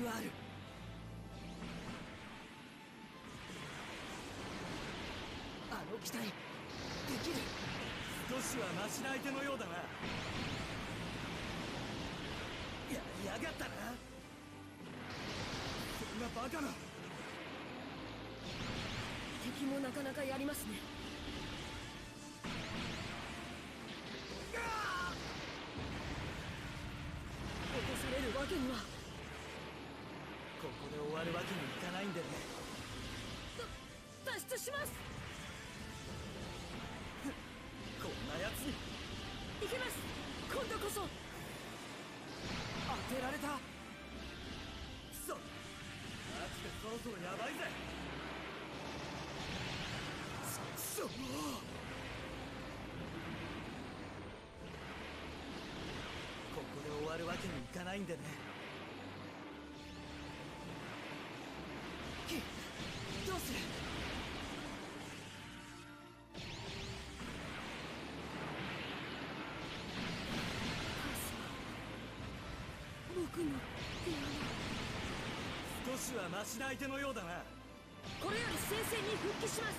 ある。あの機体できる。少しはマシな相手のようだな。やりやがったな。そんなバカな。敵もなかなかやりますね。落とされるわけには。ここで終わるわけにいかないんでね。脱出します。こんなやつにいけます。今度こそ。当てられた。くそ、マジでそろそろやばいぜ。くそ、ここで終わるわけにいかないんでね。どうする。僕の少しはマシな相手のようだな。これより戦線に復帰します。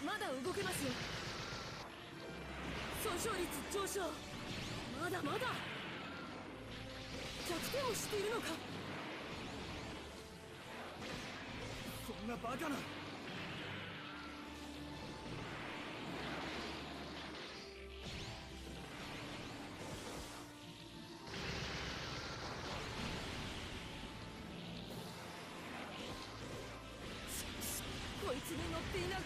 まだ動けますよ。損傷率上昇。まだまだ。弱点を知っているのか。そんなバカな。こいつに乗っていなく。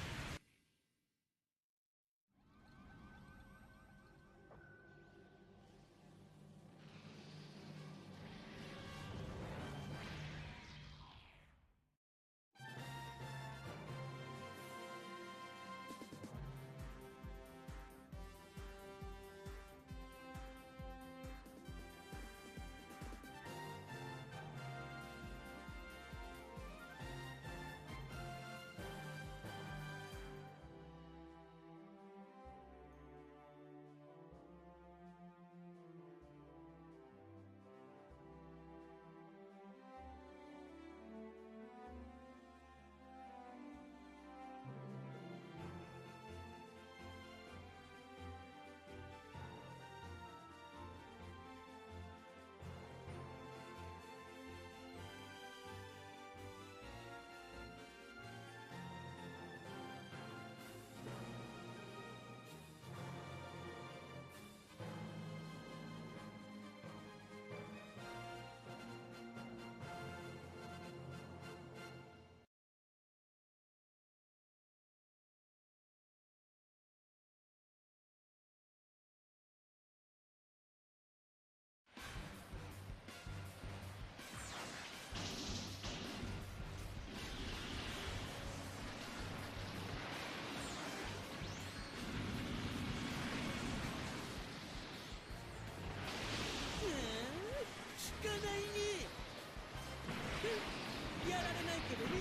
効かないね。やられないけどね。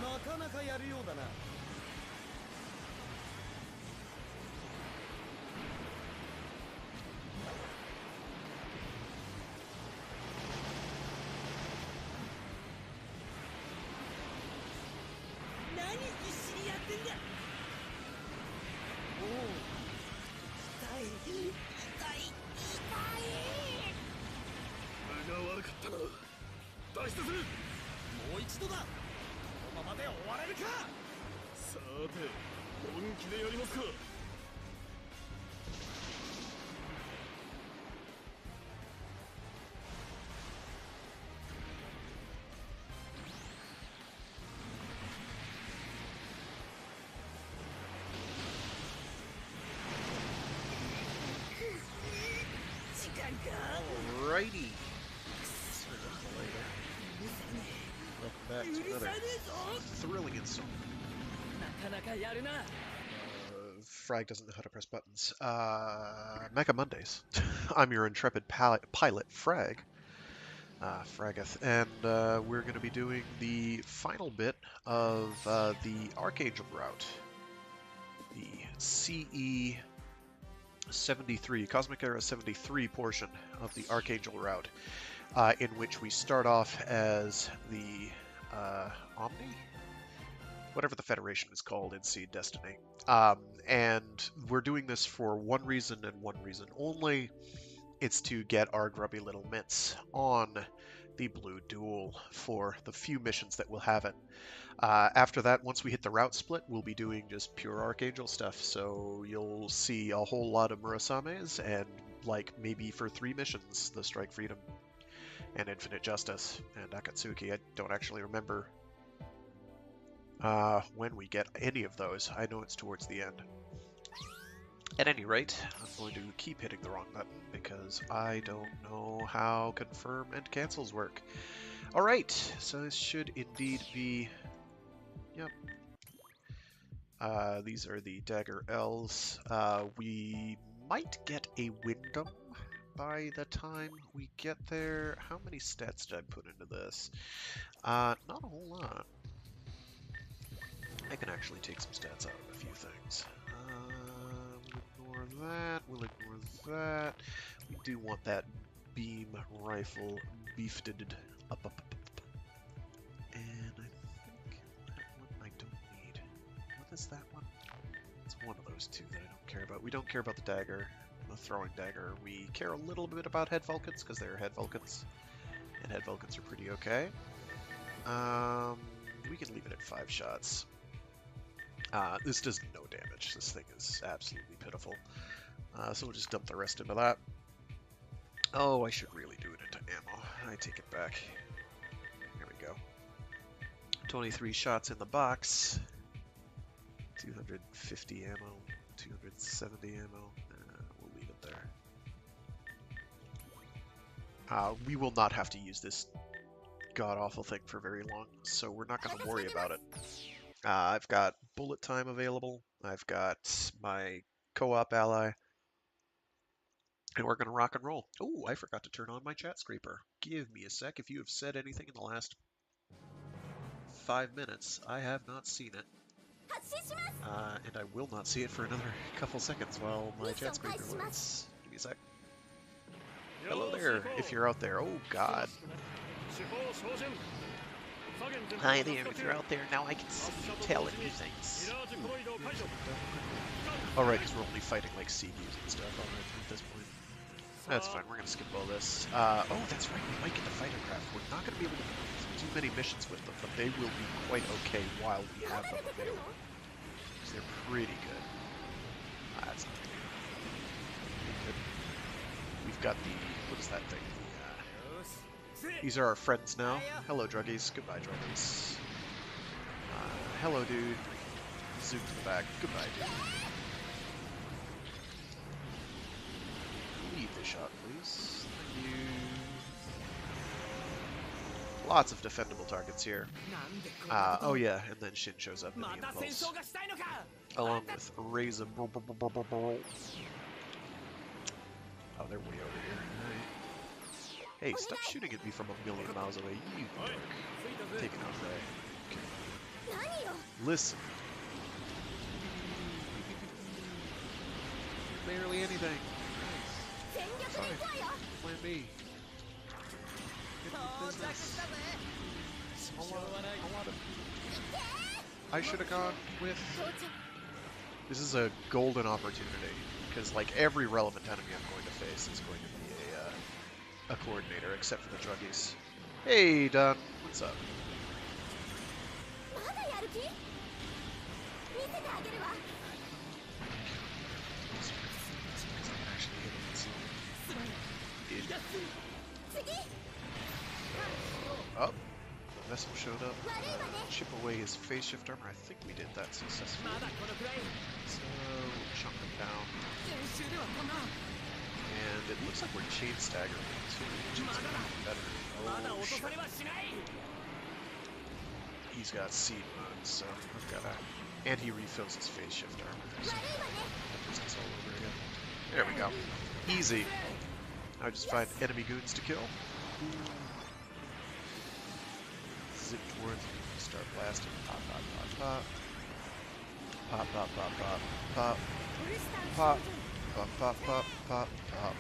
なかなかやるようだな。何必死にやってんだ。おお、痛い痛い痛い。分が悪かったな。脱出する。もう一度だ。このままで終われるか。さて、本気でやりますか。時間か。 Alrighty. Welcome back to another thrilling installment. なかなかやるな。Frag doesn't know how to press buttons. Mecha Mondays. I'm your intrepid pilot, Frag. Fraggoth. And we're going to be doing the final bit of the Archangel route. The CE 73, Cosmic Era 73 portion of the Archangel route, in which we start off as the Omni? Whatever the Federation is called in Seed Destiny. And we're doing this for one reason and one reason only. It's to get our grubby little mitts on the Blue Duel for the few missions that we'll have it. After that, once we hit the route split, we'll be doing just pure Archangel stuff. So you'll see a whole lot of Murasames and, like, maybe for 3 missions, the Strike Freedom and Infinite Justice and Akatsuki. I don't actually remember when we get any of those. I know it's towards the end. At any rate, I'm going to keep hitting the wrong button because I don't know how confirm and cancels work. Alright, so this should indeed be... Yep. These are the Dagger L's. We might get a Gundam by the time we get there. How many stats did I put into this? Not a whole lot. I can actually take some stats out of a few things. We'll ignore that. We'll ignore that. We do want that beam rifle beefed up. And I think that one I don't need. What is that one? It's one of those two that I don't care about. We don't care about the dagger, the throwing dagger. We care a little bit about head Vulcans because they're head Vulcans, and head Vulcans are pretty okay. We can leave it at 5 shots. This does no damage. This thing is absolutely pitiful. So we'll just dump the rest into that. Oh, I should really do it into ammo. I take it back. There we go. 23 shots in the box. 250 ammo. 270 ammo. We'll leave it there. We will not have to use this god-awful thing for very long, so we're not going to worry about it. I've got bullet time available. I've got my co-op ally. And we're going to rock and roll. Oh, I forgot to turn on my chat scraper. Give me a sec. If you have said anything in the last 5 minutes, I have not seen it. And I will not see it for another couple seconds while my chat scraper loads. Give me a sec. Hello there, if you're out there. Oh, God. Hi there, if you're out there. Now I can see you telling me things. Alright, because we're only fighting, like, sea views and stuff at this point. That's fine, we're going to skip all this. Oh, that's right, we might get the fighter craft. We're not going to be able to do many missions with them, but they will be quite okay while we have them available. Because they're pretty good. That's not going to be good. We've got the... what is that thing? These are our friends now. Hello, druggies. Goodbye, druggies. Hello, dude. Zoom to the back. Goodbye, dude. Lead the shot, please. Thank you. Lots of defendable targets here. Oh yeah, and then Shin shows up in the impulse. Along with Razor. Oh, they're way over here. Hey, stop shooting at me from a million miles away, you dork. Taking out Ray. Okay. Listen. Barely anything. Fine. Plan B. Get the business. A lot of... I should have gone with... This is a golden opportunity, because like every relevant enemy I'm going to face is going to be a coordinator, except for the druggies. Hey, Dunn. What's up? Oh, vessel showed up. Chip away his phase shift armor. I think we did that successfully. So, chunk him down. And it looks like we're chain staggering too, which is better. Oh, shit. He's got seed moons, so I've got to... And he refills his phase shift armor. So business all over again. There we go. Easy. Now just find enemy goons to kill. Zip towards him. Start blasting. Pop, pop, pop, pop. Pop, pop, pop, pop, pop. Pop. pop, pop, pop, pop, pop.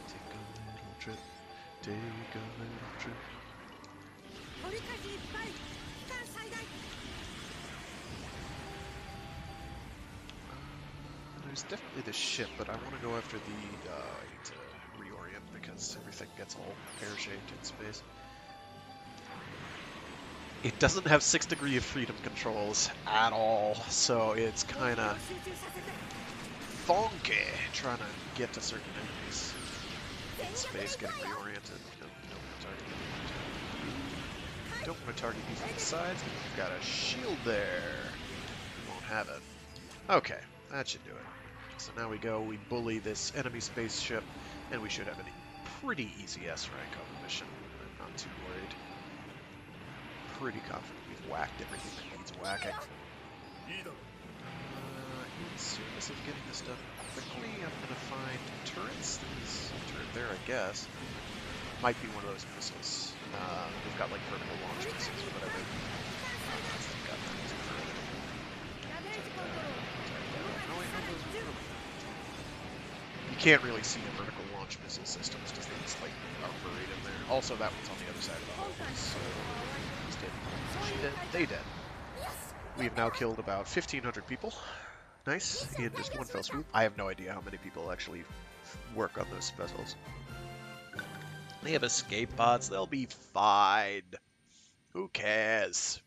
Take a little trip. Take a little trip. There's definitely the ship, but I want to go after the, I need to reorient because everything gets all pear-shaped in space. It doesn't have 6 degree of freedom controls at all, so it's kind of funky trying to get to certain enemies in space, getting reoriented. Don't want to target you from the sides, but you've got a shield there. You won't have it. Okay, that should do it. So now we go, we bully this enemy spaceship, and we should have a pretty easy S rank on the mission. I'm not too worried. Pretty confident we've whacked everything that needs whacking. In service of getting this done quickly, I'm going to find turrets. There's a turret there, I guess. Might be one of those missiles. They've got like vertical launch missiles or whatever. You can't really see the vertical launch missile systems because they just like are buried in there. Also, that one's on the other side of the hole, so he's dead. She dead. They dead. We have now killed about 1,500 people. Nice. In just one fell swoop. I have no idea how many people actually work on those vessels. They have escape pods. They'll be fine. Who cares?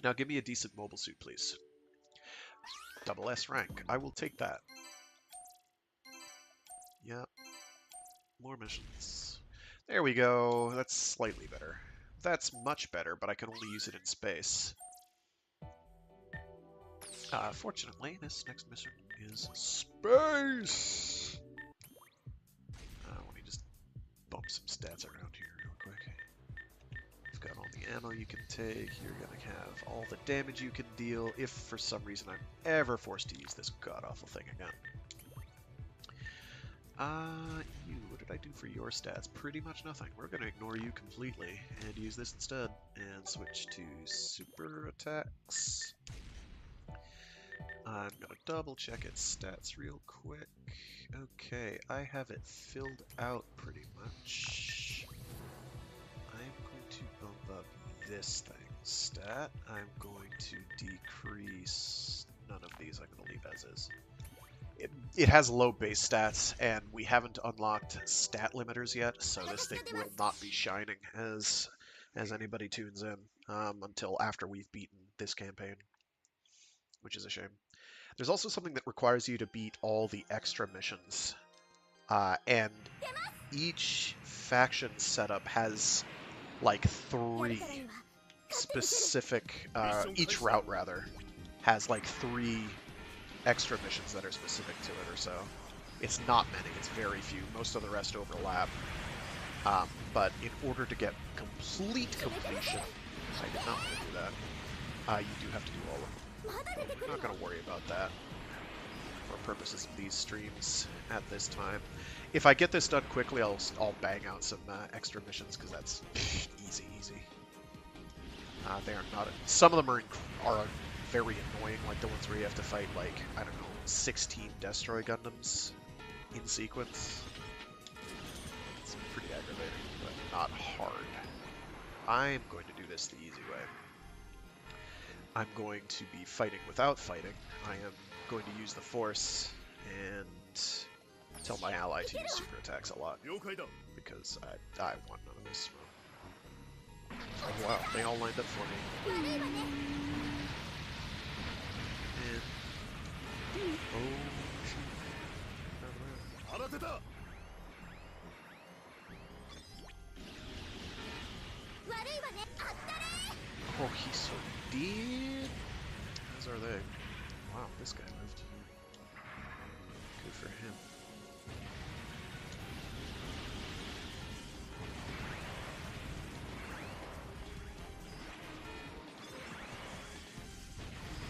Now give me a decent mobile suit, please. Double S rank. I will take that. Yep. More missions. There we go. That's slightly better. That's much better, but I can only use it in space. Fortunately, this next mission is space! Let me just bump some stats around here real quick. You've got all the ammo you can take. You're gonna have all the damage you can deal if for some reason I'm ever forced to use this god-awful thing again. What did I do for your stats? Pretty much nothing. We're gonna ignore you completely and use this instead and switch to super attacks. I'm gonna double check its stats real quick. Okay, I have it filled out pretty much. I'm going to bump up this thing's stat. I'm going to decrease none of these. I'm gonna leave as is. It has low base stats, and we haven't unlocked stat limiters yet, so this thing will not be shining as anybody tunes in until after we've beaten this campaign, which is a shame. There's also something that requires you to beat all the extra missions, and each faction setup has like 3 specific, each route rather, has like 3 extra missions that are specific to it or so. It's not many, it's very few. Most of the rest overlap. But in order to get complete completion, I did not want to do that, you do have to do all of them. I'm not going to worry about that for purposes of these streams at this time. If I get this done quickly, I'll bang out some extra missions, because that's easy. They are not... Some of them are very annoying, like the ones where you have to fight, like, I don't know, 16 Destroy Gundams in sequence. It's pretty aggravating, but not hard. I'm going to do this the easy way. I'm going to be fighting without fighting. I am going to use the Force and tell my ally to use super attacks a lot, because I want none of this smoke. Oh wow, they all lined up for me. And... oh shoot. Oh, he's so dead. As are they. Wow, this guy lived. Good for him.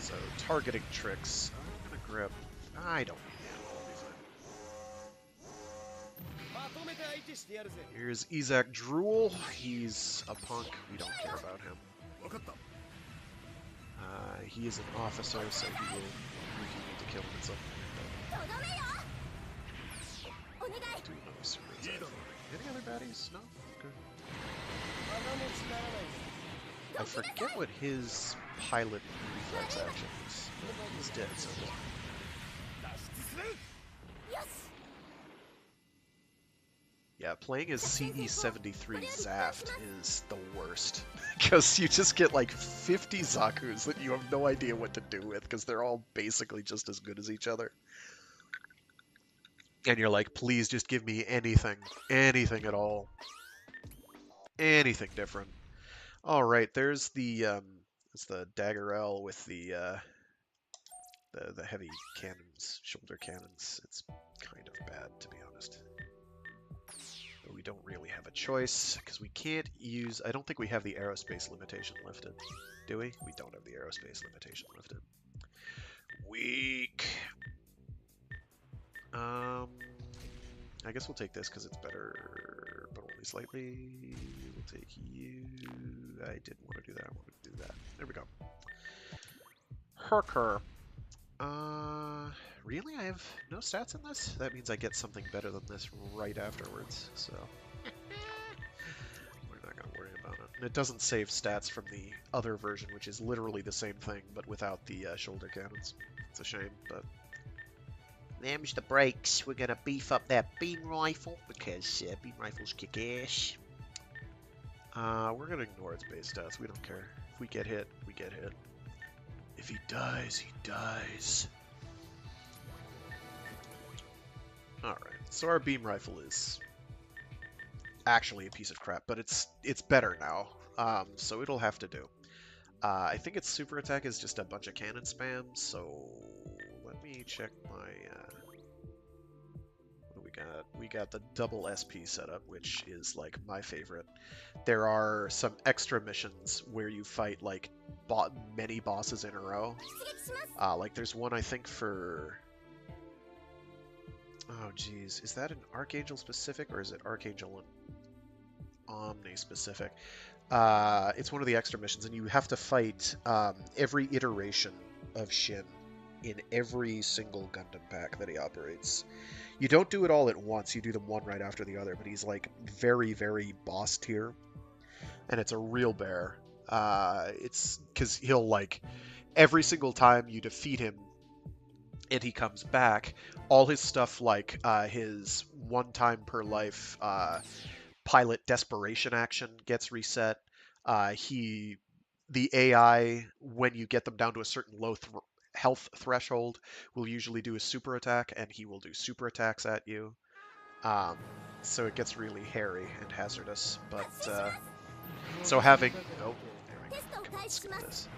So, targeting tricks. I'm gonna grab... I don't need ammo, I'll be fine. Here's Isaac Drool. He's a punk. We don't care about him. He is an officer, so we need to kill him at some point. Do no super attack. Any other baddies? No? Okay. I forget what his pilot reflex action is. He's dead, so yeah, playing as CE-73 Zaft is the worst. Because you just get like 50 Zakus that you have no idea what to do with, because they're all basically just as good as each other. And you're like, please just give me anything. Anything at all. Anything different. Alright, there's the, it's the Dagger L with the heavy cannons, shoulder cannons. It's kind of bad, to be honest. But we don't really have a choice, because we can't use... I don't think we have the aerospace limitation lifted. Do we? We don't have the aerospace limitation lifted. Weak! I guess we'll take this, because it's better, but only slightly. We'll take you... I didn't want to do that. I wanted to do that. There we go. Herker. Really? I have no stats in this? That means I get something better than this right afterwards, so... we're not going to worry about it. And it doesn't save stats from the other version, which is literally the same thing, but without the shoulder cannons. It's a shame, but... Them's the brakes. We're going to beef up that beam rifle, because beam rifles kick ass. We're going to ignore its base stats. We don't care. If we get hit, we get hit. If he dies, he dies. Alright, so our beam rifle is actually a piece of crap, but it's better now, so it'll have to do. I think its super attack is just a bunch of cannon spam, so let me check my... what do we got? We got the double SP setup, which is like my favorite. There are some extra missions where you fight like many bosses in a row. Like there's one I think for... Oh geez, is that an Archangel specific or is it Archangel and Omni specific? It's one of the extra missions, and you have to fight every iteration of Shin in every single Gundam pack that he operates. You don't do it all at once, you do them one right after the other, but he's like very, very boss tier, and it's a real bear. It's because he'll like, every single time you defeat him and he comes back, all his stuff like his one time per life pilot desperation action gets reset. The AI, when you get them down to a certain low health threshold, will usually do a super attack, and he will do super attacks at you. So it gets really hairy and hazardous. But so having there we go. Come on, skip this.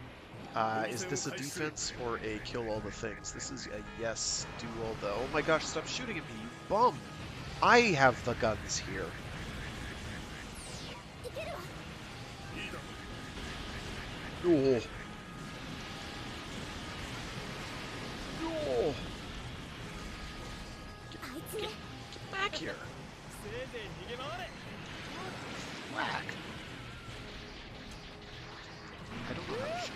Is this a defense or a kill all the things? This is a yes, do all the... Oh my gosh, stop shooting at me, you bum! I have the guns here. Oh. No! Get back here! Whack! I don't know how to shoot.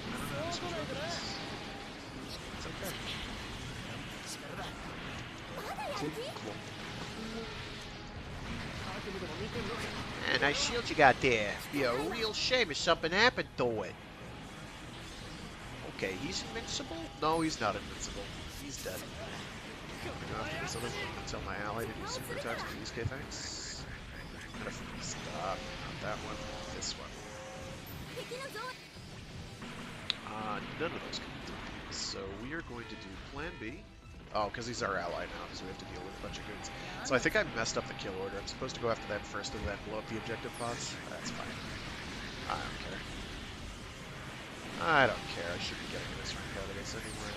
I don't know how to switch weapons. It's okay. Cool. And nice shield you got there. Be a real shame if something happened to it. Okay, he's invincible? No, he's not invincible. He's dead. I'm gonna go after this other one until my ally didn't use super attacks. Please, okay, thanks. Stop. Not that one. This one. None of those can be done. So we are going to do Plan B. Oh, because he's our ally now, because we have to deal with a bunch of goons. So I think I messed up the kill order. I'm supposed to go after that first and then blow up the objective pods. That's fine. I don't care. I don't care. I should be getting this rank out of this anyway.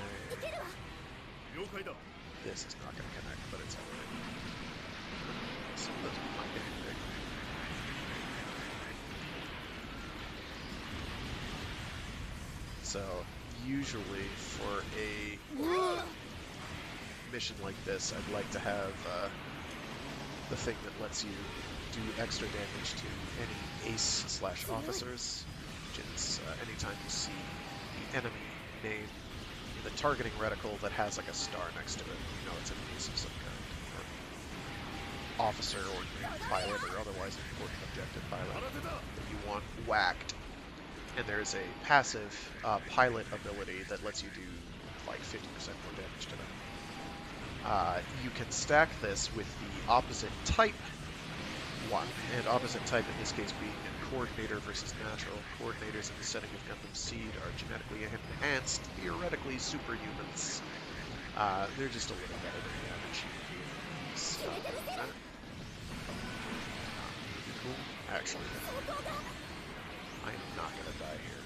This is not going to connect, but it's alright. So let's not get anything. So usually for a mission like this, I'd like to have the thing that lets you do extra damage to any ace/officers, which is anytime you see the enemy name the targeting reticle that has like a star next to it. You know it's an ace of some kind. Or officer or pilot or otherwise important objective pilot that you want whacked. And there's a passive pilot ability that lets you do like 50% more damage to them. You can stack this with the opposite type one, and opposite type in this case being a coordinator versus natural. Coordinators in the setting of Gundam Seed are genetically enhanced, theoretically superhumans. They're just a little better than the average human beings. Cool. Actually, I am not gonna die here.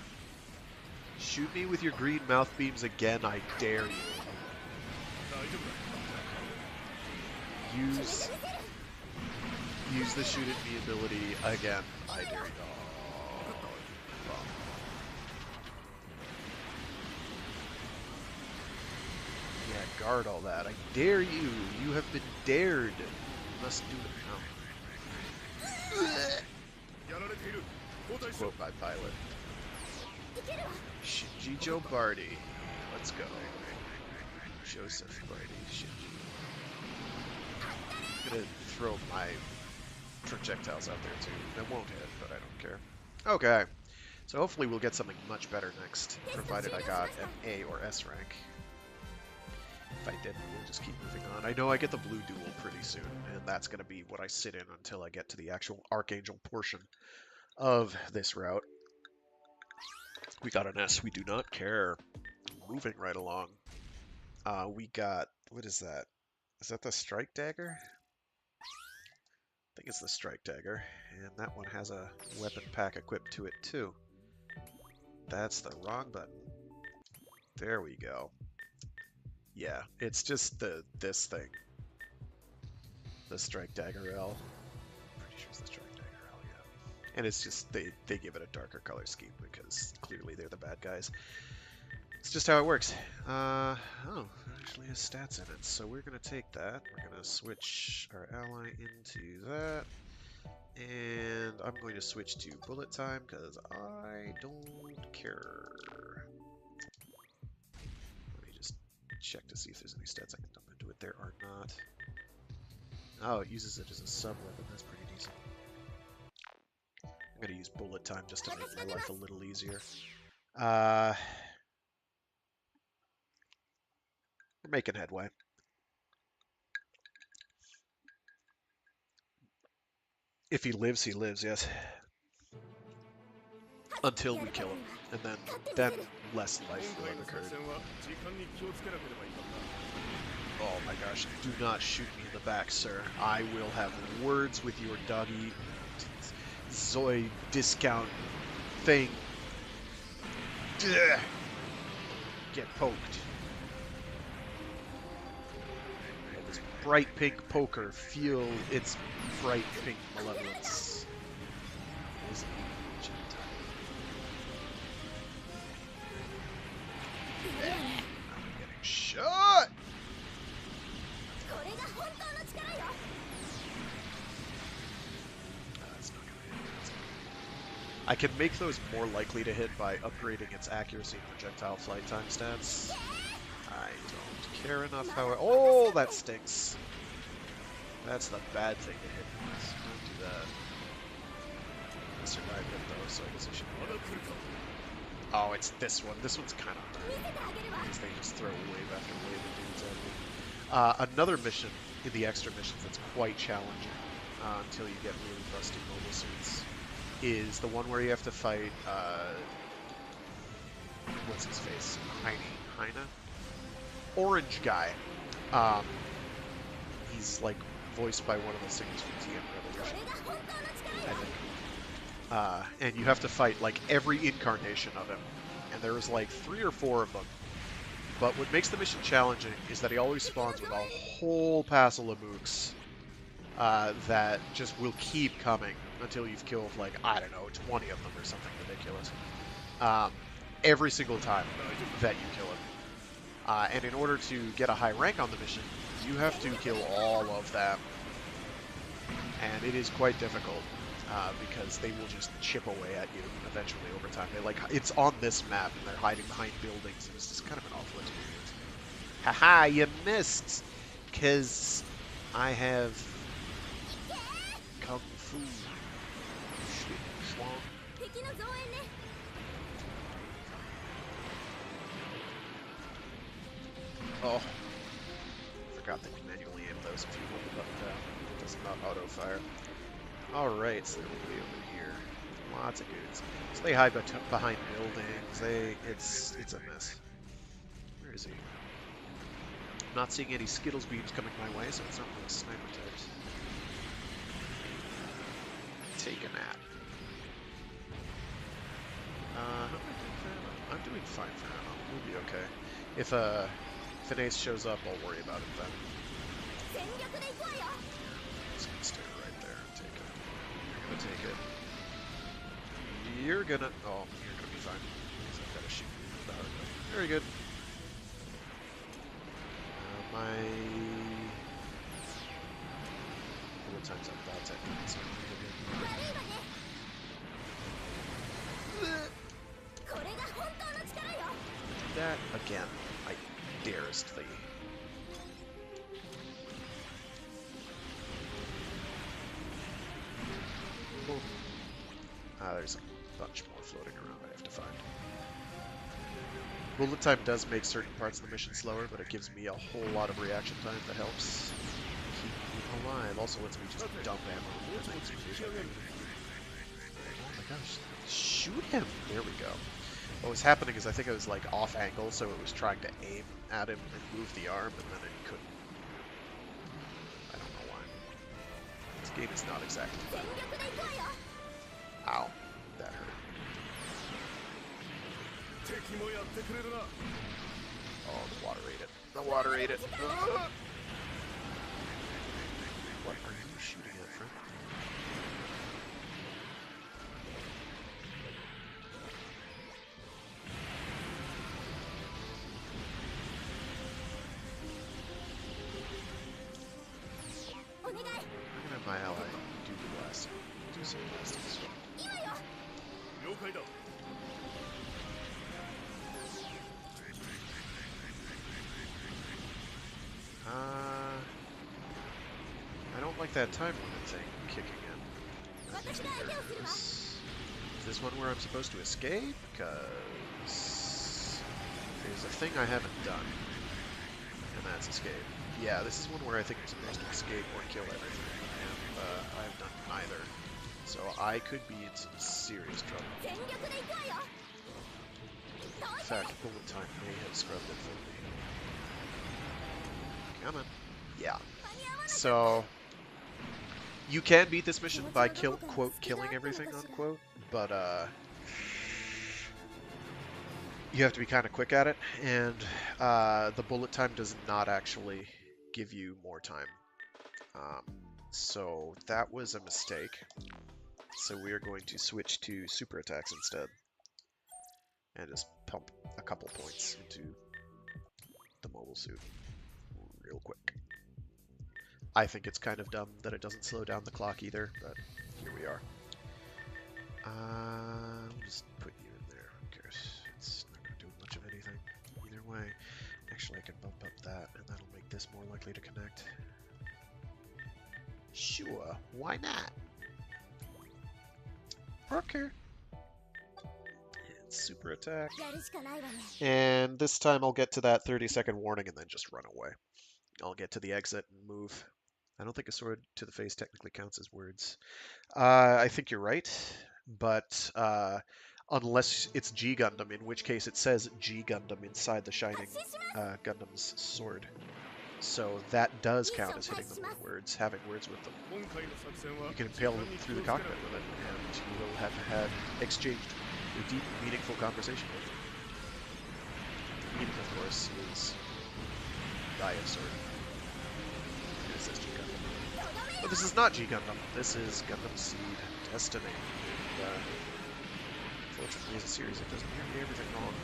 Shoot me with your green mouth beams again, I dare you. Use the shoot at me ability again, I dare you. Yeah, guard all that. I dare you. You have been dared. You must do it now. To quote my pilot. Shinji Barty. Let's go. Joseph Barty. Shinji. I'm gonna throw my projectiles out there too. They won't hit, but I don't care. Okay. So hopefully we'll get something much better next, provided I got an A or S rank. If I didn't, we'll just keep moving on. I know I get the blue duel pretty soon, and that's going to be what I sit in until I get to the actual Archangel portion of this route. We got an S, we do not care. Moving right along. We got, what is that? Is that the Strike Dagger? I think it's the Strike Dagger, and that one has a weapon pack equipped to it too. That's the wrong button. There we go. Yeah, it's just this thing. The Strike Dagger L. Pretty sure it's the Strike Dagger L, yeah. And it's just, they give it a darker color scheme because clearly they're the bad guys. It's just how it works. Oh, it actually has stats in it, so we're going to take that. We're going to switch our ally into that. And I'm going to switch to bullet time because I don't care. Let me just check to see if there's any stats I can dump into it. There are not. Oh, it uses it as a sub-weapon. That's pretty decent. I'm going to use bullet time just to make my life a little easier. We're making headway. If he lives, yes. Until we kill him, and then less life will have occurred. Oh my gosh, do not shoot me in the back, sir. I will have words with your doggy Zoid discount thing. Ugh. Get poked. This bright pink poker, feel its bright pink malevolence. I'm getting shot! I can make those more likely to hit by upgrading its accuracy and projectile flight time stats. I don't care enough how oh, that stinks. That's the bad thing to hit. Don't do that. I survived it though, so I guess I should be okay. Oh, it's this one. This one's kind of hard. Because they just throw wave after wave of dudes at me. Another mission in the extra missions that's quite challenging until you get really rusty mobile suits is the one where you have to fight, what's his face? Heine? Orange guy. He's like voiced by one of the singers from TM Revolution, I think. And you have to fight like every incarnation of him, and there's like 3 or 4 of them. But what makes the mission challenging is that he always spawns with a whole passel of mooks that just will keep coming until you've killed like, I don't know, 20 of them or something ridiculous. Every single time that you kill him. And in order to get a high rank on the mission, you have to kill all of them. And it is quite difficult. because they will just chip away at you eventually over time. It's on this map, and they're hiding behind buildings, and it's just kind of an awful experience. Haha, you missed! Because I have Kung Fu. Schwang. 敵の増援ね。 Oh. Forgot that you manually aim those if you hold the button down. It does not auto-fire. Alright, so they're way over here. Lots of goods. So they hide behind buildings. It's a mess. Where is he? I'm not seeing any Skittles beams coming my way, so it's not really sniper types. Take a nap. How am I doing for ammo? I'm doing fine for ammo. We'll be okay. If an ace shows up, I'll worry about it then. Just gonna stay right there and take it. You're gonna take it. You're gonna... Oh, you're gonna be fine. So I've gotta shoot you the hard way. Very good. My... What time's up? That's at that again. I darestly. Boom. There's a bunch more floating around I have to find. Bullet time does make certain parts of the mission slower, but it gives me a whole lot of reaction time that helps keep me alive. Also lets me just dump ammo. Oh my gosh. Shoot him! There we go. What was happening is I think I was like off angle, so it was trying to aim at him and move the arm, and then it couldn't. I don't know why. This game is not exactly that. Ow. That hurt. Oh, the water ate it. The water ate it. What are you shooting at, friend? I'm gonna have my ally do the blasting. Do some blasting stuff. I don't like that time limit thing kicking in. Is this one where I'm supposed to escape? Because there's a thing I haven't done, and that's escape. Yeah, this is one where I think I'm supposed to escape or kill everything, and I have done neither. So I could be in some serious trouble. In fact, bullet time may have scrubbed it for me. Come on. Yeah. So you can beat this mission by quote killing everything unquote, but you have to be kind of quick at it, and the bullet time does not actually give you more time. So that was a mistake. So we are going to switch to super attacks instead, and just pump a couple points into the mobile suit real quick. I think it's kind of dumb that it doesn't slow down the clock either, but here we are. We'll just put you in there. Who cares? It's not going to do much of anything either way. Actually, I can bump up that, and that'll make this more likely to connect. Sure, why not? Okay. And super attack. And this time I'll get to that 30-second warning and then just run away. I'll get to the exit and move. I don't think a sword to the face technically counts as words. I think you're right, but unless it's G Gundam, in which case it says G Gundam inside the Shining Gundam's sword. So that does count as hitting them with words, having words with them. You can impale them through the cockpit with it, and you will have had exchanged a deep, meaningful conversation with them. Meaning, of course, is Gaia sword. It says G Gundam. But this is not G Gundam. This is Gundam Seed Destiny. And, unfortunately, as a series, it does nearly everything wrong.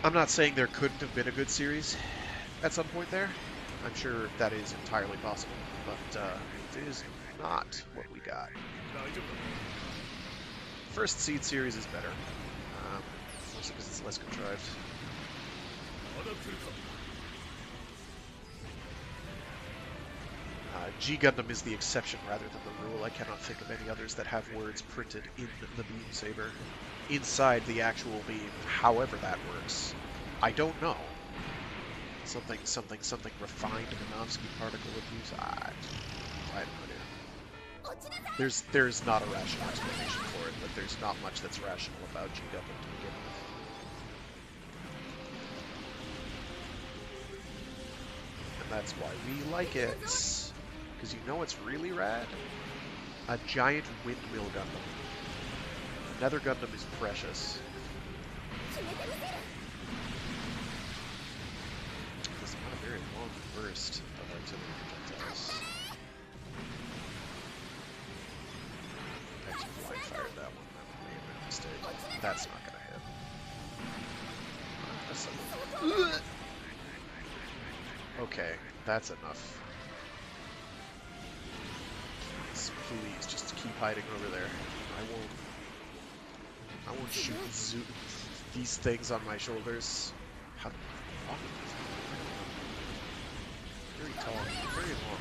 I'm not saying there couldn't have been a good series at some point there. I'm sure that is entirely possible, but it is not what we got. First Seed series is better, mostly because it's less contrived. G Gundam is the exception rather than the rule. I cannot think of any others that have words printed in the beam saber, inside the actual beam. However that works, I don't know. Something refined Minovsky particle abuse. I have no idea. There's not a rational explanation for it, but there's not much that's rational about G Gundam to begin with. And that's why we like it. Because you know what's really rad? A giant windmill Gundam. Nether Gundam is precious. It's not a very long burst of artillery projectiles. I actually flying fired that one. That may have been a mistake. That's not gonna hit. That's okay, that's enough. Please, just keep hiding over there. I won't shoot these things on my shoulders. How long? Very tall, very long.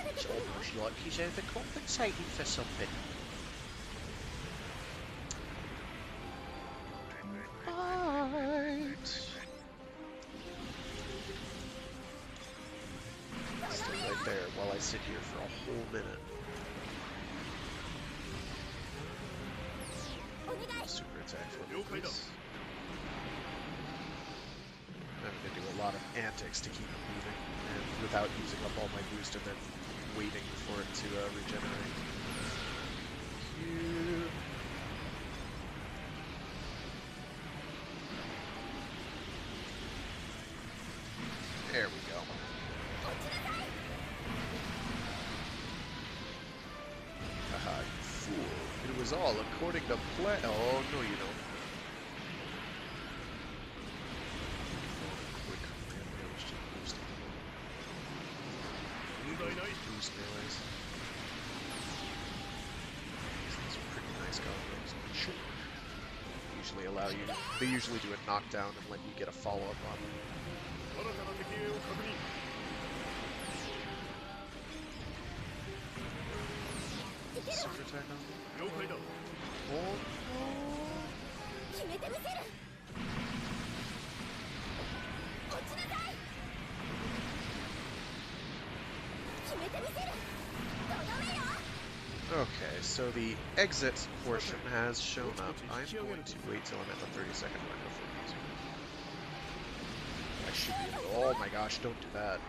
It's almost like he's overcompensating for something. Right. Stay right there while I sit here for a whole minute. Super attack for me, please. I'm going to do a lot of antics to keep it moving, and without using up all my boost and then waiting for it to regenerate. There we go. Haha, you fool. It was all according to plan. Oh, no you don't. Quick damage to boost boost melees. These are pretty nice combos. Usually allow you to, they usually do a knockdown and let you get a follow-up on them. Super attack on them? Oh no! Okay, so the exit portion has shown up. I'm going to wait till I'm at the 30-second mark before using it. I should be able to. Oh my gosh, don't do that.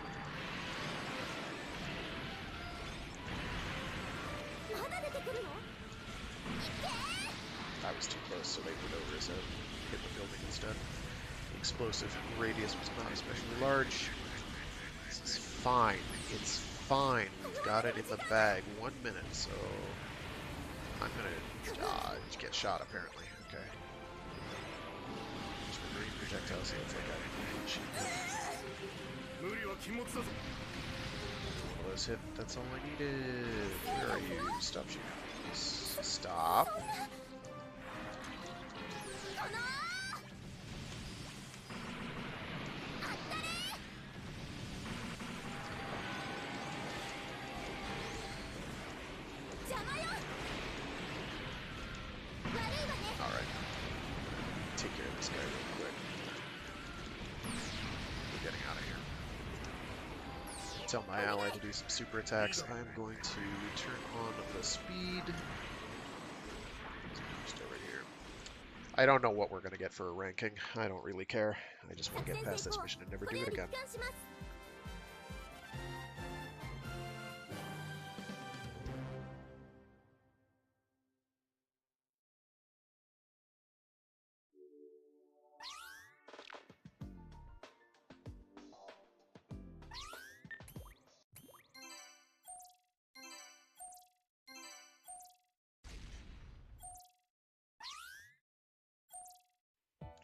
I was too close, so they went over, so hit the building instead. The explosive radius was not especially large. This is fine. It's fine. We've got it in the bag. 1 minute, so I'm gonna get shot apparently. Okay. Just marine projectiles, so it's like I shoot them. All those hit. That's all I needed. Where are you? Stop shooting. Stop. Alright. Take care of this guy real quick. We're getting out of here. Tell my ally to do some super attacks. I'm going to turn on the speed. Just over here. I don't know what we're going to get for a ranking. I don't really care. I just want to get past this mission and never do it again.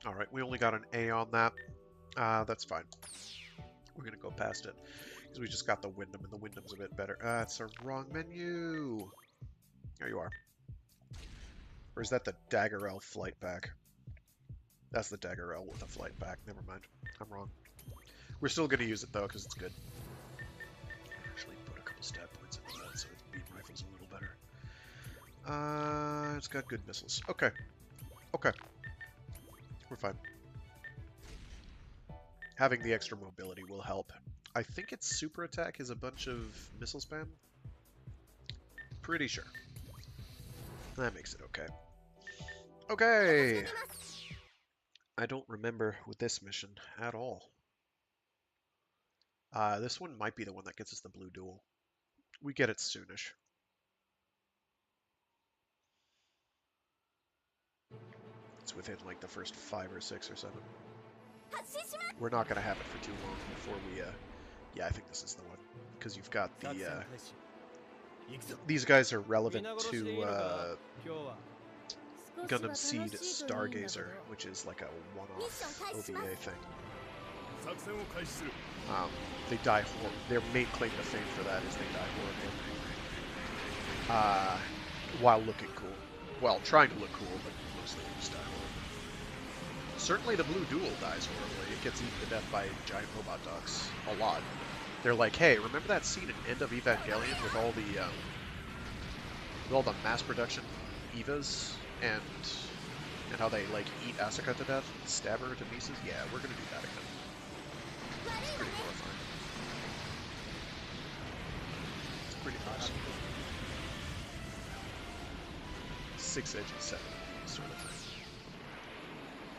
Alright, we only got an A on that. That's fine. We're gonna go past it because we just got the Wyndham, and the Wyndham's a bit better. It's a wrong menu. There you are. Or is that the Dagger L flight pack? That's the Dagger L with a flight pack. Never mind. I'm wrong. We're still gonna use it though because it's good. Actually, put a couple stat points into that so its beam rifle's a little better. It's got good missiles. Okay. Okay. We're fine. Having the extra mobility will help. I think its super attack is a bunch of missile spam. Pretty sure. That makes it okay. Okay! I don't remember with this mission at all. This one might be the one that gets us the blue duel. We get it soonish. It's within like the first 5 or 6 or 7. We're not gonna have it for too long before we, yeah, I think this is the one. Because you've got the, these guys are relevant to, Gundam Seed Stargazer, which is like a one-off OVA thing. They die horribly. Their main claim to fame for that is they die horribly. While looking cool. Well, trying to look cool, but mostly they just die horribly. Certainly the blue duel dies horribly. It gets eaten to death by giant robot dogs. A lot. They're like, hey, remember that scene in End of Evangelion with all the mass production Evas and how they like eat Asuka to death and stab her to pieces? Yeah, we're gonna do that again. It's pretty horrifying. It's pretty awesome. 6 edges, 7 sort of thing.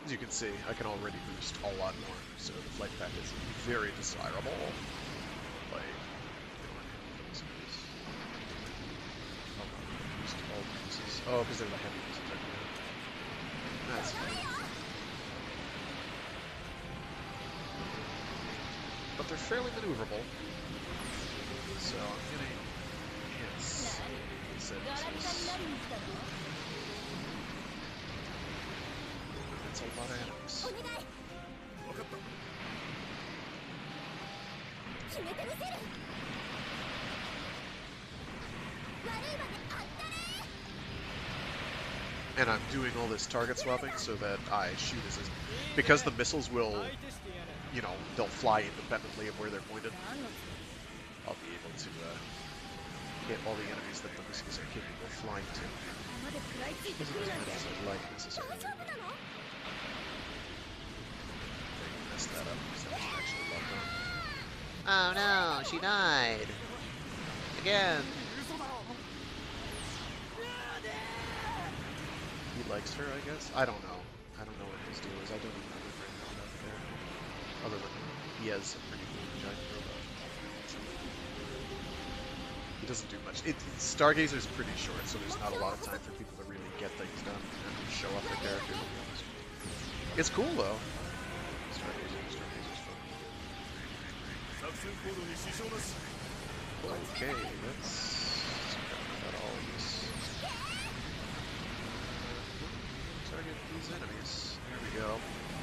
As you can see, I can already boost a lot more, so the flight pack is very desirable. Like, boost all the pieces. Oh, because they're the heavy pieces. That's fine. But they're fairly maneuverable. So I'm getting hits. That's a lot of enemies. And I'm doing all this target swapping so that I shoot as because the missiles will, you know, they'll fly independently of where they're pointed. I'll be able to hit all the enemies that the missiles are capable of flying to. As I'd like necessarily. They messed that up because that was actually locked on. Oh no, she died. Again. He likes her, I guess? I don't know. I don't know what his deal is. I don't even remember him out there. Other than he has a pretty cool giant robot. He doesn't do much. Stargazer's pretty short, so there's not a lot of time for people to really get things done and show off their character, to be honest. It's cool, though. Stargazer's fun. Okay, let's got all of this. Target these enemies. There we go.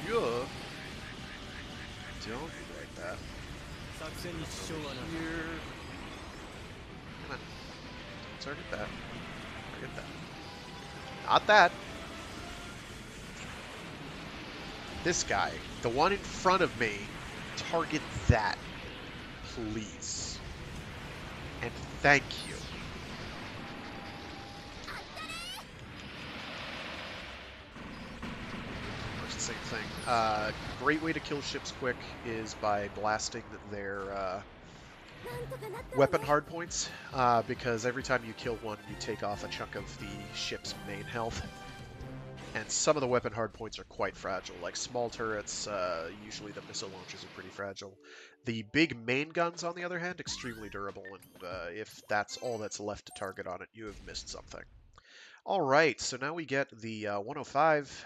Yeah. Don't be like that. Here. Come on. Target that. Target that. Not that. This guy. The one in front of me. Target that. Please. And thank you. Same thing. Great way to kill ships quick is by blasting their weapon hardpoints, because every time you kill one, you take off a chunk of the ship's main health. And some of the weapon hardpoints are quite fragile, like small turrets, usually the missile launchers are pretty fragile. The big main guns, on the other hand, extremely durable, and if that's all that's left to target on it, you have missed something. Alright, so now we get the 105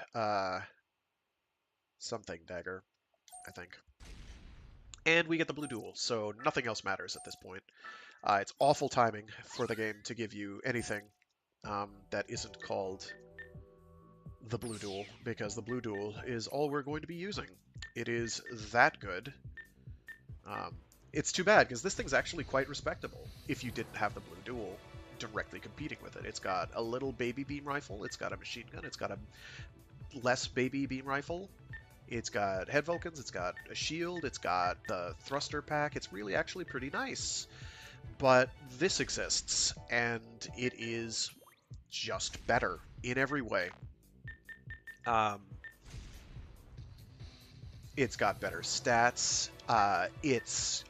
something dagger, I think. And we get the blue duel, so nothing else matters at this point. It's awful timing for the game to give you anything that isn't called the blue duel, because the blue duel is all we're going to be using. It is that good It's too bad, because this thing's actually quite respectable if you didn't have the Blue Duel directly competing with it. It's got a little baby beam rifle, it's got a machine gun, it's got a less baby beam rifle, it's got head Vulcans, it's got a shield, it's got the thruster pack. It's really actually pretty nice. But this exists, and it is just better in every way. It's got better stats. It's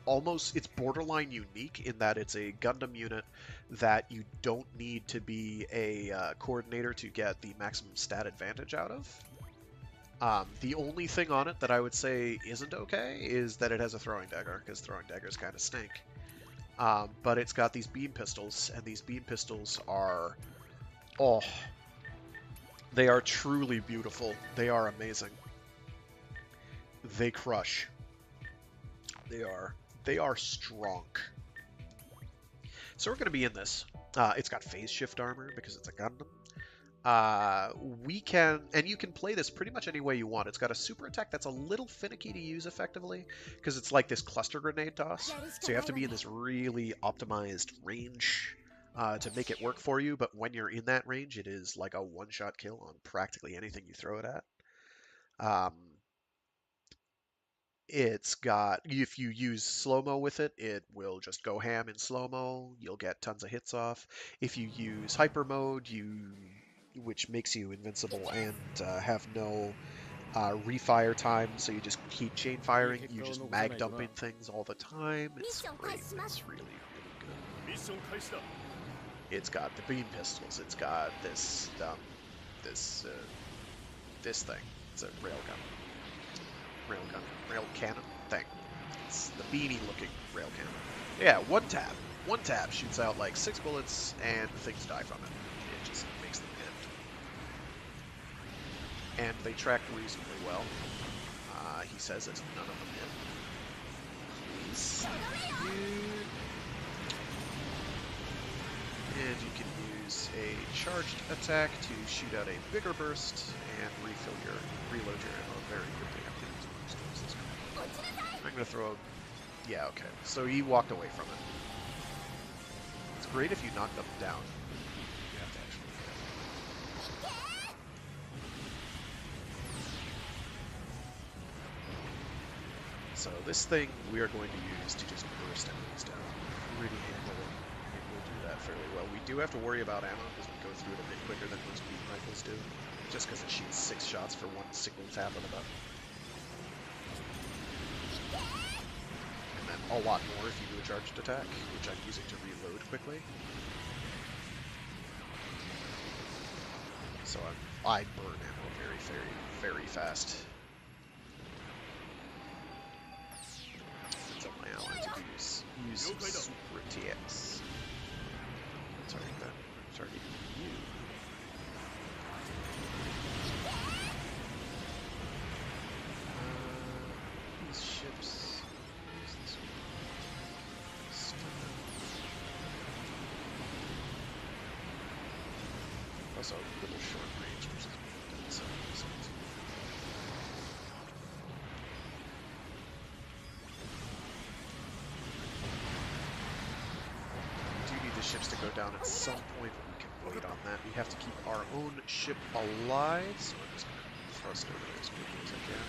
borderline unique in that it's a Gundam unit that you don't need to be a coordinator to get the maximum stat advantage out of. The only thing on it that I would say isn't okay is that it has a throwing dagger, because throwing daggers kind of stink. But it's got these beam pistols, and these beam pistols are, they are truly beautiful. They are amazing. They crush. They are strong. So we're going to be in this. It's got phase shift armor because it's a Gundam. You can play this pretty much any way you want. It's got a super attack that's a little finicky to use effectively, because it's like this cluster grenade toss. So you have to be in this really optimized range to make it work for you, but when you're in that range, it is like a one-shot kill on practically anything you throw it at. It's got, if you use slow-mo with it, it will just go ham in slow-mo. You'll get tons of hits off. If you use hyper mode, which makes you invincible and have no refire time, so you just keep chain firing, you just mag dumping things all the time. It's great. It's really, really good. It's got the beam pistols. It's got this thing. It's a rail cannon thing. It's the beanie looking rail cannon. Yeah, one tab shoots out like 6 bullets and things die from it. It just makes them end. And they track reasonably well. He says it's none of them hit. Please. And you can use a charged attack to shoot out a bigger burst and reload your ammo very quickly. I'm gonna throw. Yeah, okay. So he walked away from it. It's great if you knock them down. You have to actually. So this thing we are going to use to just burst enemies down pretty handily. It will do that fairly well. We do have to worry about ammo because we go through it a bit quicker than most beam rifles do, just because it shoots 6 shots for one single tap of the button. And then a lot more if you do a charged attack, which I'm using to reload quickly. So I burn ammo very, very, very fast. It's up my ally to use super attacks. Target you. These ships. Use this one. Also a little short range, which is good. So we do need the ships to go down at some point, but we can wait on that. We have to keep our own ship alive, so I'm just going to thrust over there as quickly as I can.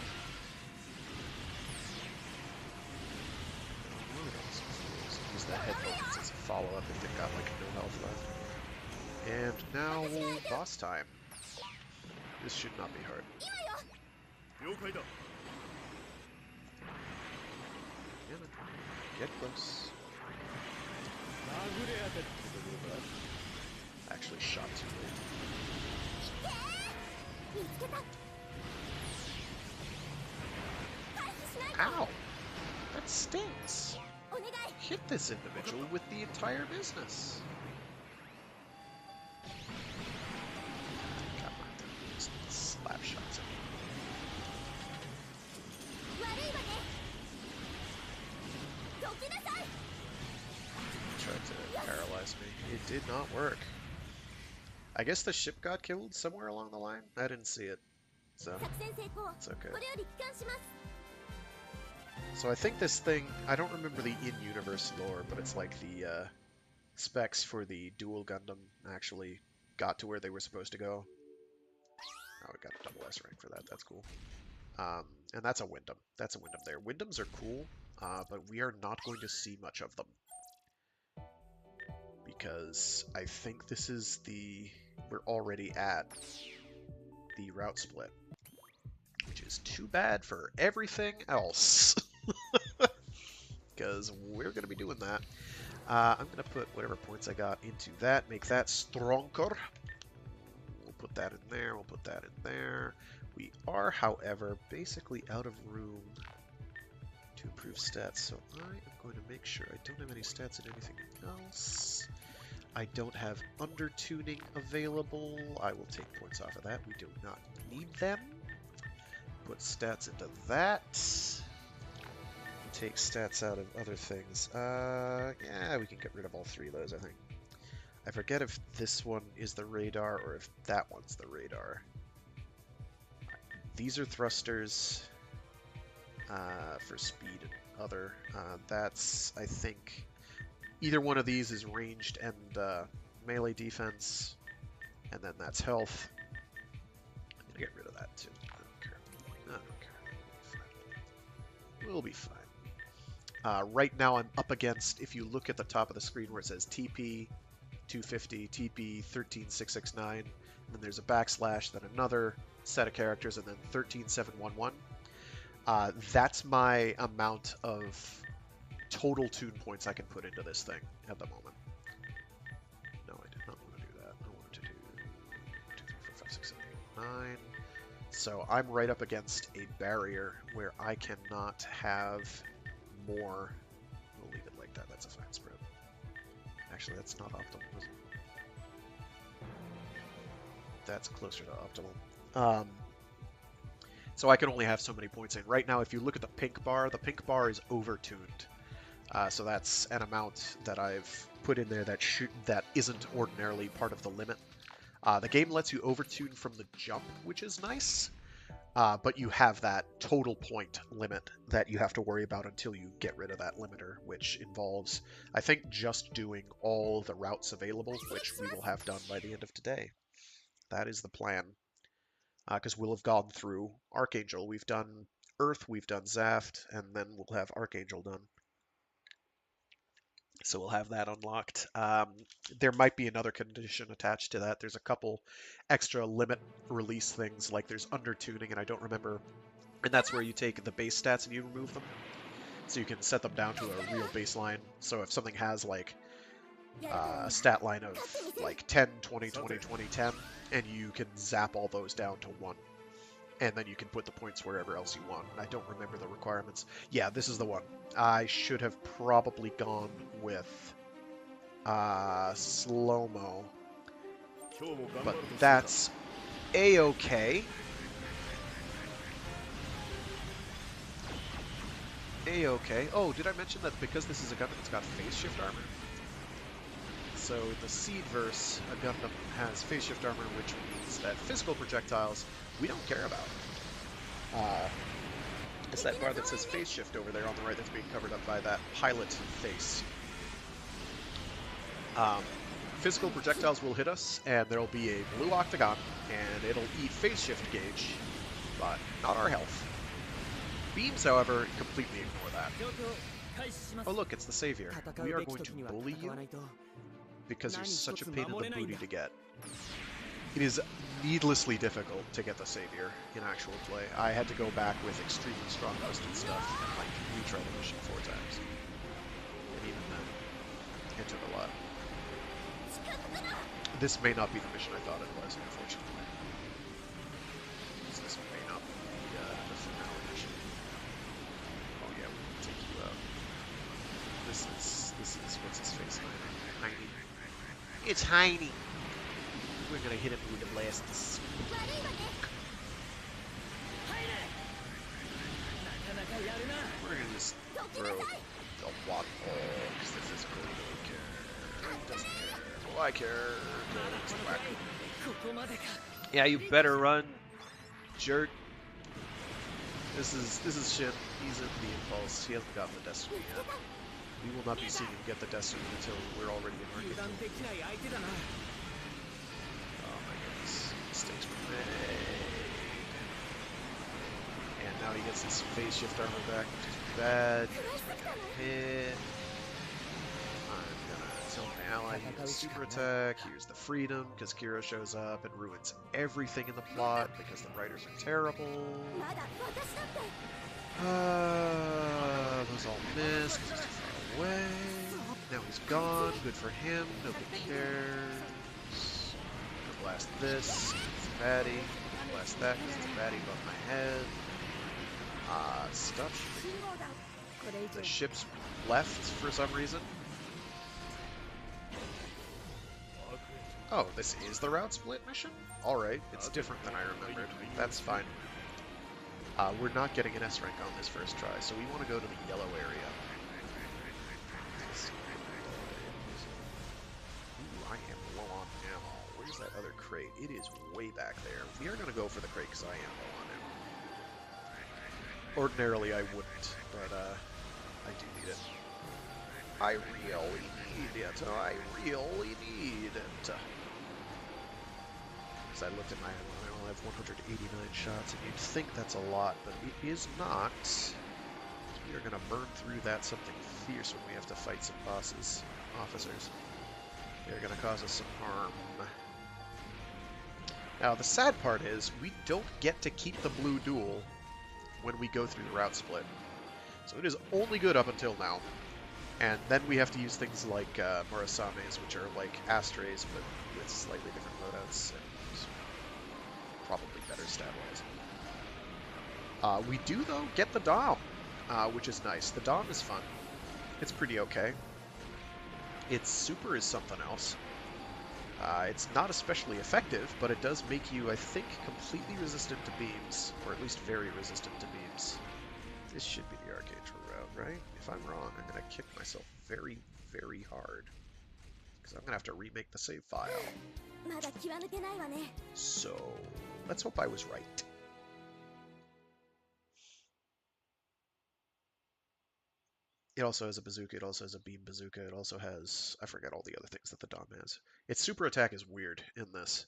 Use that head focus as a follow-up if they've got like no health left. And now, boss time. This should not be hard. Get close. Actually shot too late. Ow! That stings! Hit this individual with the entire business. Come on, just slap shots at me. Tried to paralyze me. It did not work. I guess the ship got killed somewhere along the line. I didn't see it, so it's okay. So I think this thing, I don't remember the in-universe lore, but it's like the specs for the dual Gundam actually got to where they were supposed to go. Oh, we got a double S rank for that. That's cool. And that's a Wyndham. That's a Wyndham there. Wyndhams are cool, but we are not going to see much of them. Because I think this is the... We're already at the route split. Which is too bad for everything else. Because we're going to be doing that. I'm going to put whatever points I got into that. Make that stronger. We'll put that in there. We'll put that in there. We are, however, basically out of room to improve stats. So I am going to make sure I don't have any stats in anything else. I don't have under-tuning available. I will take points off of that. We do not need them. Put stats into that. Take stats out of other things. Yeah, we can get rid of all three of those, I think. I forget if this one is the radar or if that one's the radar. These are thrusters for speed and other. That's, I think, either one of these is ranged and melee defense, and then that's health. I'm gonna get rid of that too. I don't care. I don't care. We'll be fine. Right now I'm up against, if you look at the top of the screen where it says TP 250, TP 13669, and then there's a backslash, then another set of characters, and then 13711. That's my amount of total tune points I can put into this thing at the moment. No, I did not want to do that. I wanted to do 2, 3, 4, 5, 6, 7, 8, 9. So I'm right up against a barrier where I cannot have more. We'll leave it like that. That's a fine spread. Actually, that's not optimal, is it? That's closer to optimal. So I can only have so many points in. Right now, if you look at the pink bar is over-tuned. So that's an amount that I've put in there that isn't ordinarily part of the limit. The game lets you over-tune from the jump, which is nice. But you have that total point limit that you have to worry about until you get rid of that limiter, which involves, I think, just doing all the routes available, which we will have done by the end of today. That is the plan. Because we'll have gone through Archangel. We've done Earth, we've done Zaft, and then we'll have Archangel done. So we'll have that unlocked. There might be another condition attached to that. There's a couple extra limit release things, like there's under-tuning, and I don't remember. And that's where you take the base stats and you remove them. So you can set them down to a real baseline. So if something has like a stat line of like 10, 20, 20, 20, 10, and you can zap all those down to 1. And then you can put the points wherever else you want. I don't remember the requirements. Yeah, this is the one. I should have probably gone with slow-mo. But that's A-okay. A-okay. Oh, did I mention that because this is a Gundam, it's got phase shift armor? So the Seedverse, a Gundam, has phase shift armor, which means that physical projectiles we don't care about. It's that bar that says phase shift over there on the right that's being covered up by that pilot face. Physical projectiles will hit us, and there'll be a blue octagon, and it'll eat phase shift gauge, but not our health. Beams, however, completely ignore that. Oh look, it's the Savior. We are going to bully you because you're such a pain in the booty to get. It is needlessly difficult to get the Savior in actual play. I had to go back with extremely strong busted stuff and like retry the mission 4 times. And even then, it took a lot. This may not be the mission I thought it was, unfortunately. This may not be the finale mission. Oh yeah, we can take you out. This is what's his face? Heiny. It's Heiny. We're gonna hit him with the blasters. We're gonna just throw a water ball, because this is really don't care. Doesn't care. Well, I care. Yeah, you better run, jerk. This is shit. he's in the Impulse. He hasn't gotten the Destiny yet. We will not be seeing him get the Destiny until we're already in油 Archangel. 断できない相手だな。 Oh my goodness. Mistakes were made. And now he gets his phase shift armor back, which is bad. Hit. I'm gonna tell my ally to use super attack. Here's the freedom, because Kira shows up and ruins everything in the plot because the writers are terrible. Those all missed because he's too far away. Now he's gone. Good for him. Nobody cares. Gonna blast this. It's a baddie. Blast that because it's a baddie above my head. Stuff. The ship's left for some reason. Oh, this is the route split mission? Alright, it's different than I remembered. That's fine. We're not getting an S rank on this first try, so we want to go to the yellow area. Ooh, I am low on ammo. Where's that other crate? It is way back there. We are going to go for the crate because I am low on ammo. Ordinarily I wouldn't, but I do need it. I really need it. I really need it. Because I looked at my ammo and I only have 189 shots, and you'd think that's a lot, but it is not. We are going to burn through that something fierce when we have to fight some bosses, officers. They're going to cause us some harm. Now, the sad part is, we don't get to keep the blue duel when we go through the route split. So it is only good up until now. And then we have to use things like Murasames, which are like Astrays, but with slightly different loadouts and probably better stat-wise. We do, though, get the Dom, which is nice. The Dom is fun. It's pretty okay. Its super is something else. It's not especially effective, but it does make you, I think, completely resistant to beams, or at least very resistant to beams. This should be the Archangel route, right? If I'm wrong, I'm going to kick myself very, very hard. Because I'm going to have to remake the save file. So, let's hope I was right. It also has a bazooka, it also has a beam bazooka, it also has... I forget all the other things that the Dom has. Its super attack is weird in this.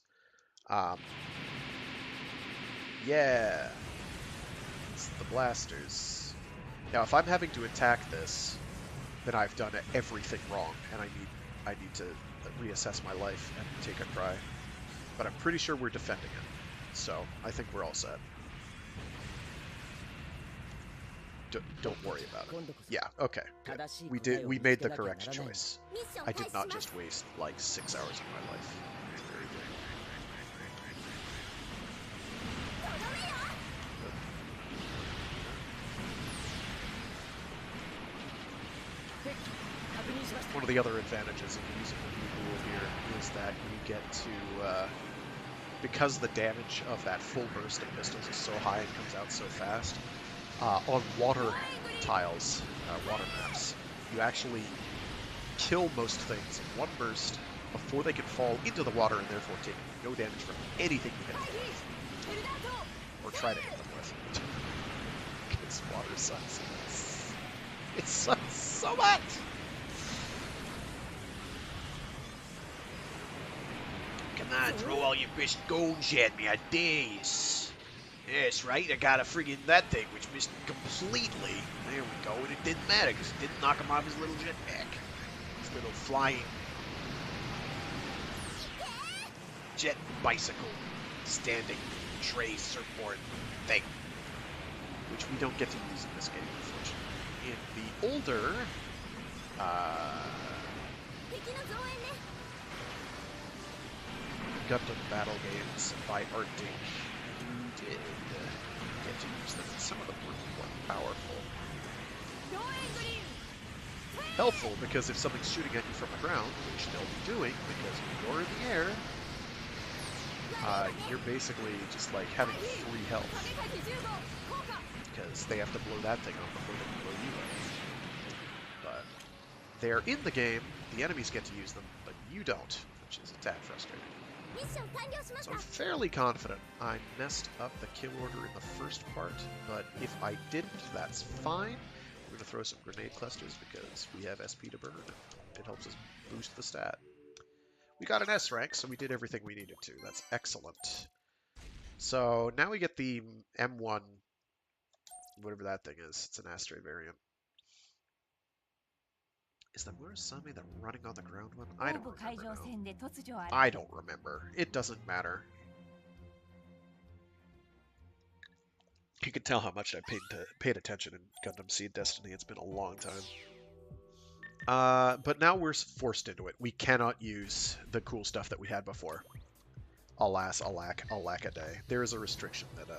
Yeah! It's the blasters. Now, if I'm having to attack this, then I've done everything wrong, and I need to reassess my life and take a cry. But I'm pretty sure we're defending it, so I think we're all set. Don't worry about it. Yeah, okay, good. We made the correct choice. I did not just waste, like, 6 hours of my life. Very good. One of the other advantages of using the blue duel here is that you get to, because the damage of that full burst of pistols is so high and comes out so fast, on water tiles, water maps, you actually kill most things in one burst before they can fall into the water and therefore take no damage from anything you hit them with. Or try to hit them with. Because water sucks. It sucks so much! Come on, throw all your best goons at me, I dare you. Yes, right, I got a friggin' that thing, which missed completely. There we go, and it didn't matter, because it didn't knock him off his little jetpack. His little flying jet bicycle standing tray surfboard thing. Which we don't get to use in this game, unfortunately. In the older... Gundam battle games by Archangel, did get to use them, and some of them were quite powerful. Helpful, because if something's shooting at you from the ground, which they'll be doing, because you're in the air, you're basically just like having free health. Because they have to blow that thing up before they can blow you up. But they're in the game, the enemies get to use them, but you don't, which is a tad frustrating. So I'm fairly confident I messed up the kill order in the first part, but if I didn't, that's fine. We're going to throw some grenade clusters because we have SP to burn. It helps us boost the stat. We got an S rank, so we did everything we needed to. That's excellent. So now we get the M1, whatever that thing is. It's an Astray variant. Is the Murasame the running on the ground one? I don't remember now. I don't remember. It doesn't matter. You can tell how much I paid attention in Gundam Seed Destiny. It's been a long time. But now we're forced into it. We cannot use the cool stuff that we had before. Alas, alack a day. There is a restriction that,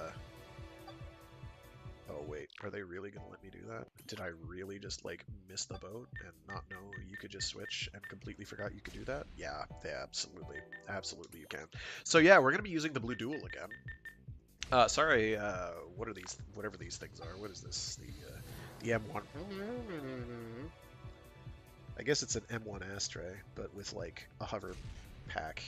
Oh wait, are they really gonna let me do that? Did I really just, like, miss the boat and not know you could just switch and completely forgot you could do that? Yeah, absolutely. Absolutely you can. So yeah, we're gonna be using the Blue Duel again. Sorry, what are these, whatever these things are? What is this? The M1. I guess it's an M1 Astray, but with, like, a hover pack.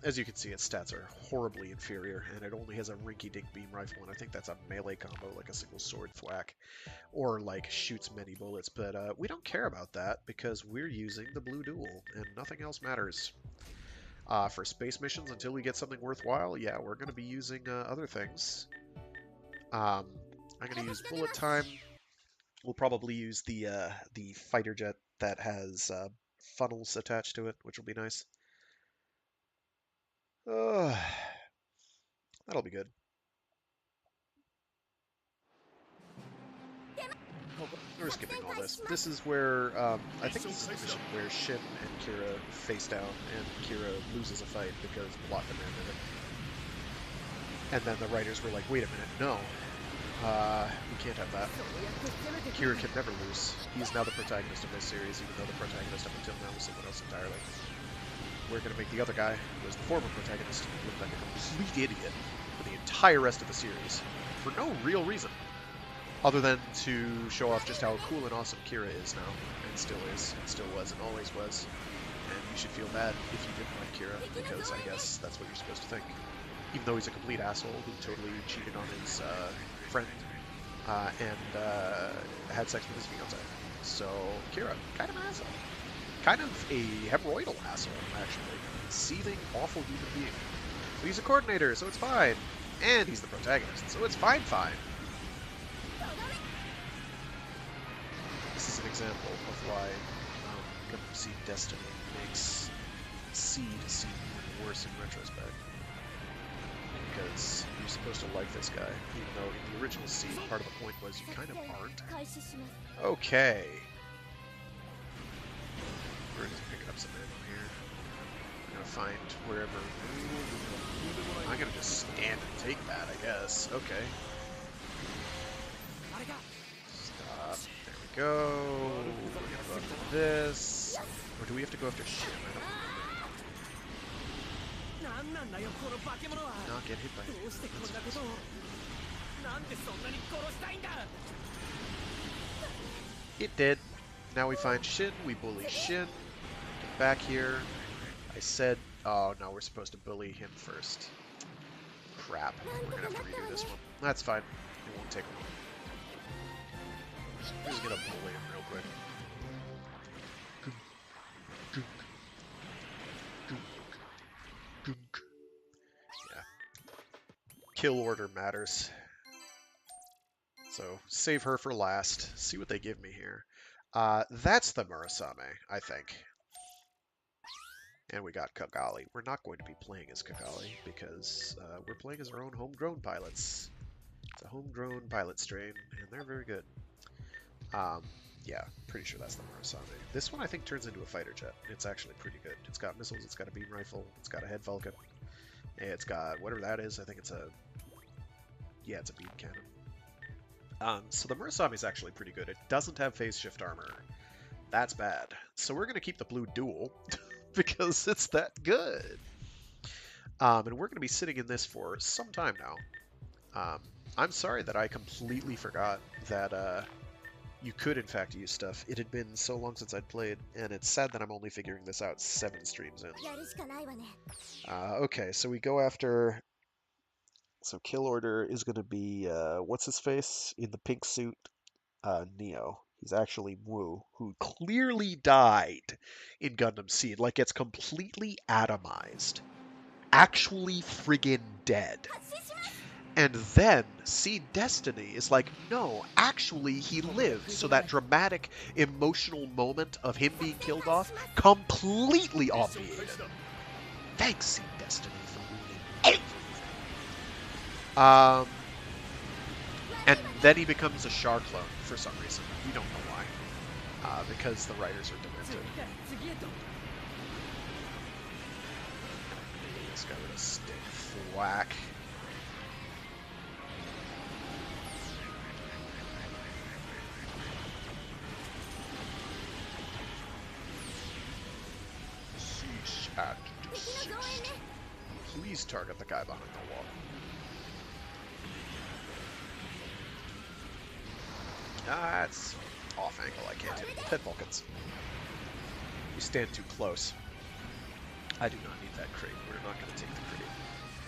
As you can see, its stats are horribly inferior, and it only has a rinky-dink beam rifle, and I think that's a melee combo, like a single sword thwack, or, like, shoots many bullets, but we don't care about that, because we're using the Blue Duel, and nothing else matters. For space missions, until we get something worthwhile, yeah, we're going to be using other things. I'm going to use bullet time. We'll probably use the fighter jet that has funnels attached to it, which will be nice. That'll be good. We're skipping all this. This is where, I think this is the mission where Shin and Kira face down, and Kira loses a fight because plot demanded it. And then the writers were like, wait a minute, no. We can't have that. Kira can never lose. He's now the protagonist of this series, even though the protagonist up until now was someone else entirely. We're going to make the other guy, who was the former protagonist, look like a complete idiot for the entire rest of the series, for no real reason, other than to show off just how cool and awesome Kira is now, and still is, and still was, and always was. And you should feel bad if you didn't like Kira, because I guess that's what you're supposed to think. Even though he's a complete asshole who totally cheated on his friend, and had sex with his fiancée. So, Kira, kind of an asshole. Kind of a hemorrhoidal asshole, actually. Seething, awful human being. But he's a coordinator, so it's fine. And he's the protagonist, so it's fine. This is an example of why Gundam Seed Destiny makes Seed seem even worse in retrospect. Because you're supposed to like this guy, even though in the original Seed, part of the point was you kind of aren't. Okay. We're just picking up some ammo here. I'm gonna find wherever. I'm gonna just stand and take that, I guess. Okay. Stop. There we go. We're gonna go after this. Or do we have to go after Shin? I don't remember. Not get hit by it. It did. Now we find Shin, we bully Shin. Get back here. I said, oh no, we're supposed to bully him first. Crap. We're gonna have to redo this one. That's fine. It won't take long. I'm just gonna bully him real quick. Yeah. Kill order matters. So, save her for last. See what they give me here. That's the Murasame, I think. And we got Kagali. We're not going to be playing as Kagali because we're playing as our own homegrown pilots. It's a homegrown pilot strain, and they're very good. Yeah, pretty sure that's the Murasame. This one I think turns into a fighter jet. It's actually pretty good. It's got missiles, it's got a beam rifle, it's got a head Vulcan. It's got whatever that is. I think it's a... Yeah, it's a beam cannon. So the Murasame is actually pretty good. It doesn't have phase shift armor. That's bad. So we're going to keep the Blue Duel because it's that good. And we're going to be sitting in this for some time now. I'm sorry that I completely forgot that you could, in fact, use stuff. It had been so long since I'd played, and it's sad that I'm only figuring this out 7 streams in. Okay, so we go after... So kill order is going to be, what's his face? In the pink suit, Neo. He's actually Wu, who clearly died in Gundam Seed. Like, gets completely atomized. Actually friggin' dead. And then Seed Destiny is like, no, actually he lived. So that dramatic, emotional moment of him being killed off, completely obviated. Thanks, Seed Destiny, for ruining everything. And then he becomes a Char clone for some reason. We don't know why. Because the writers are demented. This guy with a stick. Whack. Cease and desist. Please target the guy behind the wall. That's off angle. I can't hit Pit Vulcans. You stand too close. I do not need that crate. We're not going to take the crate.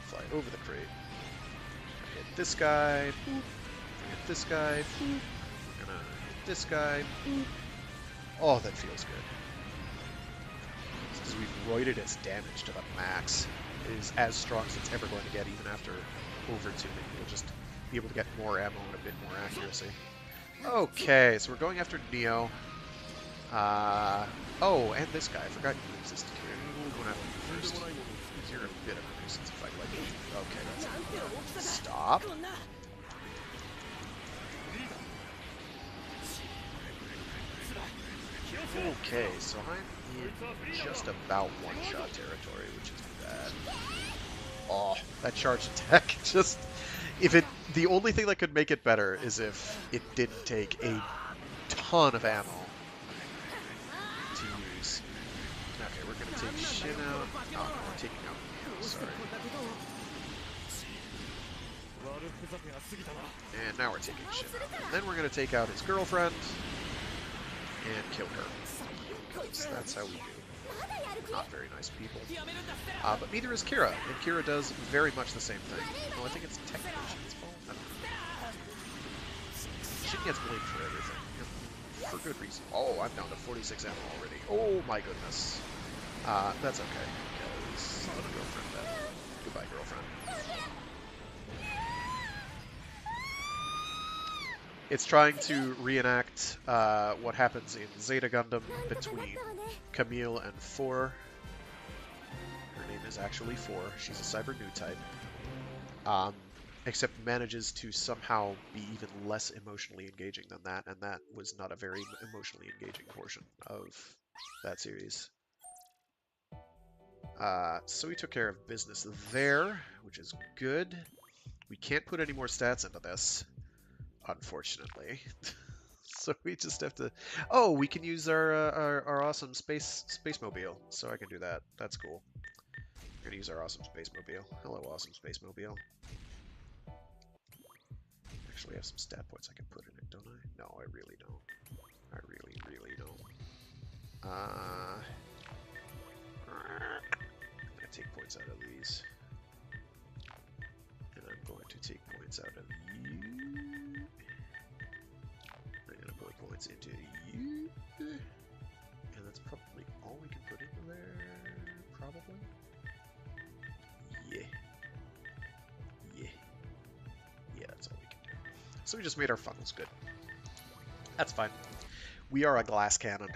Fly over the crate. Hit this guy. Boop. Hit this guy. Boop. We're going to hit this guy. Boop. Oh, that feels good. Because we've roided its damage to the max. It is as strong as it's ever going to get, even after over-tuning. We'll just be able to get more ammo and a bit more accuracy. Okay, so we're going after Neo. Oh, and this guy. I forgot you existed here. We're going after you first. You're a bit of a nuisance if I like you. Okay, that's it. Stop. Okay, so I'm in just about one-shot territory, which is bad. Oh, that charge attack just... The only thing that could make it better is if it didn't take a ton of ammo to use. Okay, we're gonna take Shin out. Oh, no, we're taking out Neo, sorry. And now we're taking Shin out. And then we're gonna take out his girlfriend and kill her. Because that's how we do. Not very nice people. But neither is Kira, and Kira does very much the same thing. Well, I think it's technically Shin's fault. I don't know. Shin gets blamed for everything, and for good reason. Oh, I'm down to 46 ammo already. Oh my goodness. That's okay, because I'm a girlfriend then. Goodbye, girlfriend. It's trying to reenact what happens in Zeta Gundam between Camille and 4. Her name is actually 4. She's a Cyber New type. Except manages to somehow be even less emotionally engaging than that, and that was not a very emotionally engaging portion of that series. So we took care of business there, which is good. We can't put any more stats into this, unfortunately. So we just have to... Oh, we can use our awesome space mobile, so I can do that. That's cool. We're gonna use our awesome space mobile. Hello, awesome space mobile. Actually, I have some stat points I can put in it, don't I? No, I really don't. I really, really don't. I'm gonna take points out of these. And I'm going to take points out of you. I'm gonna put points into you. And that's probably all we can put into there. Probably. Yeah. Yeah. Yeah, that's all we can do. So we just made our funnels good. That's fine. We are a glass cannon.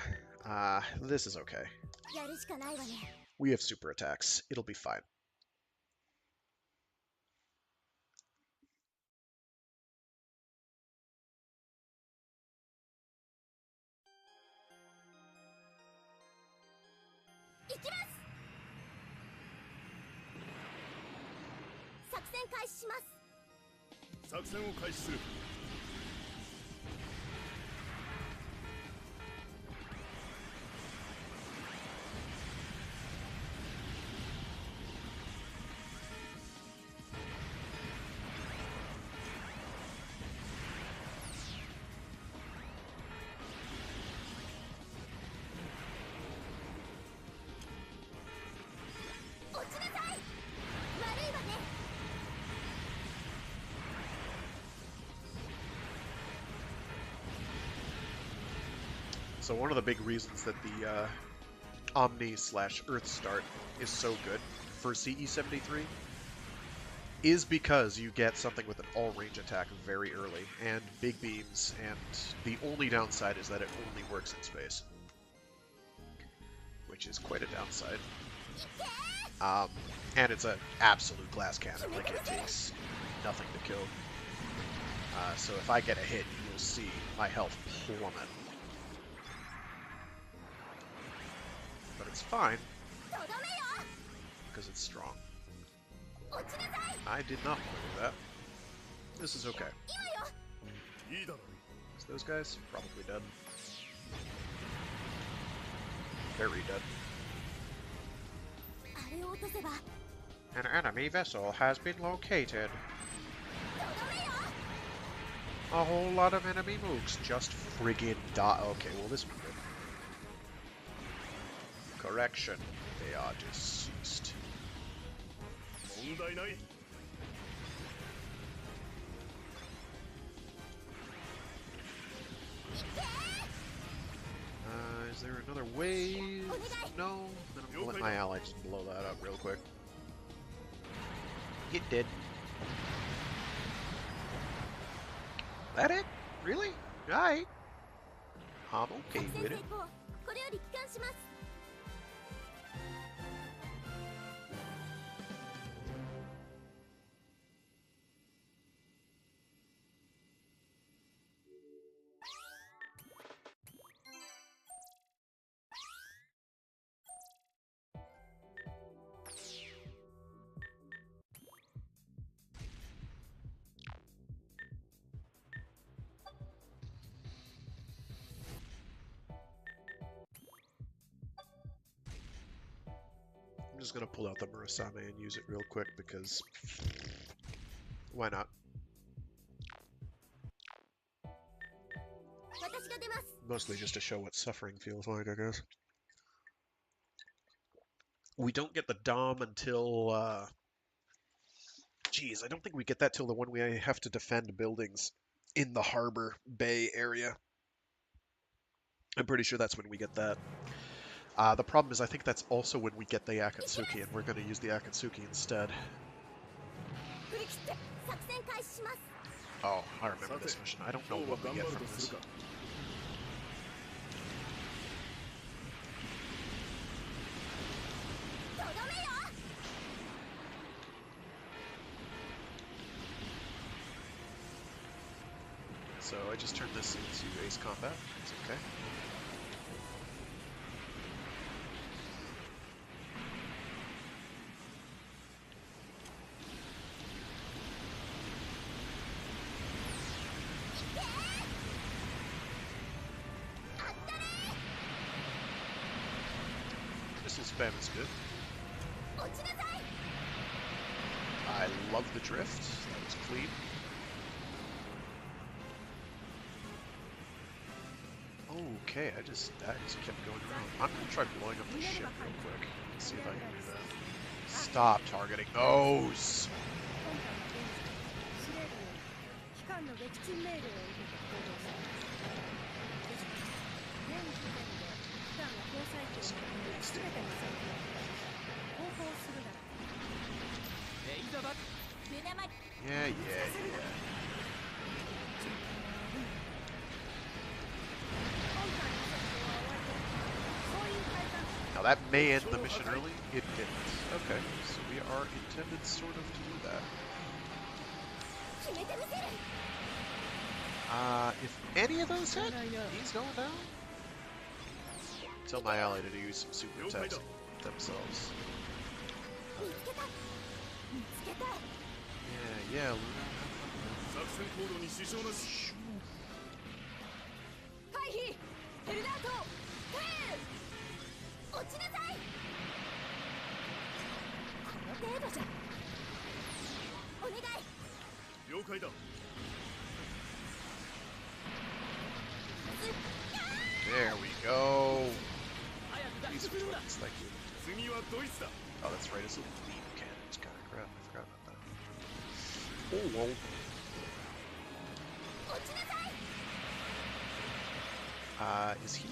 This is okay. We have super attacks. It'll be fine. So one of the big reasons that the Omni/Earth start is so good for CE73 is because you get something with an all-range attack very early, and big beams, and the only downside is that it only works in space. Which is quite a downside. And it's an absolute glass cannon, like it takes nothing to kill. So if I get a hit, you'll see my health plummet. But it's fine, because it's strong. I did not want to do that. This is okay. So those guys, probably dead. Very dead. An enemy vessel has been located. A whole lot of enemy mooks just friggin' die. Okay, well this one did. Correction. They are deceased. Is there another wave? No? Then I'm gonna let my ally just blow that up real quick. It did. That it? Really? Alright. I'm okay with it. I'm just gonna pull out the Murasame and use it real quick because why not? Mostly just to show what suffering feels like, I guess. We don't get the Dom until geez, I don't think we get that till the one we have to defend buildings in the harbor bay area. I'm pretty sure that's when we get that. The problem is I think that's also when we get the Akatsuki, and we're going to use the Akatsuki instead. Oh, I remember this mission. I don't know what we get from this. So I just turned this into ace combat. It's okay. Missile spam is good. I love the drift. That was clean. Okay, that just kept going around. I'm gonna try blowing up the ship real quick. Let's see if I can do that. Stop targeting those! Yeah. Now that may end the mission early. It didn't. Okay, so we are intended sort of to do that. If any of those hit, he's going down. Tell my ally to use some super attacks themselves. Yeah, Luna. There we go. These twins, thank you. Oh, that's right, it's a beam cannons. God, crap, I forgot about that. Oh, whoa. Is he?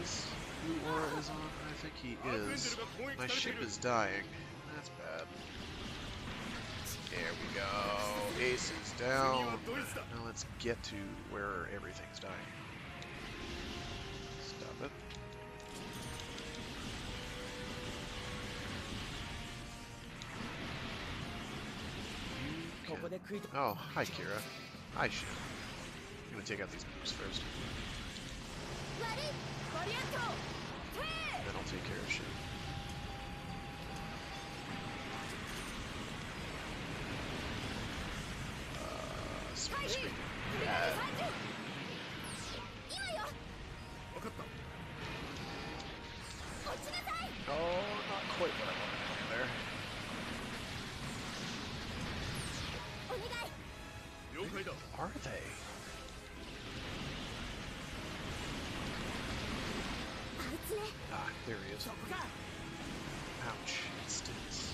His blue aura is on. I think he is. My ship is dying. That's bad. There we go. Ace is down. Now let's get to where everything's dying. Stop it. Oh, hi Kira. Hi Shin. I'm gonna take out these moves first. Then I'll take care of Shin. Speaking of that, oh, not quite what I wanted to do there. Are they? Ah, there he is. Ouch, it stings.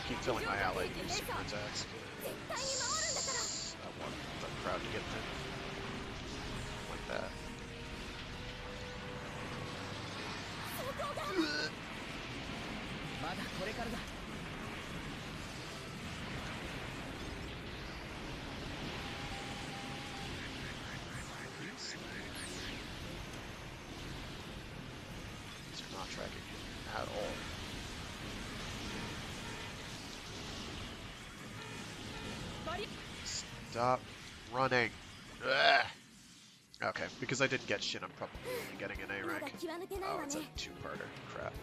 Keep telling my ally to use super attacks. I want the crowd to get thin. Like that. These are not tracking at all. Stop running. Ugh. Okay, because I didn't get Shin, I'm probably only getting an A rank. Oh, it's a two-parter. Crap.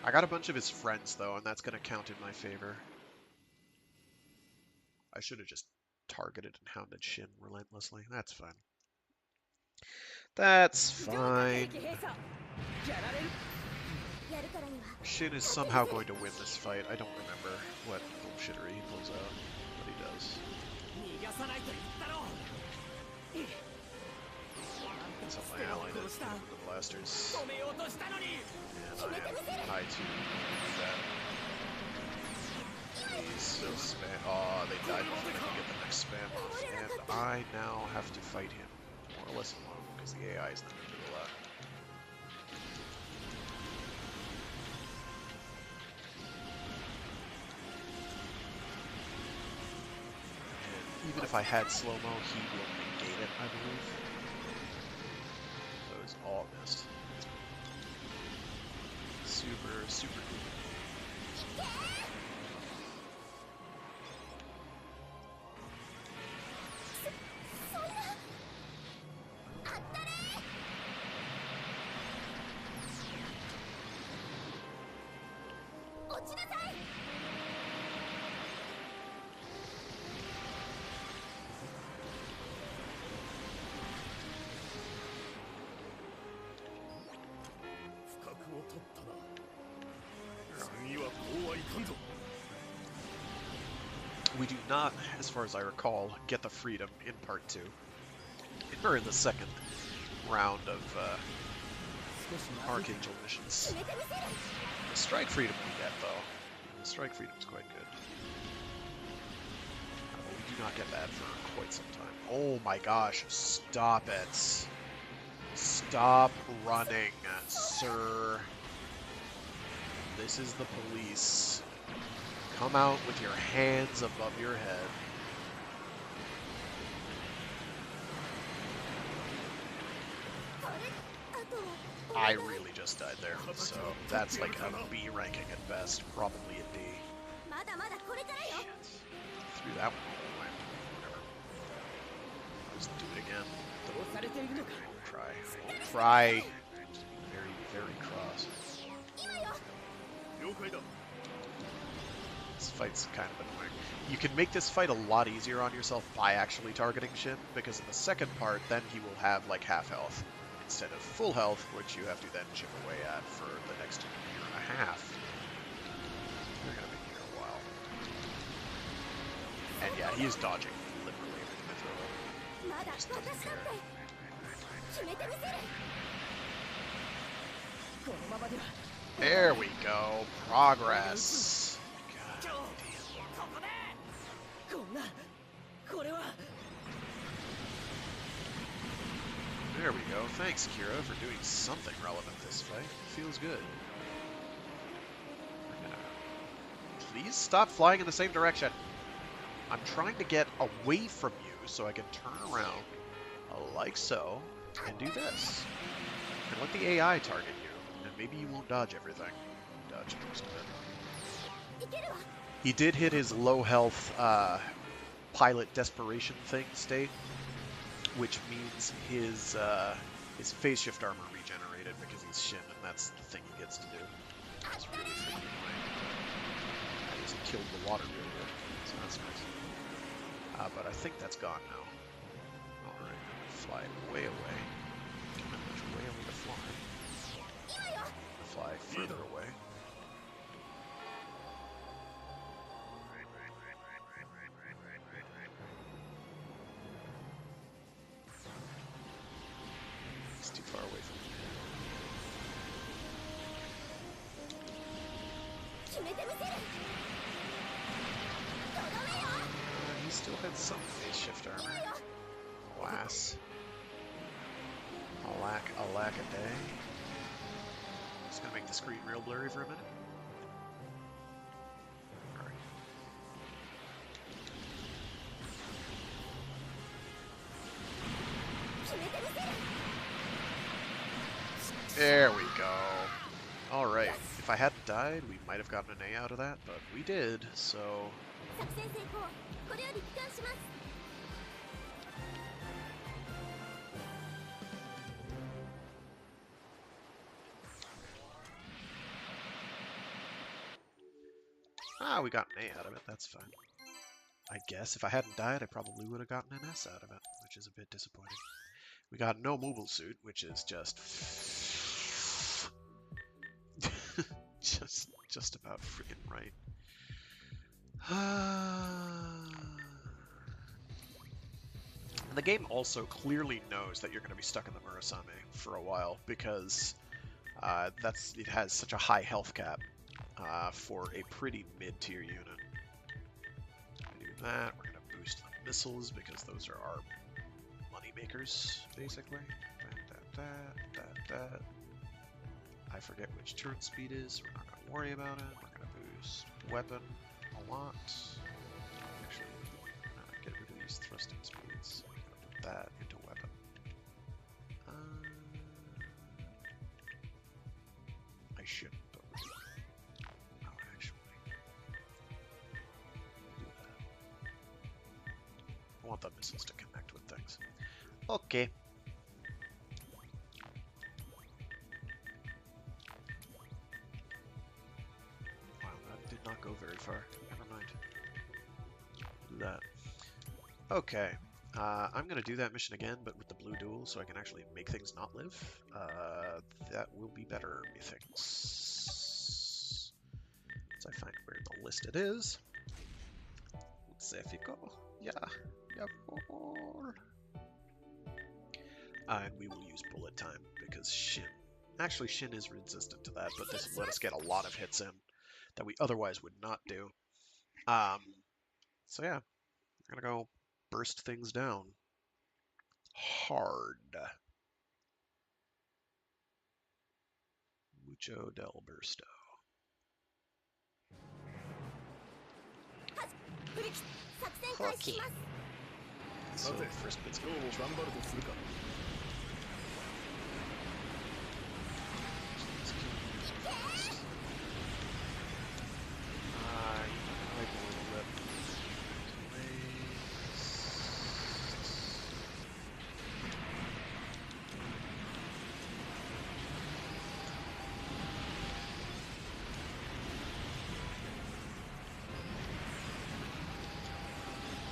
I got a bunch of his friends, though, and that's going to count in my favor. I should have just targeted and hounded Shin relentlessly. That's fine. That's fine. Shin is somehow going to win this fight. I don't remember what bullshittery he pulls out, but he does. That's how my ally did with the blasters. And I am high to that. Please, so spam. Oh, they died before they could get the next spam off. And I now have to fight him more or less alone because the AI is not going to do a lot. Even if I had slow-mo, he will negate it, I believe. So it's all missed. Super, super cool. We do not, as far as I recall, get the freedom in part 2. Or in the second round of Archangel missions. The strike freedom we get, though. The strike freedom is quite good. We do not get that for quite some time. Oh my gosh, stop it. Stop running, sir. This is the police. Come out with your hands above your head. I really just died there, so that's like a B ranking at best, probably a D. Shit. Threw that one all the way. Whatever. I'll just do it again. I won't cry. I won't cry. Just be very, very cross. This fight's kind of annoying. You can make this fight a lot easier on yourself by actually targeting Shin, because in the second part, then he will have like half health instead of full health, which you have to then chip away at for the next year and a half. They're gonna be here a while. And yeah, he is dodging liberally with the Mithril. Just doesn't care. There we go. Progress. God damn. There we go. Thanks, Kira, for doing something relevant this fight. Feels good. We're gonna... Please stop flying in the same direction. I'm trying to get away from you so I can turn around, like so, and do this. And let the AI target you, and maybe you won't dodge everything. Dodge most of it. He did hit his low health pilot desperation thing state, which means his phase shift armor regenerated because he's Shin, and that's the thing he gets to do. It's really freaking annoying. I just killed the water barrier, so that's nice. But I think that's gone now. Alright, fly way away. Don't have much way away to fly. Fly further away. He's too far away from me. He still had some phase shift armor. Alas. Alack a day. Just gonna make the screen real blurry for a minute. Alright. There we go. Alright. If I hadn't died, we might have gotten an A out of that, but we did, so... we got an A out of it, that's fine. I guess if I hadn't died, I probably would have gotten an S out of it, which is a bit disappointing. We got no mobile suit, which is just... just about freaking right. And the game also clearly knows that you're going to be stuck in the Murasame for a while, because it has such a high health cap. For a pretty mid-tier unit. Do that. We're going to boost the missiles because those are our money makers, basically. That. I forget which turn speed is. We're not going to worry about it. We're going to boost weapon a lot. Actually, get rid of these thrusting speeds. We're going to put that into weapon. I shouldn't. I want the missiles to connect with things. Okay. Wow, that did not go very far. Never mind. Do that. Okay. I'm going to do that mission again, but with the blue duel, so I can actually make things not live. That will be better, methinks. Once I find where the list it is. Zephico. Yeah. And we will use bullet time because Shin. Actually, Shin is resistant to that, but this will let us get a lot of hits in that we otherwise would not do. So yeah, we're gonna go burst things down hard. Mucho del Bursto. Okay. So first bit's going to be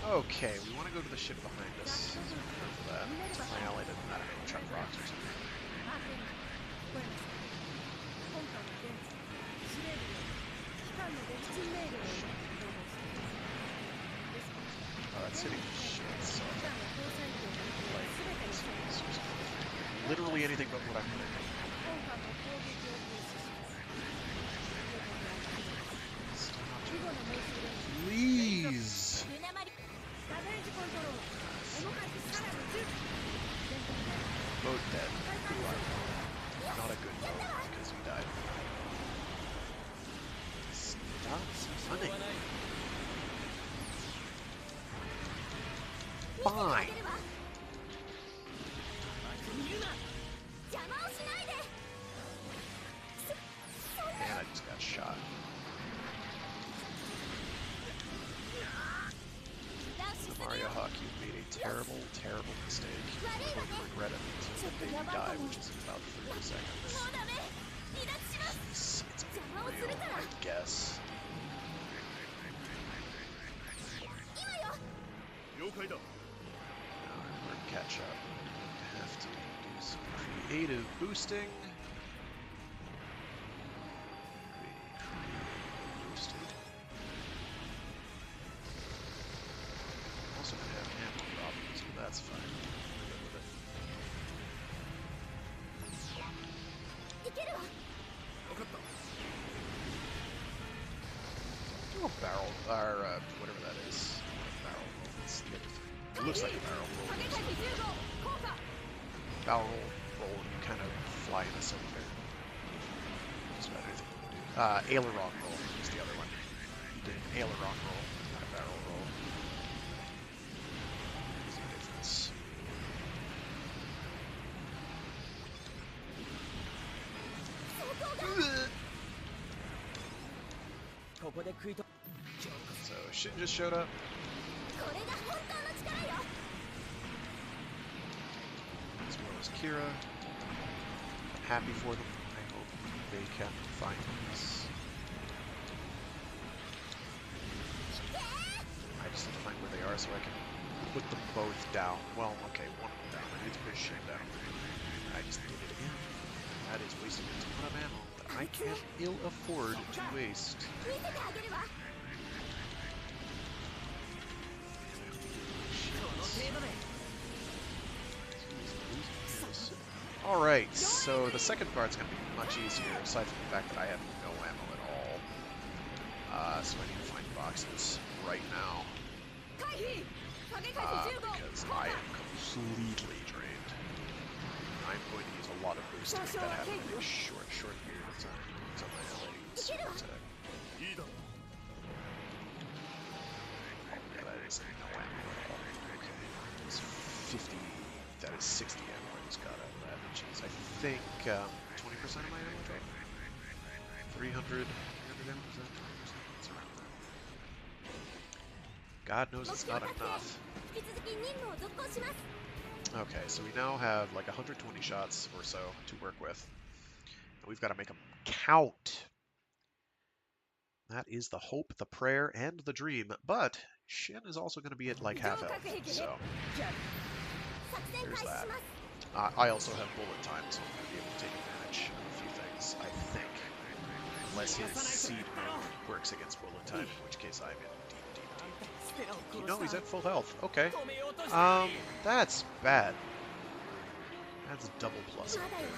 Okay, we want to go to the ship behind us. For that. My ally doesn't, I don't know, chuck rocks or something. Oh, that's hitting the shit, so... Like, literally anything but what I'm doing. Please! Boat fine. 言うな邪魔をしないで And I just got shot. Mario Hawk, you made a terrible, terrible mistake. You're going to regret it until the day you die, which is in about 30 seconds. もうダメ離脱します It's real, I guess. 了解だ Now we're gonna catch up. Have to do some creative boosting. Boosted. Also gonna have ammo problems, but that's fine. We're good with it. いけるわ 分かった Do a barrel, or whatever that is. Barrel roll. It's the other thing. It looks like a barrel roll. 影回避15効果 Barrel roll, you kind of fly in a cylinder. Just about anything you can do. Aileron roll is the other one. You did an aileron roll, not a barrel roll. There's a difference. ここで食いと So Shin just showed up. これが本当の力よ As well as Kira. I'm happy for them. I hope they can find us. I just need to find where they are so I can put them both down. Well, okay, one of them down. I need to put Shin down. I just did it again. That is wasting a ton of ammo that I can't ill afford to waste. 見せてあげるわ Alright, so the second part's going to be much easier, aside from the fact that I have no ammo at all. So I need to find boxes right now. 回避影回避15 Because I am completely drained. I'm going to use a lot of boosting that happen in a short period of time. So my LA's attack. いいだ Yeah, that is no ammo at all. Okay. It's 50, that is 60 ammo I just got out of that, which is, I think, 20% of my ammo drop? 300 ammo, is that 20%? It's around there. God knows it's not enough. 引き続き任務を続行します Okay, so we now have like 120 shots or so to work with. And we've got to make them count. That is the hope, the prayer, and the dream. But Shin is also going to be at like half health, so 作戦 there's 開始し that. ます I also have bullet time, so I'm going to be able to take advantage of a few things, I think. Unless his seed mode works against bullet time, in which case I'm in deep. No, he's at full health. Okay. That's bad. That's double plus. まだよ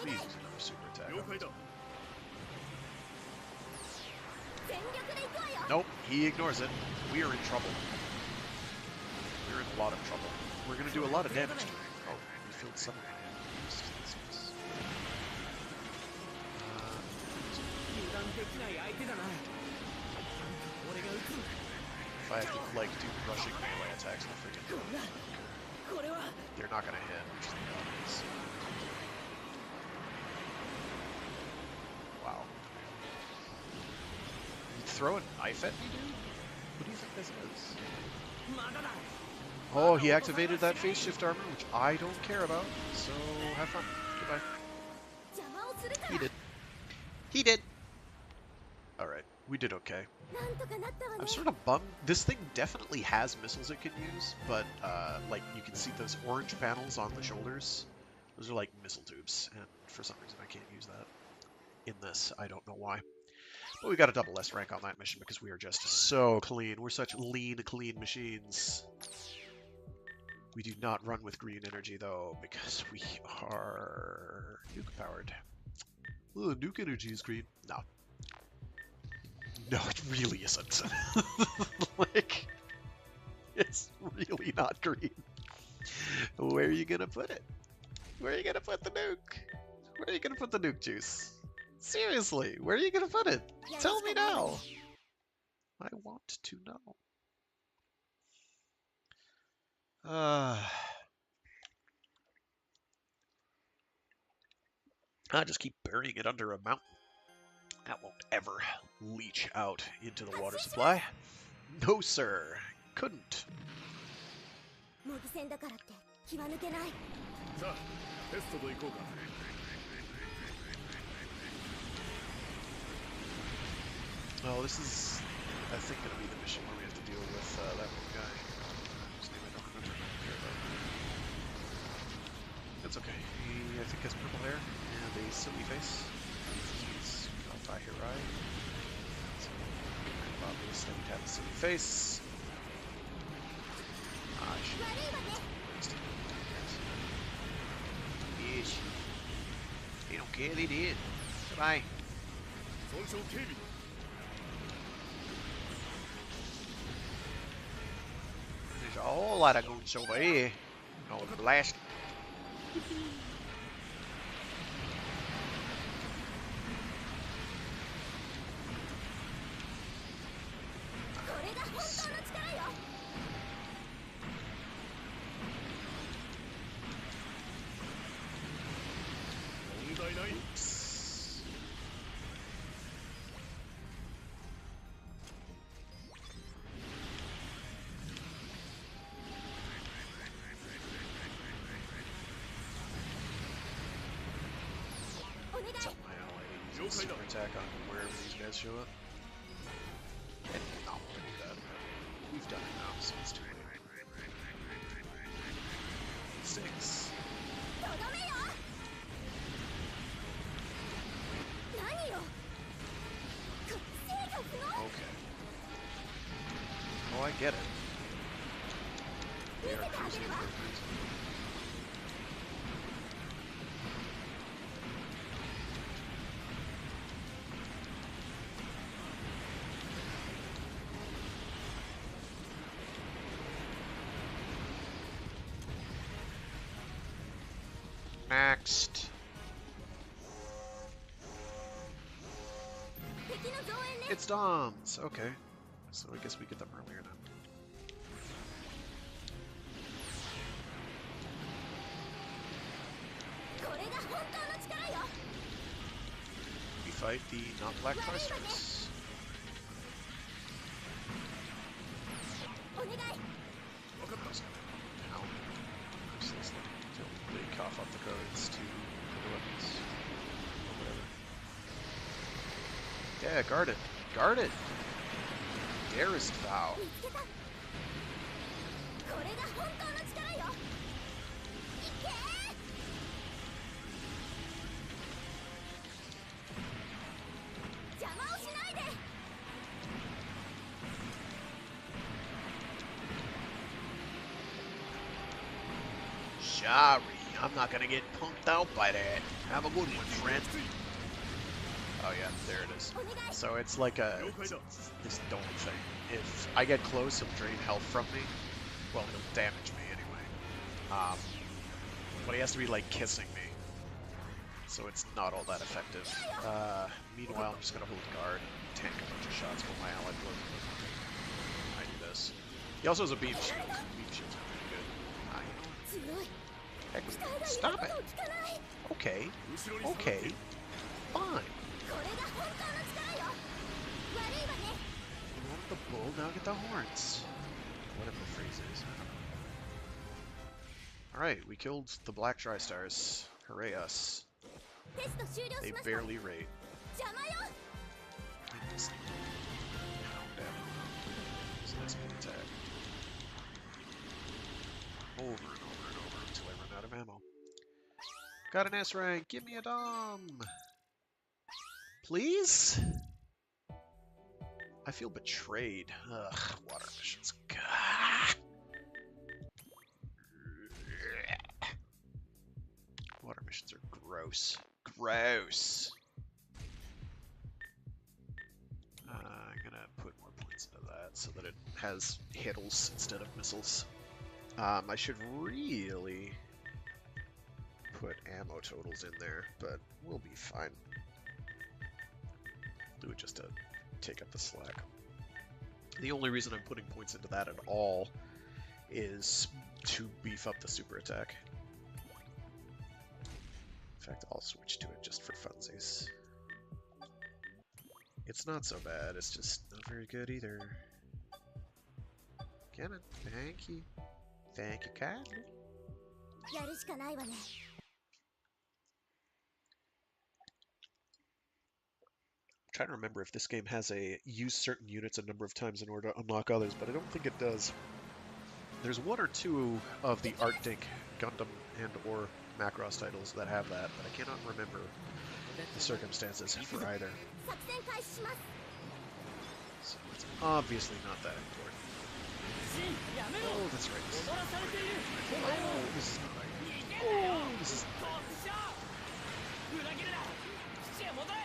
Please use another super attack. 了解だ 全力で行くわよ Nope, he ignores it. We are in trouble. We're in a lot of trouble. We're gonna do a lot of damage to him. Oh, we filled some of my ammo. 油断できない相手だな俺が撃つ If I have to like do rushing melee attacks, we'll freaking do it. これは They're not gonna hit, which is the obvious. Wow. You throw a knife at me, dude? What do you think this is? まだだ Oh, he activated that phase shift armor, which I don't care about. So have fun. Goodbye. 邪魔をするから He did. He did. Alright, we did okay. なんとかなったわね I'm sort of bummed. This thing definitely has missiles it can use, but like you can see those orange panels on the shoulders. Those are like missile tubes, and for some reason I can't use that in this. I don't know why. But we got a double S rank on that mission because we are just so clean. We're such lean, clean machines. We do not run with green energy though, because we are nuke powered. Ooh, nuke energy is green. No. No, it really isn't. Like, it's really not green. Where are you gonna put it? Where are you gonna put the nuke? Where are you gonna put the nuke juice? Seriously, where are you gonna put it? Tell me now. I want to know. I just keep burying it under a mountain. That won't ever leach out into the water supply. No, sir. Couldn't. 模擬戦だからって気は抜けない。さあテストと行こうか。 Oh, this is, I think, going to be the mission where we have to deal with that one guy. Whose name I don't remember. That's okay. He, I think, has purple hair and a silly face. He's Alpha Hirai. So, kind of obvious that he'd have a silly face. I should Yes. They don't care, they did. Goodbye. 損傷警備 There's a whole lot of goons over here. Oh, blast. Tell my ally to use a super attack on wherever these guys show up. And not want to do that, but we've done it now, so it's too late. 6. Okay. Oh, I get it. They are cruising for a reason. Next. It's Dom's. Okay. So I guess we get them earlier now. We fight the not black Tri-Stars. Ow. Mercilessly until they cough up the codes to the weapons. Or whatever. Yeah, guard it. Guard it! Darest thou? Sorry, I'm not gonna get punked out by that. Have a good one, friend. Oh yeah, there it is. So it's like it's this dome thing. If I get close, he'll drain health from me. Well, he'll damage me anyway. But he has to be like kissing me. So it's not all that effective. Meanwhile, I'm just gonna hold guard and tank a bunch of shots while my ally blows them. I do this. He also has a beam shield. Beam shields are pretty good. Heck, stop it! Okay. Okay. Fine. You wanted the bull, now get the horns. Whatever the phrase is. Alright, we killed the black Tri-Stars. Hooray us. They barely rate. So that's an attack. Over and over and over until I run out of ammo. Got an S rank, give me a Dom! Please? I feel betrayed. Ugh, water missions. Gah. Water missions are gross. Gross. I'm gonna put more points into that so that it has hittles instead of missiles. I should really put ammo totals in there, but we'll be fine. Do it just to take up the slack. The only reason I'm putting points into that at all is to beef up the super attack. In fact, I'll switch to it just for funsies. It's not so bad, it's just not very good either. Come on, thank you. Thank you kindly. やるしかないわね。 I'm trying to remember if this game has a use certain units a number of times in order to unlock others, but I don't think it does. There's one or two of the Arctic Gundam and or Macross titles that have that, but I cannot remember the circumstances for either. 作戦開始します。 So it's obviously not that important. シンやめろ Oh, that's right. 踊らされている Oh, this is not right. 逃げんなよ Oh, this is 突射裏切るな基地へ戻れ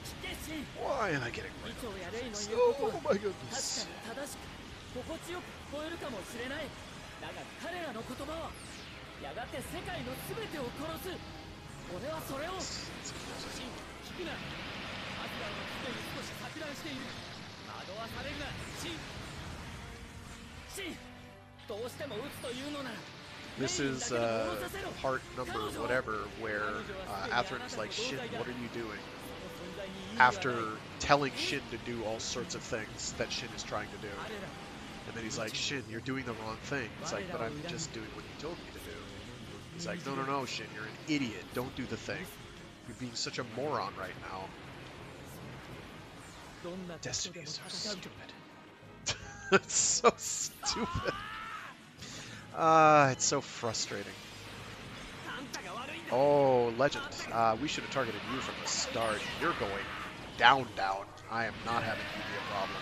聞けシン Why am I getting 議 right? 長やレイの言うこと Oh は my 確 goodness. かに正しく心地よく聞こえるかもしれないだが彼らの言葉はやがて世界の全てを殺す俺はそれを It's シン聞くなアスガルはすでに少し錯乱している惑わされるなシンシンどうしても撃つというのなら This is part number whatever where Atherin is like, Shin, what are you doing? After telling Shin to do all sorts of things that Shin is trying to do. And then he's like, Shin, you're doing the wrong thing. It's like, but I'm just doing what you told me to do. He's like, no, no, no, Shin, you're an idiot. Don't do the thing. You're being such a moron right now. Destiny is so stupid. It's so stupid. It's so frustrating. Oh, Legend. We should have targeted you from the start. You're going down, down. I am not having you be a problem.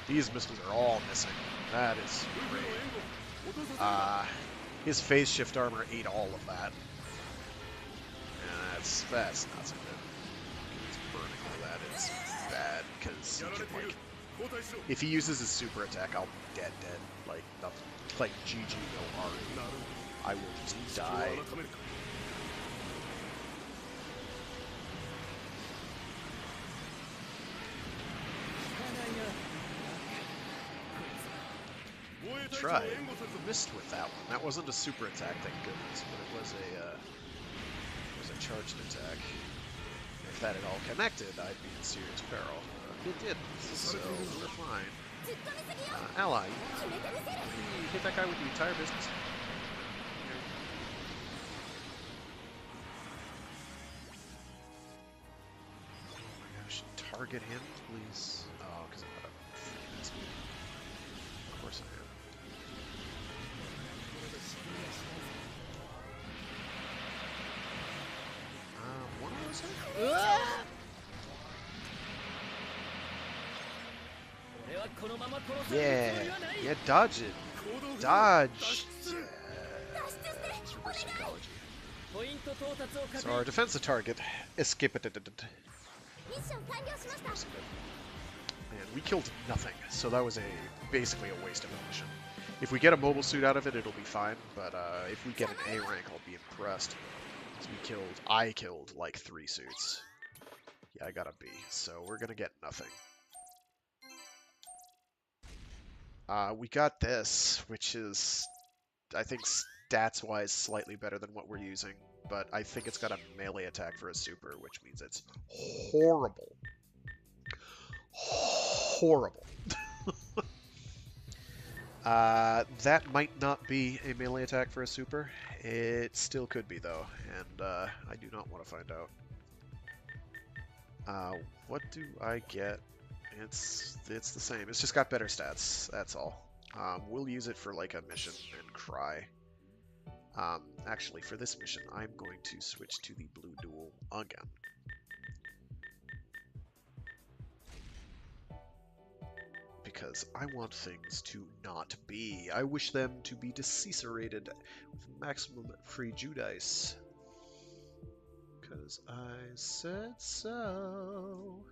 These missiles are all missing. That is great. His phase shift armor ate all of that. And that's not so good. He's burning all that. It's bad, because he can, like... If he uses his super attack, I'll be dead. Like, nothing. Like, GG, no Ari. I will just die. Tried. Missed with that one. That wasn't a super attack, thank goodness, but it was a charged attack. If that had all connected, I'd be in serious peril. It didn't, so we're fine. Ally, you hit that guy with the entire business? Oh my gosh, target him, please. Oh, because I'm not a freaking SP. Of course I am. One of those hit? Yeah, yeah, dodge it. Dodge. Yeah. It's reverse psychology. So our defensive target, escape it. ミッション完了しました。 Man, we killed nothing, so that was basically a waste of a mission. If we get a mobile suit out of it, it'll be fine, but if we get an A rank, I'll be impressed. So I killed like 3 suits. Yeah, I got a B, so we're gonna get nothing. We got this, which is, I think, stats-wise slightly better than what we're using, but I think it's got a melee attack for a super, which means it's horrible. Horrible. That might not be a melee attack for a super. It still could be, though, and I do not want to find out. What do I get? It's the same. It's just got better stats. That's all. We'll use it for like a mission and cry. Actually, for this mission, I'm going to switch to the blue duel again. Because I want things to not be. I wish them to be deceaserated with maximum free Judice. Because I said so.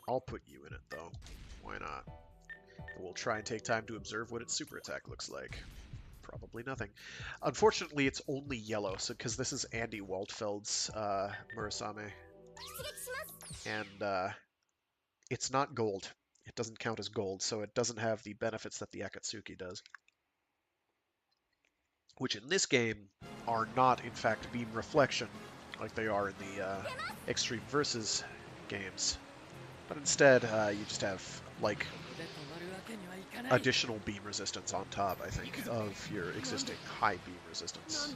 I'll put you in it, though. Why not? We'll try and take time to observe what its super attack looks like. Probably nothing. Unfortunately, it's only yellow, so because this is Andy Waldfeld's Murasame. And it's not gold. It doesn't count as gold, so it doesn't have the benefits that the Akatsuki does. Which in this game are not, in fact, beam reflection, like they are in the Extreme Versus games. But instead, you just have, like, additional beam resistance on top, I think, of your existing high beam resistance,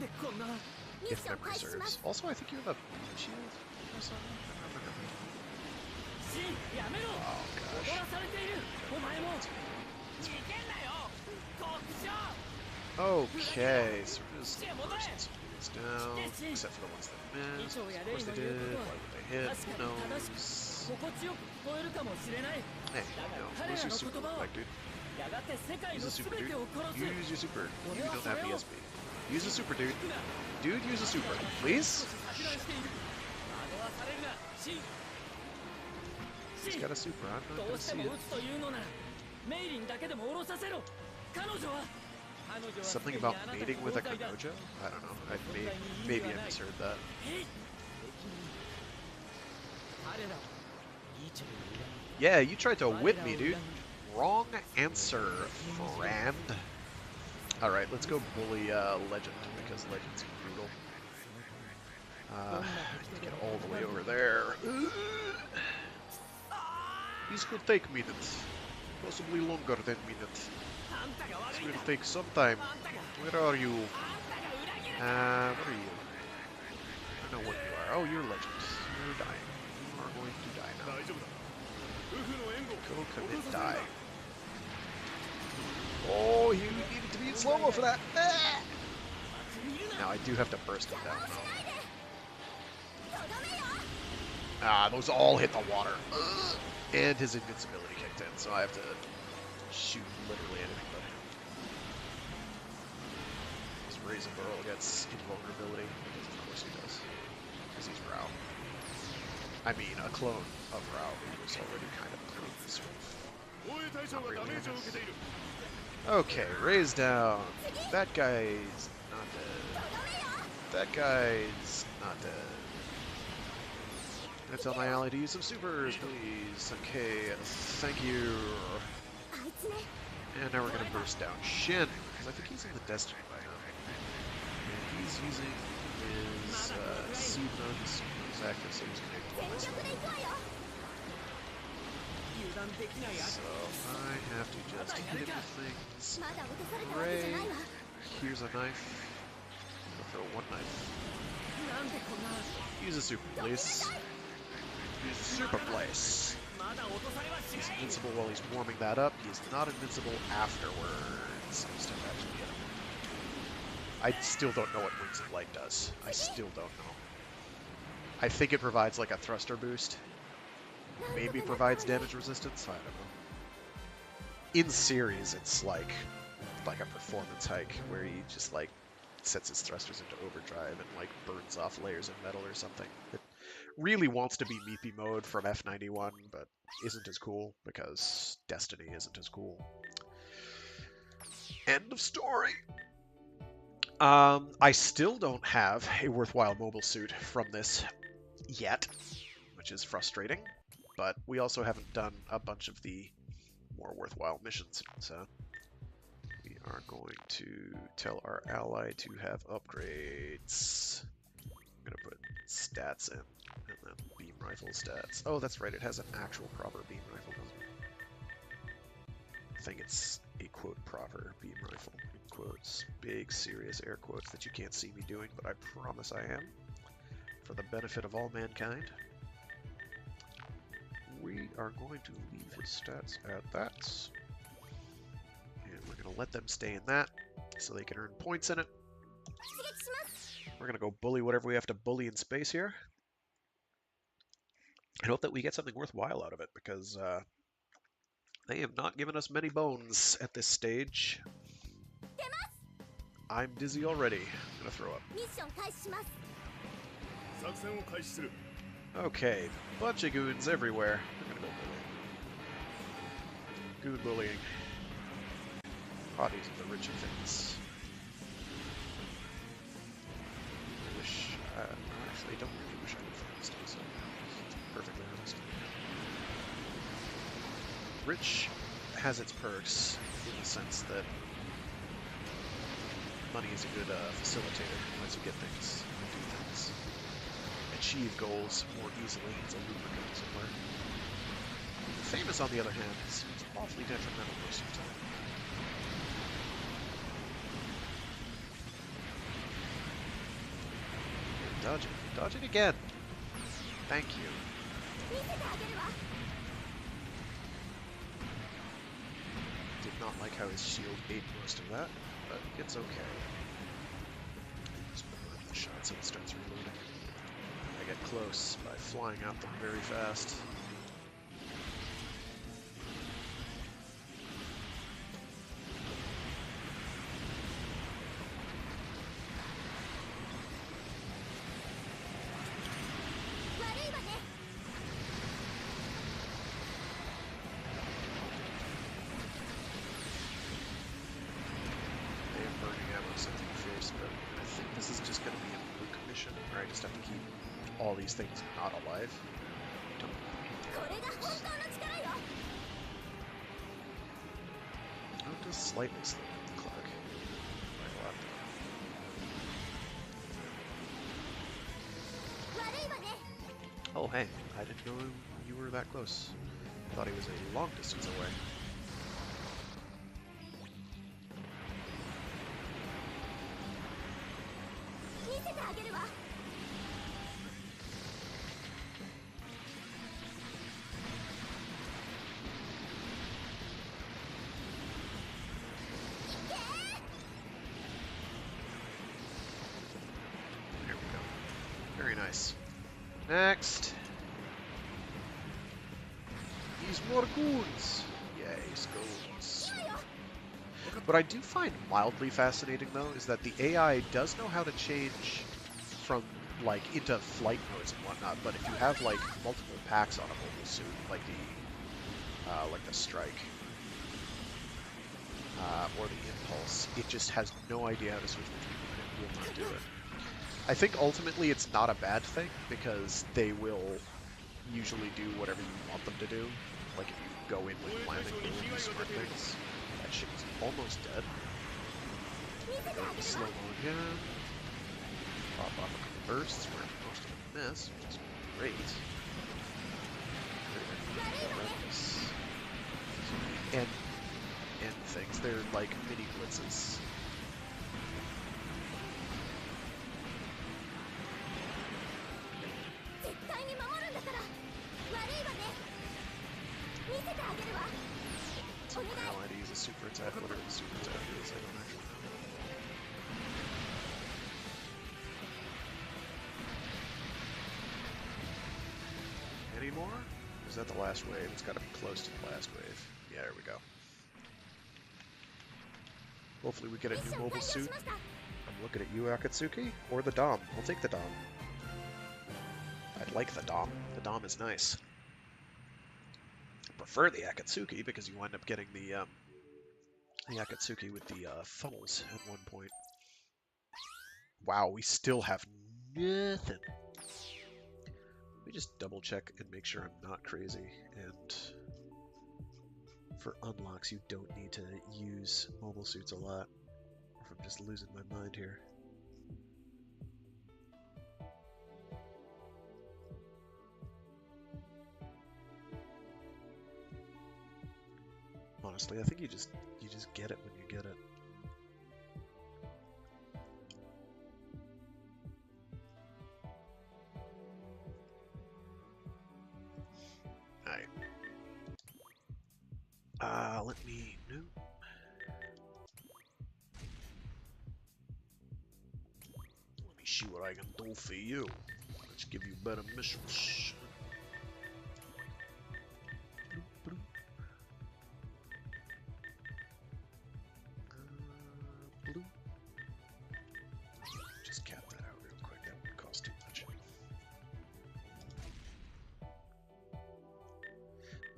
if memory serves. Also, I think you have a beam shield or something? Oh, gosh. Okay, so we're just bursting some units down, except for the ones that missed. Of course they did. Why would they hit? Who knows? Hey, no. What does your super look like, dude? Use a super, dude. Use your super. You don't have ESP. Use a super, dude. Dude, use a super. Please? He's got a super. I'm not gonna see it. Something about mating with a Kanoja? I don't know. Maybe I misheard that. Yeah, you tried to whip me, dude. Wrong answer, friend. Alright, let's go bully Legend, because Legend's brutal. Get all the way over there. This could take minutes. Possibly longer than minutes. This will take some time. Where are you? What are you? I don't know what you are. Oh, you're Legend. You're dying. You are going to die now. Go commit die. Oh, you needed to be in slow-mo for that. Ah! Now I do have to burst him down though. Ah, those all hit the water. Ugh. And his invincibility kicked in, so I have to shoot literally anything but him. This Razor Burl gets invulnerability, because of course he does. Because he's Rao. I mean, a clone of Rao, who was already kind of a clone of this one. Not really, I guess. Okay, raise down. That guy's not dead. That guy's not dead. I'm gonna tell my ally to use some supers, please. Okay, thank you. And now we're gonna burst down Shin, because I think he's in the Destiny by now. And he's using his seed mode, his super mode is active, so he's gonna dwell myself. So I have to just hit it with things. Hooray! Here's a knife. I'll throw one knife. Use a super, please. Use a super, place. He's invincible while he's warming that up. He is not invincible afterwards. I still don't know what Wings of Light does. I still don't know. I think it provides like a thruster boost. Maybe provides damage resistance. I don't know. In series, it's like a performance hike where he just like sets his thrusters into overdrive and like burns off layers of metal or something. It really wants to be Meepy mode from F91, but isn't as cool because Destiny isn't as cool. End of story. I still don't have a worthwhile mobile suit from this yet, which is frustrating. But we also haven't done a bunch of the more worthwhile missions, so we are going to tell our ally to have upgrades. I'm going to put stats in, and then beam rifle stats. Oh, that's right, it has an actual proper beam rifle, doesn't it? I think it's a quote proper beam rifle, in quotes. Big, serious air quotes that you can't see me doing, but I promise I am, for the benefit of all mankind. We are going to leave his stats at that. And we're going to let them stay in that, so they can earn points in it. We're going to go bully whatever we have to bully in space here. And hope that we get something worthwhile out of it, because they have not given us many bones at this stage. I'm dizzy already. I'm going to throw up. Okay, bunch of goons everywhere. I'm gonna go bullying. Goon bullying. Bodies of the rich and famous. I wish, actually, I don't really wish I would find this, so perfectly honest. Rich has its perks in the sense that money is a good facilitator. Lets you get things, do things, achieve goals more easily. It's a lubricant, as it were. Famous, on the other hand, is awfully detrimental most of the time. Dodge it. Dodge it again. Thank you. Did not like how his shield ate most of that, but it's okay. Just run the shot so it starts reloading. I get close by flying at them very fast. All these things not alive. Don't Oh, just slightly slow the clock. Oh, hey, I didn't know you were that close. I thought he was a long distance away. Nice. Next. These more goons. Yay, skulls. What I do find mildly fascinating, though, is that the AI does know how to change from, like, into flight modes and whatnot, but if you have, like, multiple packs on a mobile suit, like the strike, or the impulse, it just has no idea how to switch between them and it will not do it. I think ultimately it's not a bad thing, because they will usually do whatever you want them to do. Like if you go in with planning, they will do smart things. That shit is almost dead. Go to slow-mo again. Pop off a couple bursts where most of them miss, which is great. End things. They're like mini blitzes. I want to use a super attack, whatever the super attack is, I don't actually know. Any more? Or is that the last wave? It's got to be close to the last wave. Yeah, there we go. Hopefully we get a new mobile suit. I'm looking at you, Akatsuki, or the Dom. I'll take the Dom. I'd like the Dom. The Dom is nice. I prefer the Akatsuki because you wind up getting the Akatsuki with the funnels at one point. Wow, we still have nothing. Let me just double check and make sure I'm not crazy. And for unlocks, you don't need to use mobile suits a lot. Or if I'm just losing my mind here. Honestly, I think you just get it when you get it. Alright. Let me... No. Let me see what I can do for you. Let's give you better missions. Just cap that out real quick. That wouldn't cost too much.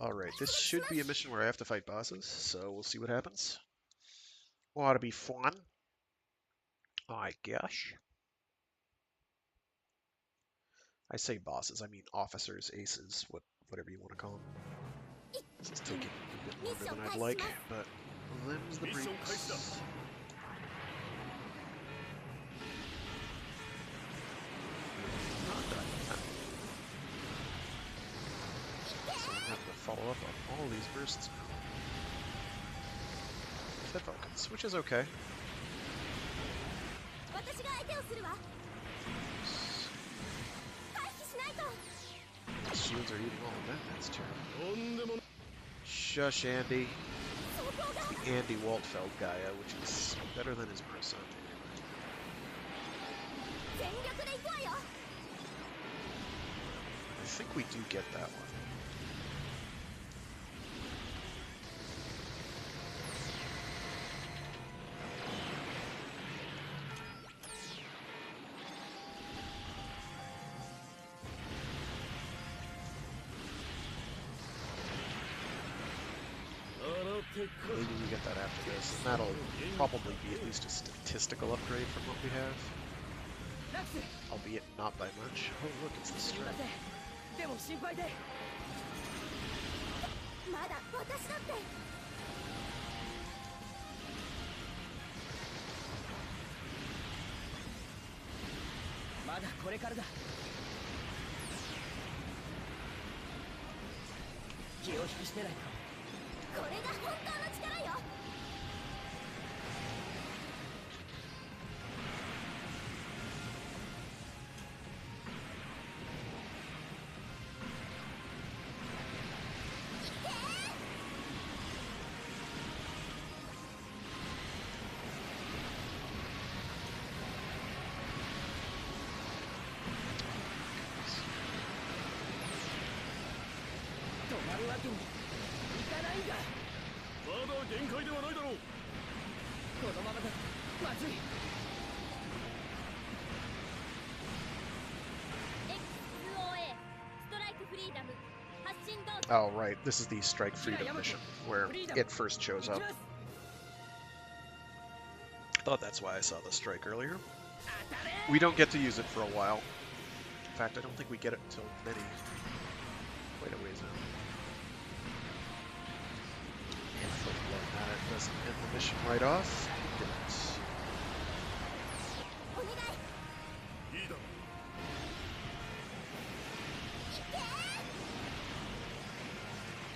Alright, this should be a mission where I have to fight bosses, so we'll see what happens. Ought to be fun, I guess. I say bosses, I mean officers, aces, whatever you want to call them. This is taking a bit longer than I'd like, but them's the breaks. So I'm having to follow up on all these bursts now. Fed Vulcans, which is okay. Shields are eating all of that, that's terrible. Shush, Andy. It's the Andy Waltfeld Gaia, which is better than his Marissa. I think we do get that one. Maybe we get that after this, and that'll probably be at least a statistical upgrade from what we have. Albeit not by much. Oh look, it's the strike. Oh, right. This is the Strike Freedom mission, where it first shows up. I thought that's why I saw the strike earlier. We don't get to use it for a while. In fact, I don't think we get it until quite a ways out. That doesn't end the mission right off. It didn't.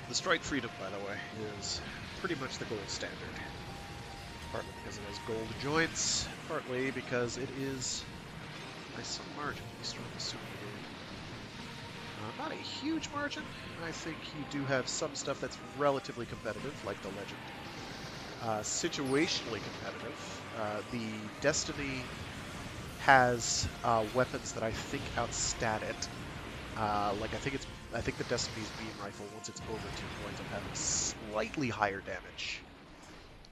The Strike Freedom, by the way, is pretty much the gold standard. Partly because it has gold joints, partly because it is, by some margin, the strongest super brigade. Not a huge margin. I think you do have some stuff that's relatively competitive, like the Legend. Situationally competitive. The Destiny has weapons that I think outstat it. Like I think the Destiny's beam rifle, once it's over 2 points, will have slightly higher damage.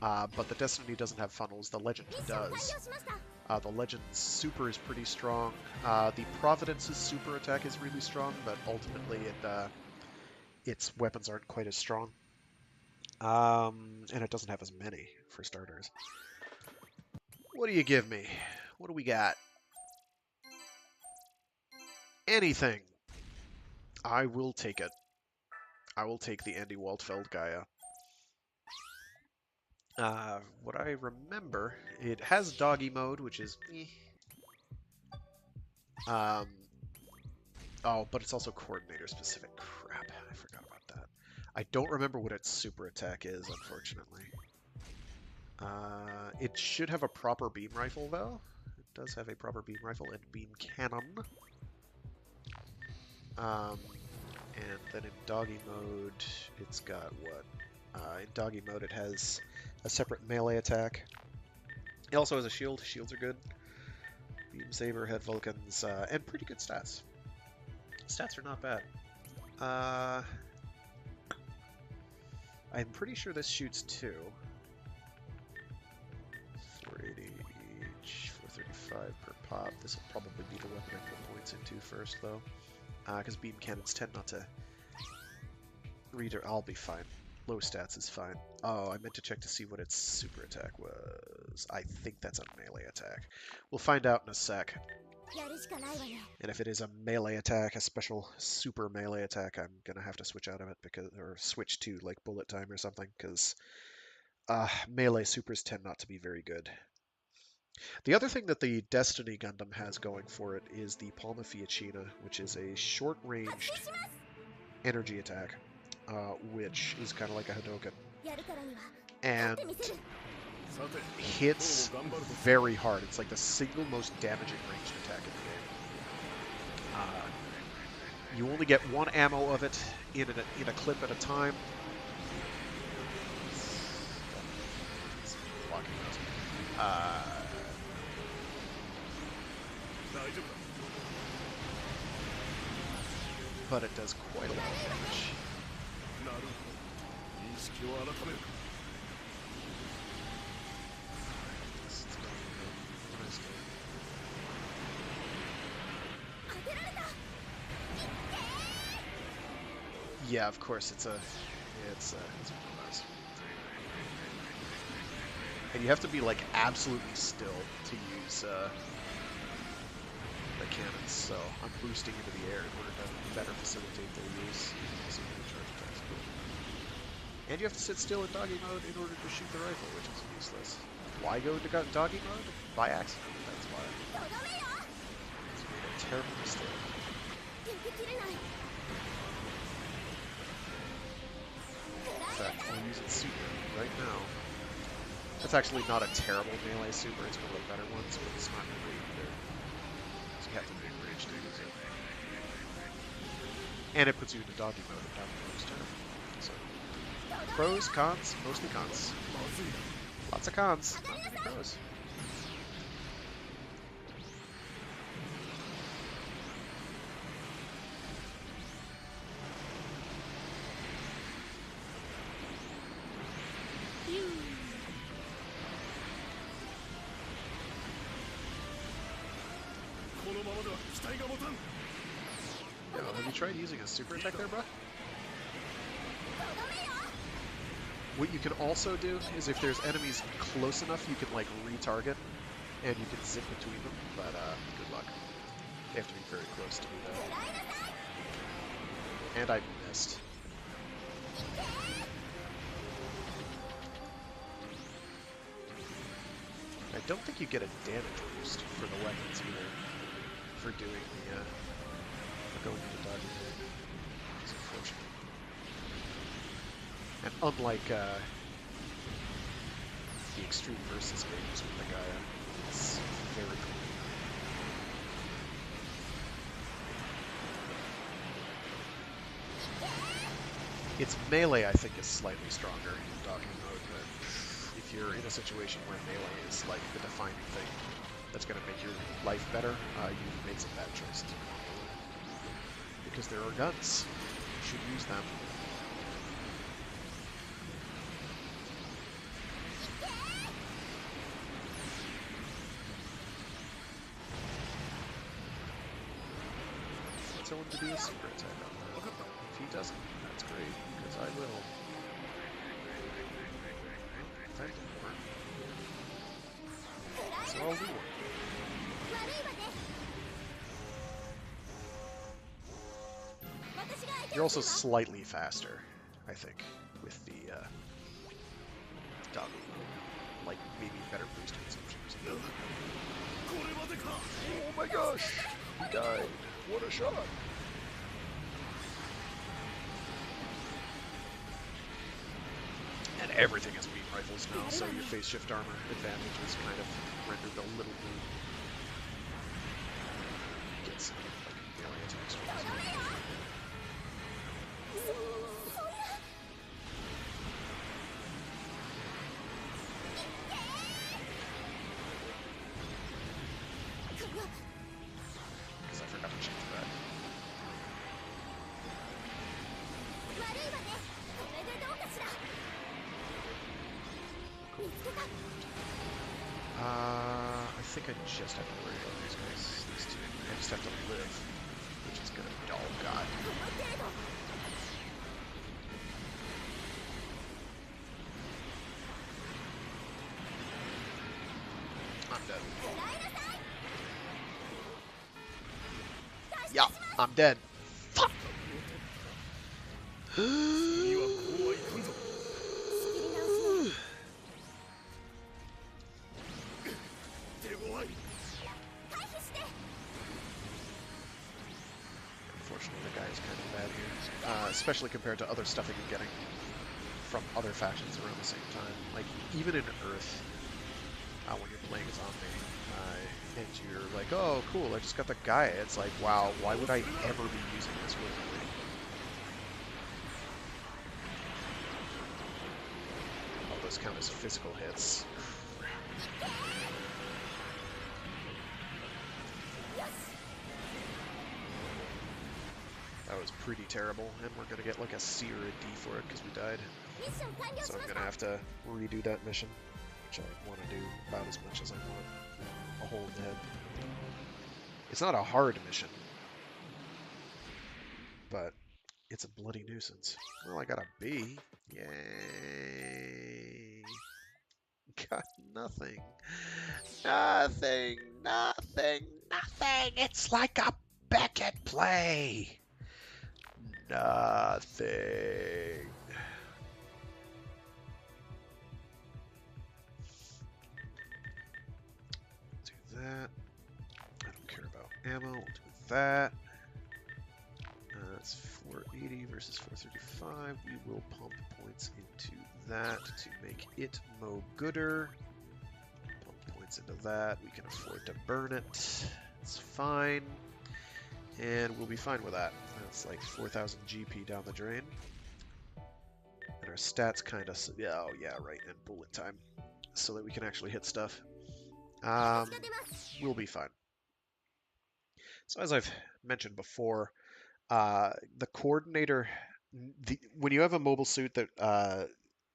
But the Destiny doesn't have funnels. The Legend does. The Legend's super is pretty strong. The Providence's super attack is really strong, but ultimately its weapons aren't quite as strong. And it doesn't have as many, for starters. What do you give me? What do we got? Anything. I will take it. I will take the Andy Waltfeld Gaia. What I remember, it has doggy mode, which is oh, but it's also coordinator specific. Crap, I forgot about that. I don't remember what its super attack is, unfortunately. It should have a proper beam rifle, though. It does have a proper beam rifle and beam cannon. And then in doggy mode, it's got what? In doggy mode, it has a separate melee attack. It also has a shield. Shields are good. Beam Saber, Head Vulcans, and pretty good stats. Stats are not bad. I'm pretty sure this shoots 2. 480 each, 435 per pop. This will probably be the weapon I put points into first, though. Because beam cannons tend not to reader. I'll be fine. Low stats is fine. Oh, I meant to check to see what its super attack was. I think that's a melee attack. We'll find out in a sec. やるしかないわね。 And if it is a melee attack, a special super melee attack, I'm gonna have to switch out of it or switch to like bullet time or something, because melee supers tend not to be very good. The other thing that the Destiny Gundam has going for it is the Palma Fiaccina, which is a short-ranged energy attack, which is kind of like a Hadoken, やるからには and 勝ってみせる。 hits very hard. It's like the single most damaging ranged attack in the game. You only get one ammo of it in a clip at a time. It's blocking those. But it does quite a lot of damage. Yeah, of course, it's one of those. And you have to be like absolutely still to use the cannons, so I'm boosting into the air in order to better facilitate their use. And you have to sit still in doggy mode in order to shoot the rifle, which is useless. Why go into doggy mode? By accident, that's why. It's made a terrible mistake. In fact, I'll use it super right now. That's actually not a terrible melee super, it's one of the better ones, but it's not great either. So you have to make rage to use it. And it puts you into doggy mode, and doggy mode is terrible. So, pros, cons, mostly cons. Lots of cons, not many pros. Yo, have you tried using a super attack there, bro? What you can also do is if there's enemies close enough, you can like retarget and you can zip between them, but good luck. They have to be very close to do that. And I missed. I don't think you get a damage boost for the weapons either, for doing the, for going into dodging it. It's unfortunate. And unlike, the Extreme Versus games with the Gaia, it's very cool. Its melee, I think, is slightly stronger in dodging mode, but if you're in a situation where melee is like the defining thing that's going to make your life better, you've made some bad choices. Because there are guns. You should use them. Want someone to do a super attack on that. If he doesn't, that's great, because I will. That didn't work. So I'll do one. You're also slightly faster, I think, with the doggy mode. Like, maybe better boost consumptions. Oh my gosh! He died! What a shot! And everything is beam rifles now, so your phase shift armor advantage is kind of rendered a little bit. Get some like melee attacks from this. Because I forgot to change that. I think I just have to worry about these guys. These two. I just have to live, which is gonna be oh god. I'm dead. Yeah, I'm dead. Fuck. 君はこうはいかんぞ。仕切り直しね。手強い。回避して。 Unfortunately, the guy is kind of bad here, especially compared to other stuff that you're getting from other factions around the same time. Like, even in Earth, when you're playing as Omni, and you're like, oh, cool, I just got the Gaia. It's like, wow, why would I ever be using this willingly? Oh, those count as physical hits. That was pretty terrible, and we're gonna get like a C or a D for it because we died. ミッション完了し So ま I'm した gonna have to redo that mission, which I want to do about as much as I want a hole in the head. It's not a hard mission, but it's a bloody nuisance. Well, I got a B. Yay! Got nothing. Nothing. Nothing. Nothing. It's like a Beckett play. Nothing. Do that. I don't care about ammo. We'll do that. That's 480 versus 435. We will pump points into that to make it mo gooder. Pump points into that. We can afford to burn it. It's fine. And we'll be fine with that. That's like 4,000 GP down the drain. And our stats kind of... Oh, yeah, right. And bullet time. So that we can actually hit stuff. We'll be fine. So as I've mentioned before, the coordinator... when you have a mobile suit that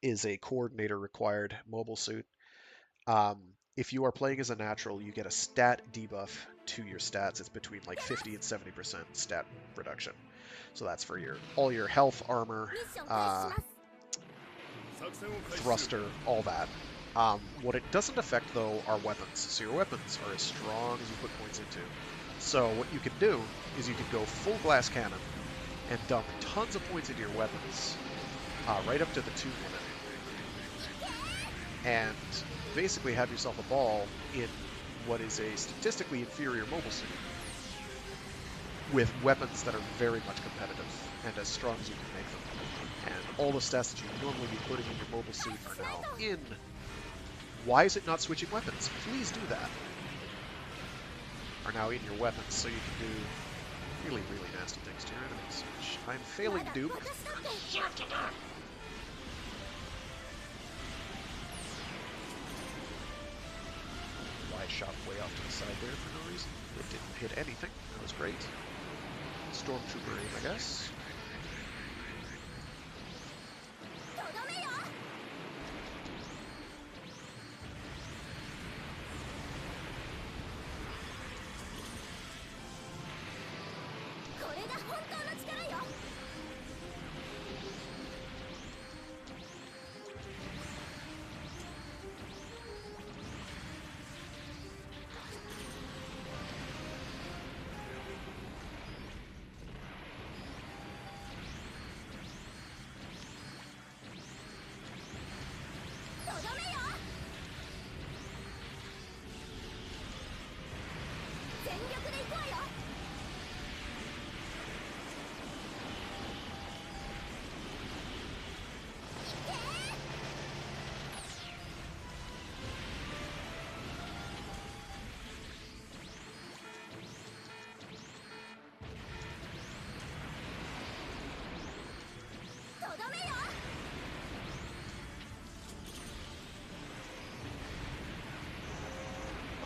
is a coordinator required mobile suit, if you are playing as a natural, you get a stat debuff to your stats. It's between like 50 and 70% stat reduction. So that's for all your health, armor, thruster, all that. What it doesn't affect, though, are weapons. So your weapons are as strong as you put points into. So what you can do is you can go full glass cannon and dump tons of points into your weapons, right up to the 2 limit. And basically have yourself a ball in what is a statistically inferior mobile suit with weapons that are very much competitive and as strong as you can make them. And all the stats that you would normally be putting in your mobile suit are now in. Why is it not switching weapons? Please do that. Are now in your weapons, so you can do really, really nasty things to your enemies, which I'm failing to do. I shot way off to the side there for no reason. It didn't hit anything. That was great. Stormtrooper aim, I guess.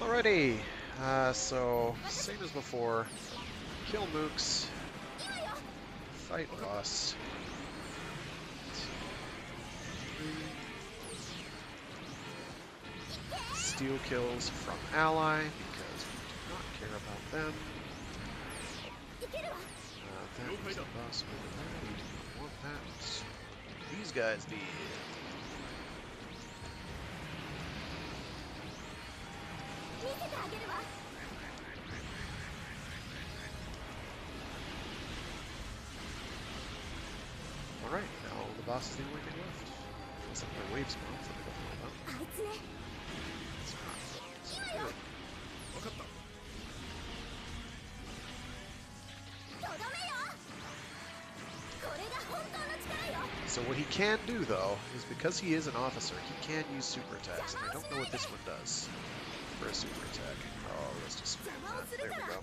Alrighty, so same as before, kill mooks, fight boss, steal kills from ally, because we do not care about them. That is the boss over there, we do not want that. These guys did. boss is the only thing left. Unless another wave's gone, so I don't know about. あいつね It's not. 今よ分かった。とどめよこれが本当の力よ So what he can do, though, is because he is an officer, he can use super attacks, and I don't know what this one does for a super attack. Oh, let's just spam that. There we go.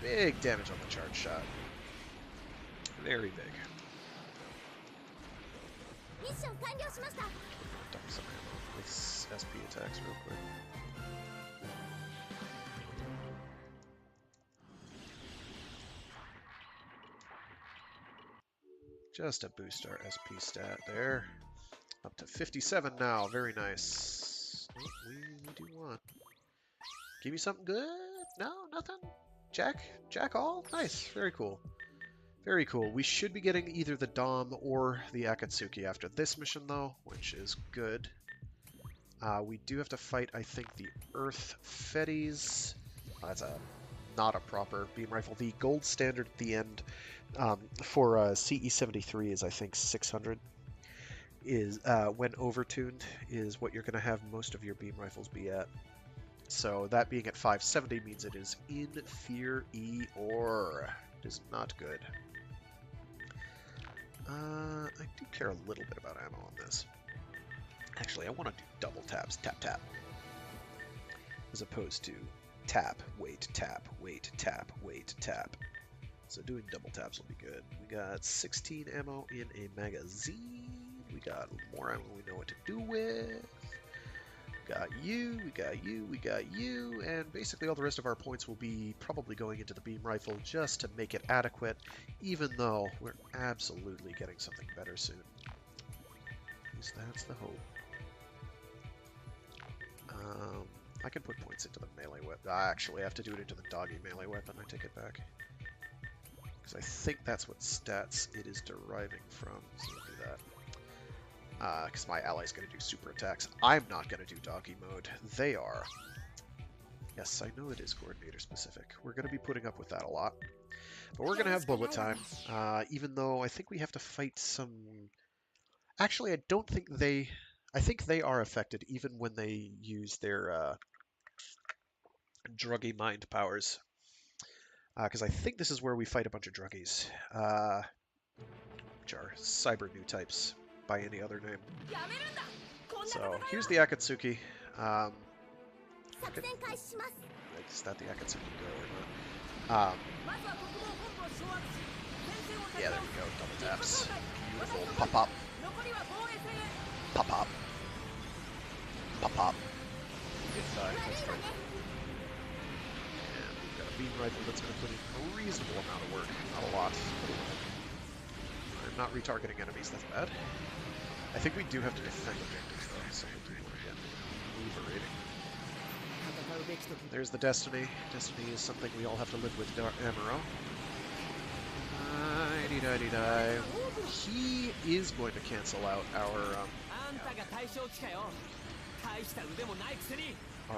Big damage on the charge shot. Very big. ミッション完了しました Dump some ammo with SP attacks real quick. Just to boost our SP stat there. Up to 57 now. Very nice. Oh, we do want. Give me something good? No, nothing? Jack all? Nice. Very cool. Very cool. We should be getting either the Dom or the Akatsuki after this mission, though, which is good. We do have to fight, I think, the Earth Fetties. That's not a proper beam rifle. The gold standard at the end for CE73 is, I think, 600. Is when overtuned is what you're going to have most of your beam rifles be at. So that being at 570 means it is inferior. It is not good. I do care a little bit about ammo on this. Actually, I want to do double taps, tap tap, as opposed to tap, wait, tap, wait, tap, wait, tap. So doing double taps will be good. We got 16 ammo in a magazine. We got a little more ammo we know what to do with. We got you, we got you, we got you, and basically all the rest of our points will be probably going into the beam rifle just to make it adequate, even though we're absolutely getting something better soon. At least that's the hope. I can put points into the melee weapon. I actually have to do it into the doggy melee weapon. I take it back. Because I think that's what stats it is deriving from. So we'll do that. Because my ally's going to do super attacks. I'm not going to do doggy mode. They are. Yes, I know it is coordinator specific. We're going to be putting up with that a lot. But we're going to have bullet time. Even though I think we have to fight some... Actually, I don't think they... I think they are affected even when they use their druggy mind powers. Because I think this is where we fight a bunch of druggies. Which are cyber new types by any other name. So here's the Akatsuki. Is that the Akatsuki go or not? Yeah, there we go. Double taps. Beautiful. Pop pop. Pop pop. Pop pop. Good die. That's right. And we've got a beam rifle that's going to put in a reasonable amount of work. Not a lot. I'm not retargeting enemies. That's bad. I think we do have to defend objectives though, so we do want to get liberating. There's the Destiny. Destiny is something we all have to live with, Amuro. He is going to cancel out our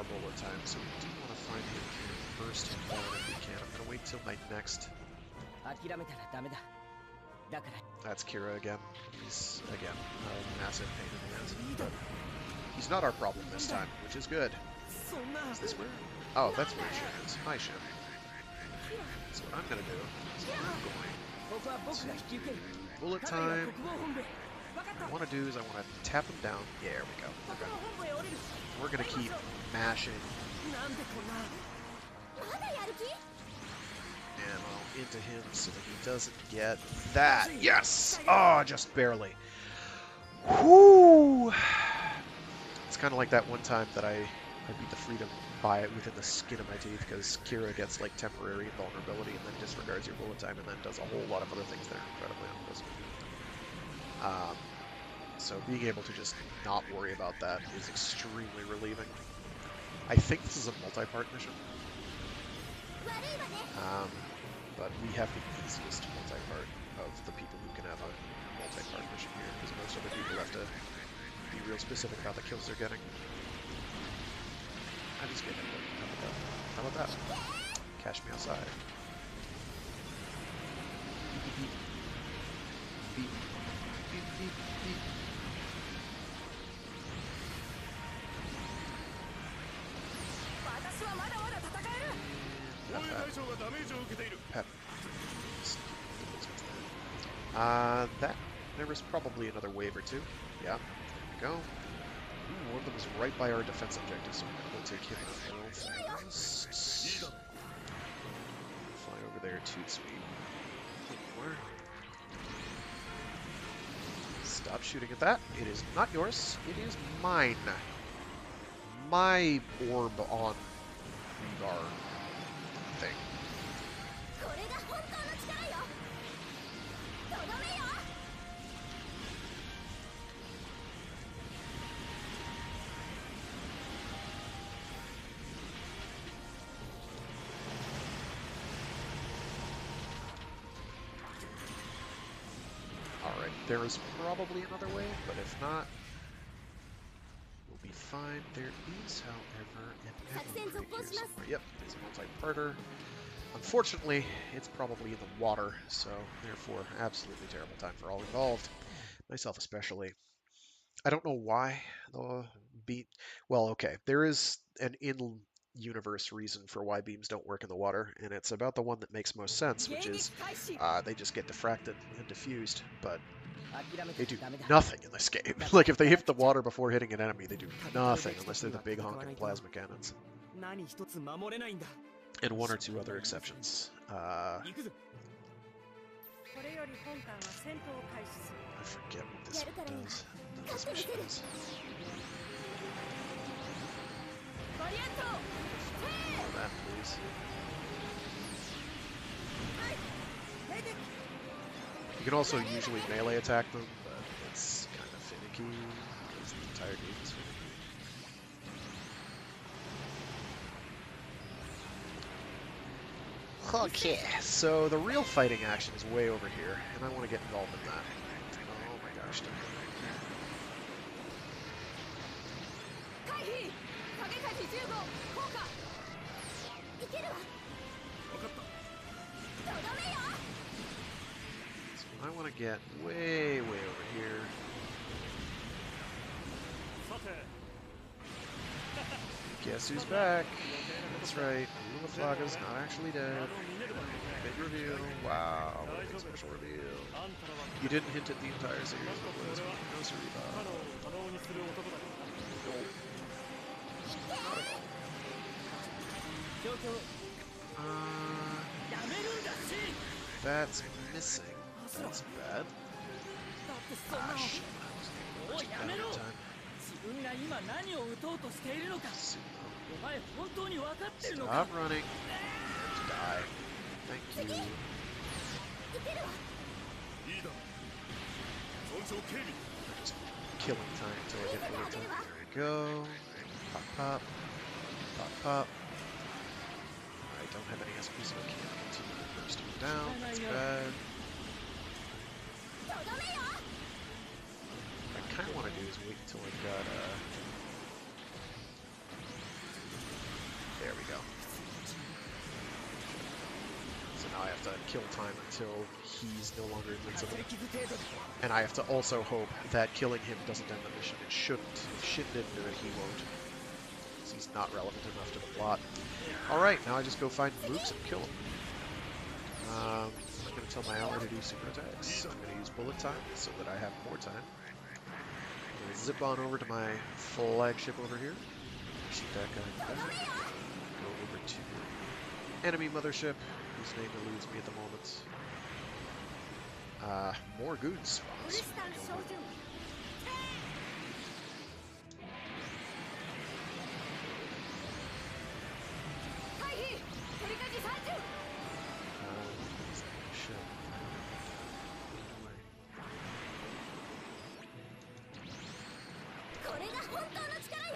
bullet time, so we do want to find him here first and foremost if we can. I'm going to wait till my next... That's Kira again. He's, again, a massive pain in the ass. But he's not our problem this time, which is good. Is this where? Oh, that's where Shin is. Hi, Shin. So what I'm going to do is I'm going to do bullet time. What I want to do is I want to tap him down. Yeah, there we go. Okay. We're going to keep mashing ammo into him so that he doesn't get that. Yes! Oh, just barely. Whoo! It's kind of like that one time that I beat the Freedom by it within the skin of my teeth, because Kira gets like temporary invulnerability and then disregards your bullet time and then does a whole lot of other things that are incredibly unpleasant. So being able to just not worry about that is extremely relieving. I think this is a multi-part mission. But we have the easiest multi-part of the people who can have a multi-part mission here, because most other people have to be real specific about the kills they're getting. I just get it. How about that? Cash me outside. Beep, beep, beep, beep. 私はまだまだ戦える。 防衛対象がダメージを受けている。 Pep. That there was probably another wave or two. Yeah, there we go. Ooh, one of them is right by our defense objective, so we're going to take him out first. Fly over there, toot sweet. More. Stop shooting at that. It is not yours. It is mine. My orb on our thing. これが本当の力よ。とどめよ。 Alright, there is probably another way, but if not, we'll be fine. There is, however, an emerald right here somewhere. Yep, there's a multi-parter. Unfortunately, it's probably in the water, so therefore, absolutely terrible time for all involved. Myself especially. I don't know why the beam... Well, okay, there is an in-universe reason for why beams don't work in the water, and it's about the one that makes most sense, which is they just get diffracted and diffused, but they do nothing in this game. Like, if they hit the water before hitting an enemy, they do nothing, unless they're the big honking plasma cannons. 何一つ守れないんだ。 And one or two other exceptions. 行くぞ。 これより本艦は戦闘を開始する。 I forget what this one does. What this mission does. バリアント。 Oh, that, please. You can also usually melee attack them, but it's kind of finicky, because the entire game is finicky. Okay, so the real fighting action is way over here, and I want to get involved in that. Oh my gosh. 回避。影火事10号効果。いけるわ。分かった。とどめよ。 So I want to get way, way over here. さて。 Guess who's back? That's right, Fraggoth's not actually dead. Big reveal. Wow, what a big special reveal. You didn't hint at the entire series, but was no Suriba. That's missing. That's bad. Ah, shit. I was down in time. 自分が今何を撃とうとしているのか。お前本当に分かってるのか。 Stop running. Die. Thank you. いけるわ。いいだ。損傷警備。 Just killing time until I get bullet time. There we go. Pop, pop. Pop, pop. I don't have any SP, so I can't continue to burst him down. That's bad. とどめよ。 What I kind of want to do is wait until I've got There we go. So now I have to kill time until he's no longer invincible. And I have to also hope that killing him doesn't end the mission. It shouldn't. If Shin didn't do it, he won't. Because he's not relevant enough to the plot. Alright, now I just go find Mooks and kill him. I'm going to tell my ally to do super attacks. I'm going to use bullet time so that I have more time. I'm going to zip on over to my flagship over here. Shoot that guy in the back. Go over to enemy mothership, whose name eludes me at the moment. More goons spawns. Shit. Away. これが本当の力よ。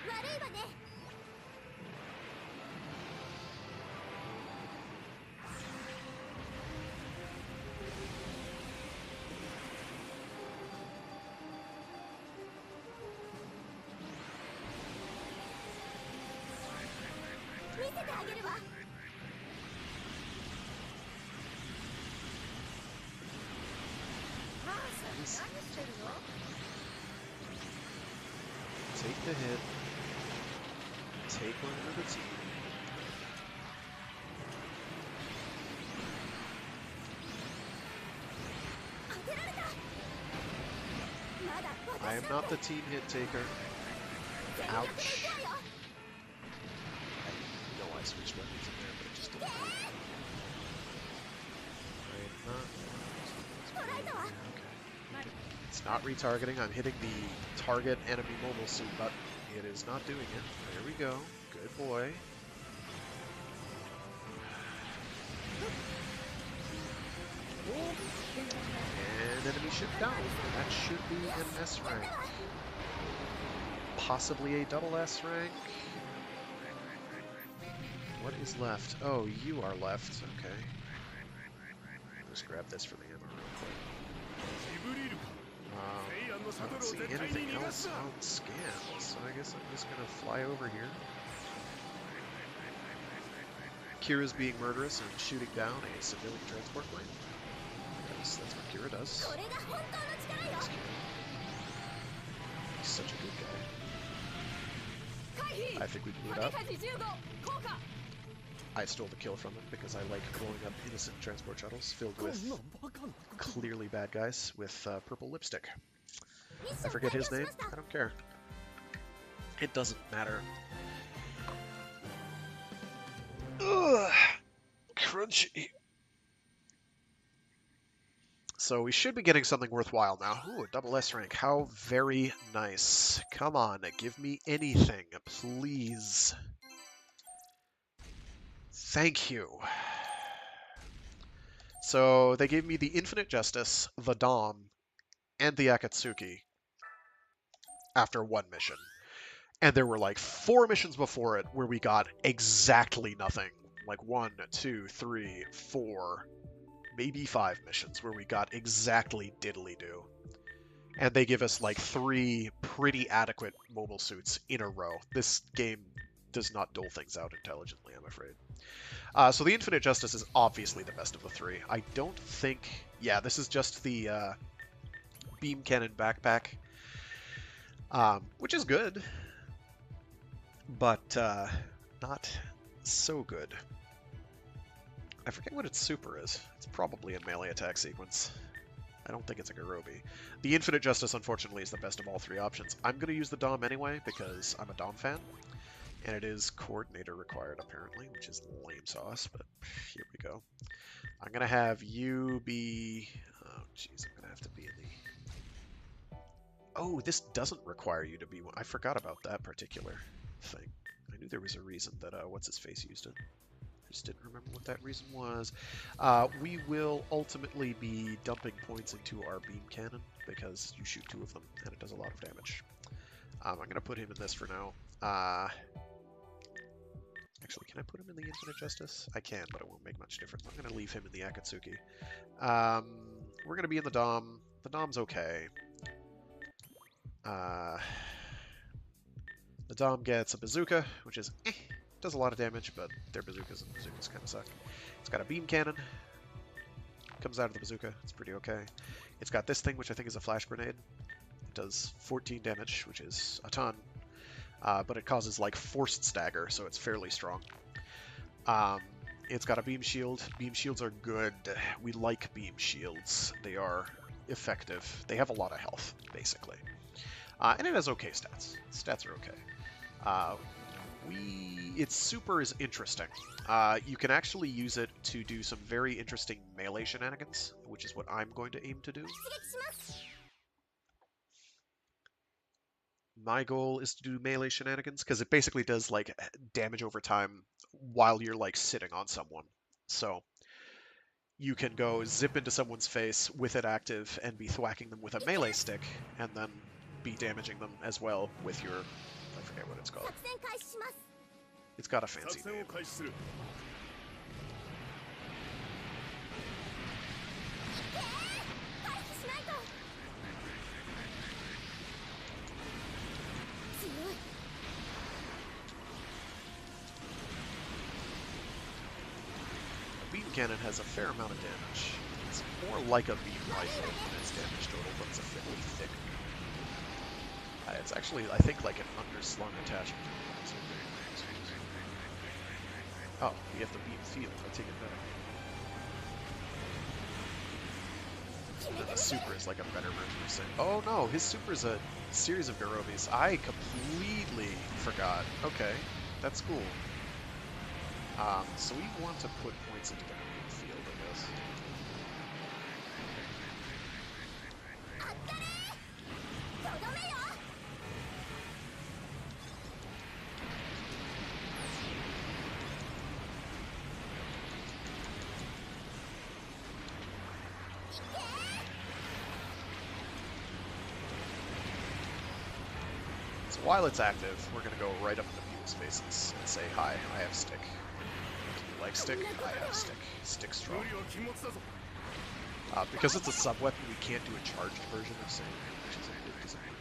悪いわね。 見せてあげるわ。please. Take the hit. Take one for the team. I am not the team hit taker. Ouch. I know I switched weapons in there, but it just didn't work. I am not. Okay. It's not retargeting. I'm hitting the target enemy mobile suit button. It is not doing it. There we go. Good boy. And enemy ship down. That should be an S rank. Possibly a double S rank. What is left? Oh, you are left. Okay. Just grab this for the ammo real quick. I don't see anything else on scan, so I guess I'm just gonna fly over here. Kira's being murderous and shooting down a civilian transport plane. That's what Kira does. Thanks, Kira. He's such a good guy. I think we blew it up. I stole the kill from him because I like blowing up innocent transport shuttles filled with clearly bad guys with purple lipstick. I forget his name. I don't care. It doesn't matter. Ugh, crunchy. So we should be getting something worthwhile now. Ooh, a double S rank. How very nice. Come on, give me anything, please. Thank you. So they gave me the Infinite Justice, the Dom, and the Akatsuki after one mission. And there were like 4 missions before it where we got exactly nothing. Like 1, 2, 3, 4, maybe 5 missions where we got exactly diddly-do. And they give us like 3 pretty adequate mobile suits in a row. This game does not dole things out intelligently, I'm afraid. So the Infinite Justice is obviously the best of the 3. I don't think... Yeah, this is just the beam cannon backpack, which is good, but not so good. I forget what its super is. It's probably a melee attack sequence. I don't think it's a Garobi. The Infinite Justice, unfortunately, is the best of all 3 options. I'm going to use the Dom anyway, because I'm a Dom fan. And it is coordinator required, apparently, which is lame sauce, but here we go. I'm going to have you be... Oh, jeez, I'm going to have to be in the... Oh, this doesn't require you to be one. I forgot about that particular thing. I knew there was a reason that What's-His-Face used it. I just didn't remember what that reason was. We will ultimately be dumping points into our beam cannon, because you shoot 2 of them, and it does a lot of damage. I'm going to put him in this for now. Actually, can I put him in the Infinite Justice? I can, but it won't make much difference. I'm going to leave him in the Akatsuki. We're going to be in the Dom. The Dom's okay. The Dom gets a bazooka, which is does a lot of damage, but their bazookas and bazookas kind of suck. It's got a beam cannon. Comes out of the bazooka. It's pretty okay. It's got this thing, which I think is a flash grenade. It does 14 damage, which is a ton. But it causes like forced stagger, so it's fairly strong. It's got a beam shield. Beam shields are good. We like beam shields. They are effective. They have a lot of health, basically. And it has okay stats. Stats are okay. Its super is interesting. You can actually use it to do some very interesting melee shenanigans, which is what I'm going to aim to do. My goal is to do melee shenanigans, because it basically does, like, damage over time while you're, like, sitting on someone. So, you can go zip into someone's face with it active and be thwacking them with a melee stick, and then be damaging them as well with your... I forget what it's called. It's got a fancy name. Beam cannon has a fair amount of damage. It's more like a beam rifle in its damage total, but it's a fairly thick beam. It's actually, I think, like an underslung attachment. Oh, we have the beam field. I take it back. And the super is like a better version of saying, oh no, his super is a series of Garobis. I completely forgot. Okay, that's cool. So we want to put points into the beam field, I guess. So while it's active, we're going to go right up in the people's faces and say, hi, I have stick. Do you like stick? I have stick. Stick strong. Because it's a sub-weapon, we can't do a charged version of saying, which is a bit disappointing.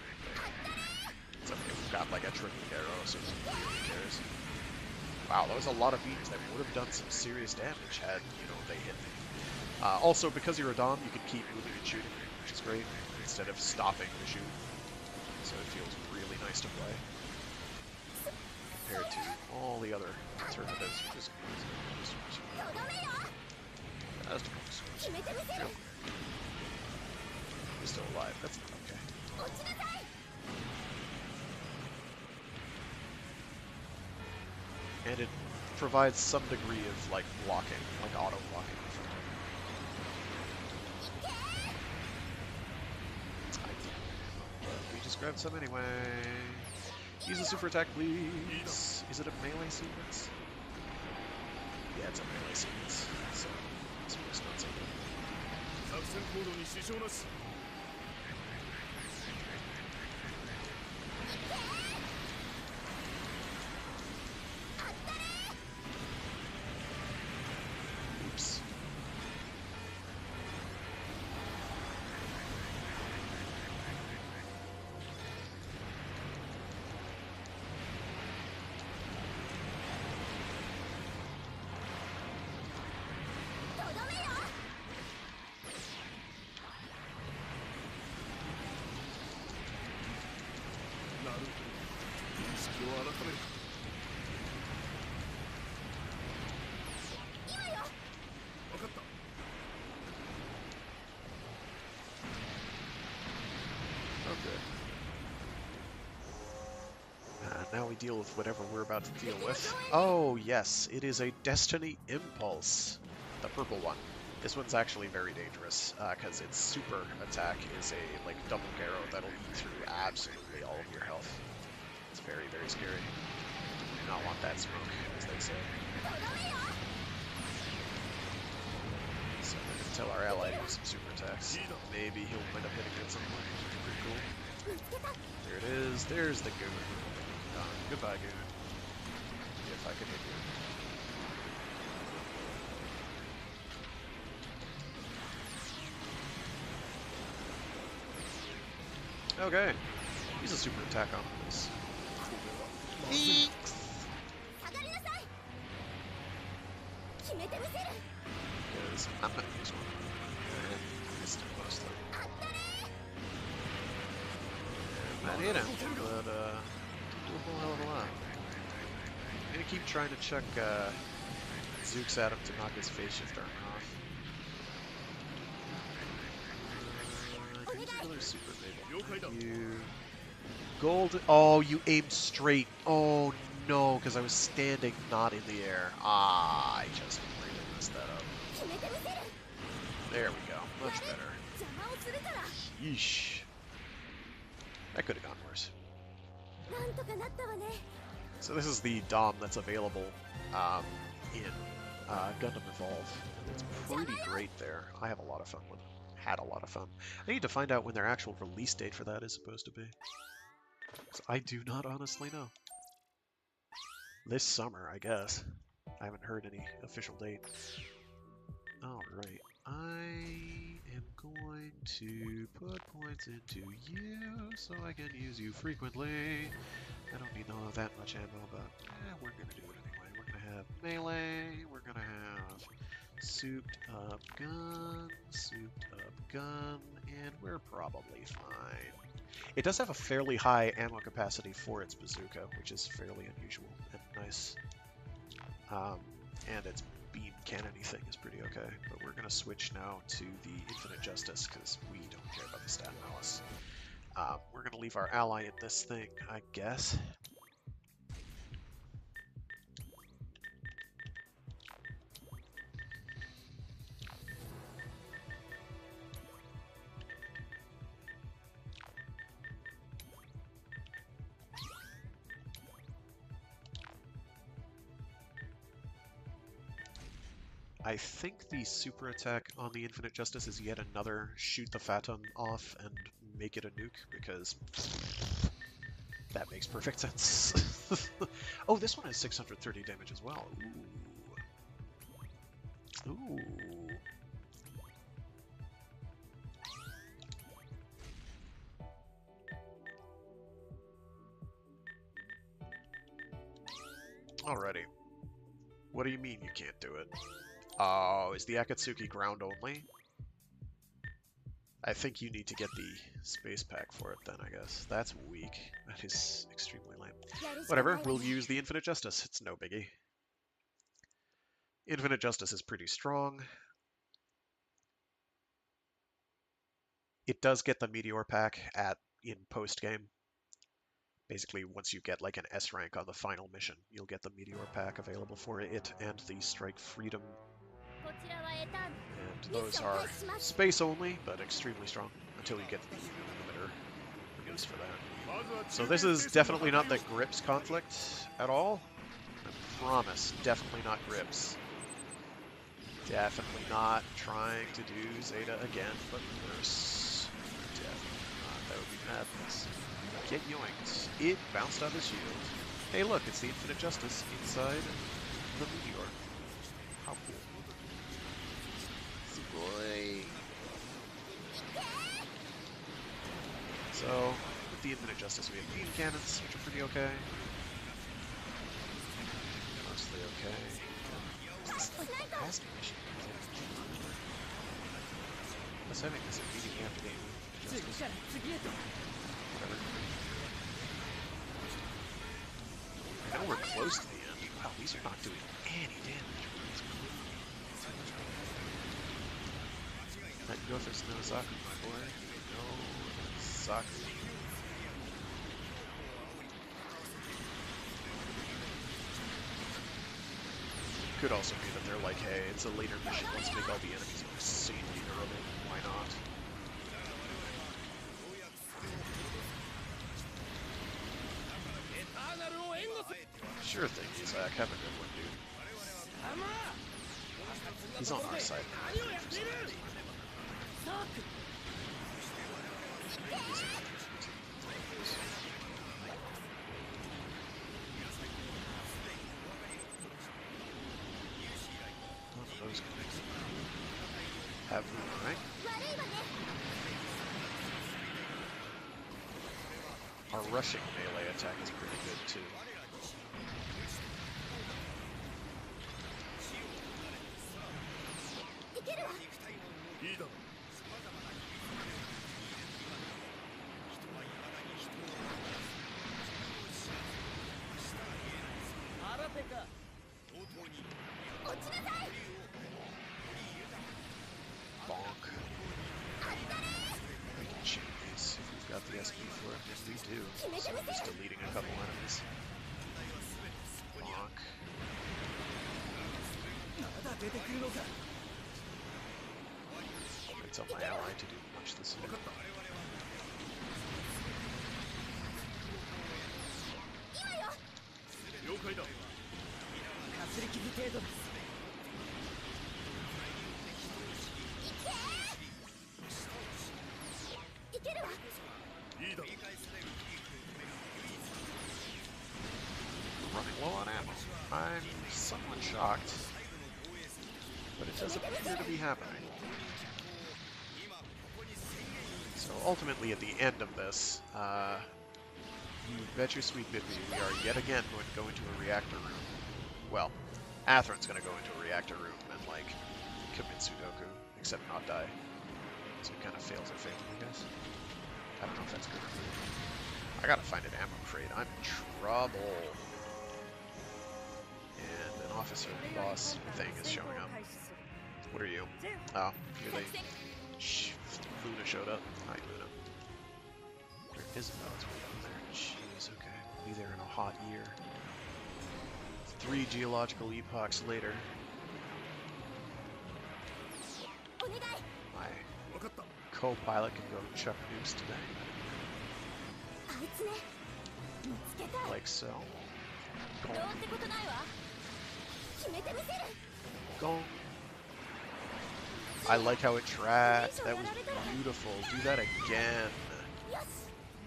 It's okay, we've got like a triple arrow, so who really cares? Wow, that was a lot of beams that would have done some serious damage had, you know, they hit me. Also, because you're a Dom, you can keep moving and shooting, which is great, instead of stopping to shoot. So it feels really nice to play, compared to all the other alternatives. You're still alive. That's not okay. And it provides some degree of like blocking, like auto blocking. We just grabbed some anyway. Use a super attack, please. Is it a melee sequence? Yeah, it's a melee sequence. So it's not so good. Oops. Now we deal with whatever we're about to deal with. Oh yes, it is a Destiny Impulse, the purple one. This one's actually very dangerous, because its super attack is a like double arrow that'll eat through absolutely all of your health. It's very, very scary. Do not want that smoke, as they say. So we're going to tell our ally to use some super attacks. Maybe he'll end up hitting it at some point, which would be pretty cool. There it is. There's the goon. Goodbye, goon. If I could hit you. Okay. Use a super attack on this. Eeks! Because I'm not use one. And missed it mostly. And that hit him, but didn't do a whole hell of a lot. I'm gonna keep trying to chuck Zooks at him to knock his phase shift armor off. Another super maybe. You gold. Oh, you aimed straight. Oh no, because I was standing not in the air. Ah, I just really messed that up. There we go. Much better. Yeesh. That could have gone worse. So this is the Dom that's available in Gundam Evolve. It's pretty great there. I have a lot of fun with it. Had a lot of fun. I need to find out when their actual release date for that is supposed to be. I do not honestly know. This summer, I guess. I haven't heard any official date. Alright. I am going to put points into you so I can use you frequently. I don't need all of that much ammo, but we're going to do it anyway. We're going to have melee, we're going to have Souped up gun, and we're probably fine. It does have a fairly high ammo capacity for its bazooka, which is fairly unusual and nice. And its beam cannony thing is pretty okay, but we're going to switch now to the Infinite Justice because we don't care about the stat malice. We're going to leave our ally in this thing, I guess. I think the super attack on the Infinite Justice is yet another shoot the Phaeton off and make it a nuke, because that makes perfect sense. Oh, this one has 630 damage as well. Ooh. Ooh. Alrighty. What do you mean you can't do it? Oh, is the Akatsuki ground only? I think you need to get the space pack for it then, I guess. That's weak. That is extremely lame. Whatever, we'll use the Infinite Justice. It's no biggie. Infinite Justice is pretty strong. It does get the Meteor pack in post-game. Basically, once you get like an S rank on the final mission, you'll get the Meteor pack available for it and the Strike Freedom. And those are space only, but extremely strong until you get the limiter use for that. So this is definitely not the Grips conflict at all. I promise, definitely not Grips. Definitely not trying to do Zeta again, but worse. Definitely not. That would be madness. Get yoinked. It bounced on the shield. Hey look, it's the Infinite Justice inside the Meteor. How cool. Boy. So, with the Infinite Justice we have beam cannons, which are pretty okay. Mostly okay. Is this like the last mission? I was having this immediately after the Whatever. I know we're close to the end. Wow, these are not doing any damage. Let go if there's no Zaku, my boy. No Zaku. Could also be that they're like, hey, it's a later mission, let's make all the enemies insanely durable. Why not? Sure thing, Isaac. Have a good one, dude. He's on our side now. Those have room, right? Our rushing melee attack is pretty good too. Bonk. We can chain these if we've got the SP for it, and we do. So I'm just deleting a couple enemies. Bonk. I tell my ally to do much the same. Running low on ammo. I'm somewhat shocked, but it does appear to be happening. So ultimately, at the end of this, you bet your sweet bippy, we are yet again going to go into a reactor room. Well, Atheron's going to go into a reactor room and, like, commit Sudoku, except not die. So he kind of fails at failing, I guess. I don't know if that's good or bad. I gotta find an ammo crate. I'm in trouble. And an officer boss thing is showing up. What are you? Oh, you're the... Luna showed up. Hi, Luna. There is no, it's way down there. Jeez, okay. Be there in a hot year. 3 geological epochs later. My co-pilot can go chuck nukes today. Like so. Gong. Gong. I like how it tracked. That was beautiful. Do that again.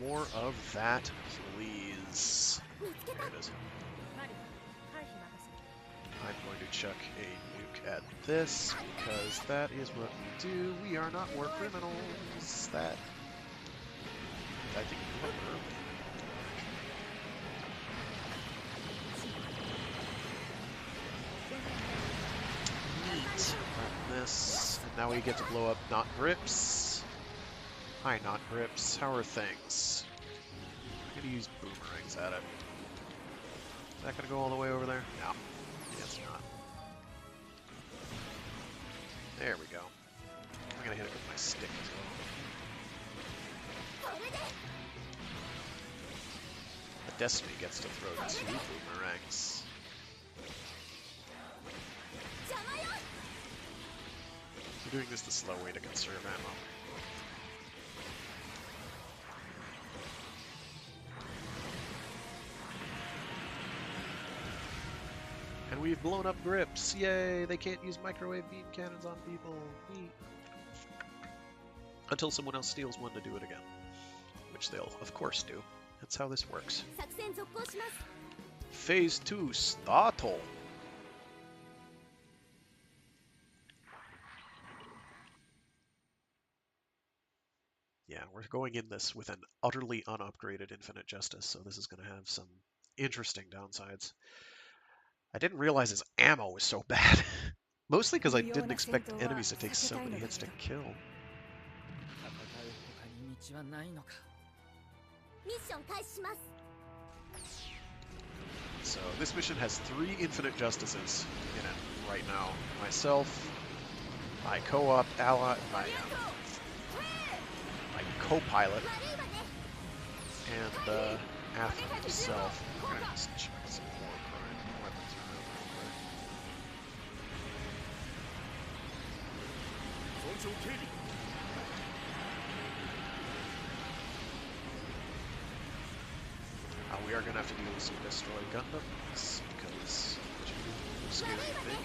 More of that, please. There it is. I'm going to chuck a nuke at this, because that is what we do. We are not war criminals. That... I think we were early. Neat. Run this, and now we get to blow up Not Grips. Hi, Not Grips. How are things? I'm gonna use boomerangs at it. Is that gonna go all the way over there? No. It's not. There we go. I'm gonna hit it with my stick as well. But Destiny gets to throw 2 boomerangs. We're doing this the slow way to conserve ammo. And we've blown up grips. Yay! They can't use microwave beam cannons on people. Neat. Until someone else steals one to do it again. Which they'll, of course, do. That's how this works. Phase 2, startle! Yeah, we're going in this with an utterly unupgraded Infinite Justice, so this is going to have some interesting downsides. I didn't realize his ammo was so bad. Mostly because I didn't expect enemies to take so many hits to kill. So this mission has 3 Infinite Justices in it right now. Myself, my co-op ally, my co-pilot, and Athena himself. I'm gonna just check some more weapons around real quick. We are gonna have to do some destroy Gundams because too scary thing.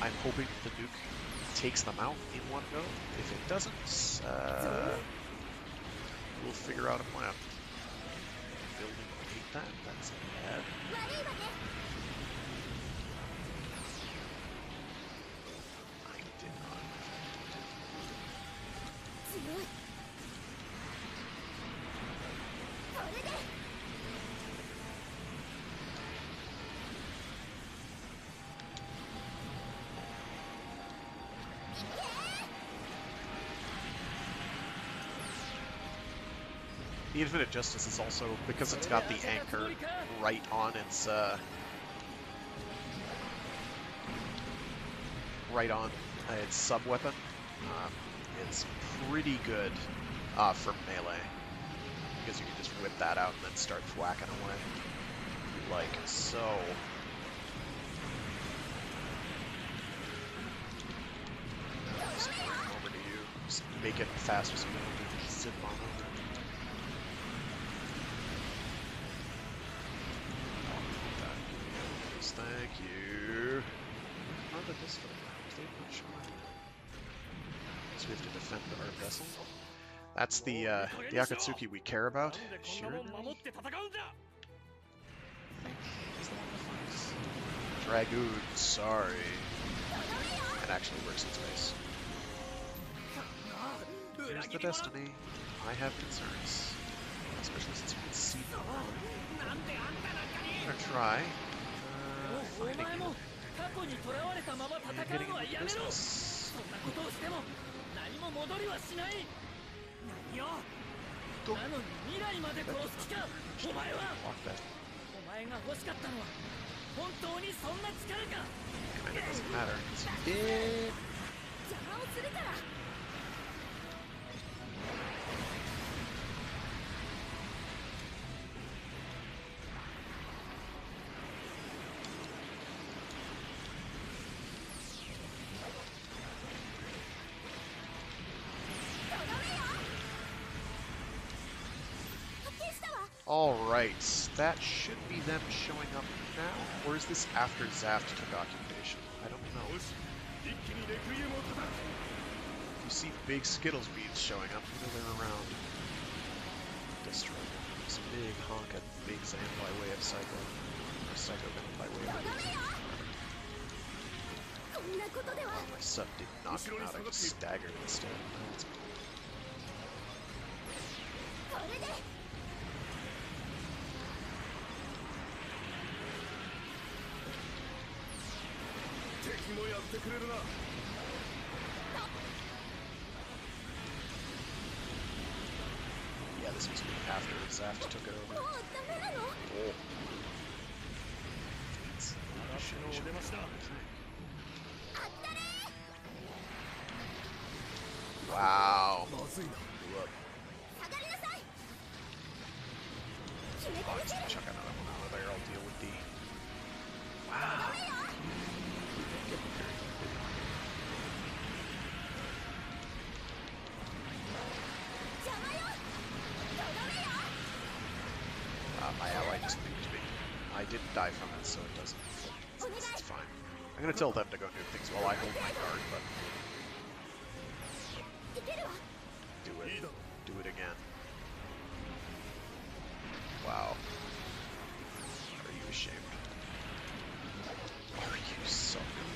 I'm hoping the nuke takes them out in one go. If it doesn't, we'll figure out a plan. Building hate that. That's bad. I did not. The Infinite Justice is also, because it's got the anchor right on its, sub-weapon, it's pretty good for melee, because you can just whip that out and then start thwacking away, like so. Just bring him over to you, just make it faster so you don't have to zip on over. Thank you. How did this go? They not sure. So we have to defend our vessel. That's the Akatsuki we care about. Shiranui? Dragoon, sorry. It actually works in space. Here's the Destiny. I have concerns. Especially since you can see them. I'm gonna try finding you. 過去にとらわれたまま戦うのはやめろ。そんなことをしても何も戻りはしない。何よ。なのに未来まで殺す気か。お前は。お前が欲しかったのは本当にそんな力か。It doesn't matter. It... 邪魔をするから。Alright, that should be them showing up now, or is this after Zaft took occupation? I don't know. You see big Skittles beads showing up, you know they're around. Destroy this big honk at Big Zan by way of Psycho. Or Psycho by way of oh, my sub did not come out, I just staggered instead. Yeah, this must be after Zaft took it over. Oh. Wow. Oh, he's gonna chuck another one out of there. I'll deal with D. Wow. My ally just nuked me. I didn't die from it, so it doesn't. It's fine. I'm gonna tell them to go nuke things while I hold my guard, but do it. Do it again. Wow. Are you ashamed? Are you so good?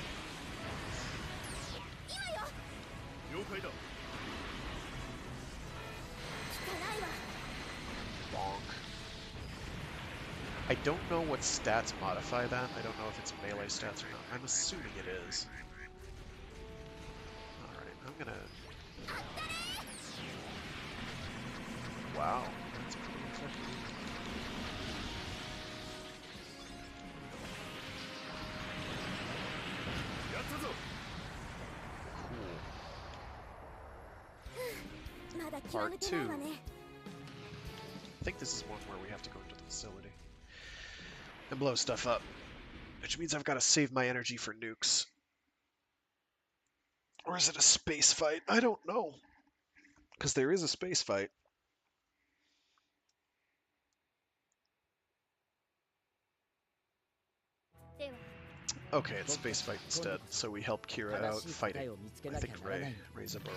Bonk. I don't know what stats modify that. I don't know if it's melee stats or not. I'm assuming it is. Alright, I'm gonna... Wow, that's pretty effective. Cool. Part 2. I think this is one where we have to go into the facility and blow stuff up, which means I've got to save my energy for nukes. Or is it a space fight? I don't know, because there is a space fight. Okay, it's space fight instead, so we help Kira out fighting, I think, Ray's a burrow.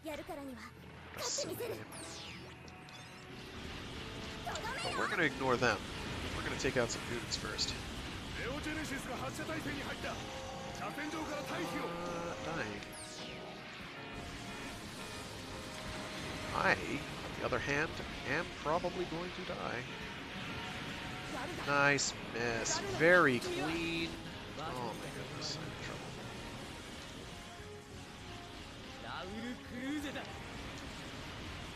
Yeah. But we're gonna ignore them. We're gonna take out some dudes first. Dying. I, on the other hand, am probably going to die. Nice miss. Very clean. Oh my goodness, I'm in trouble.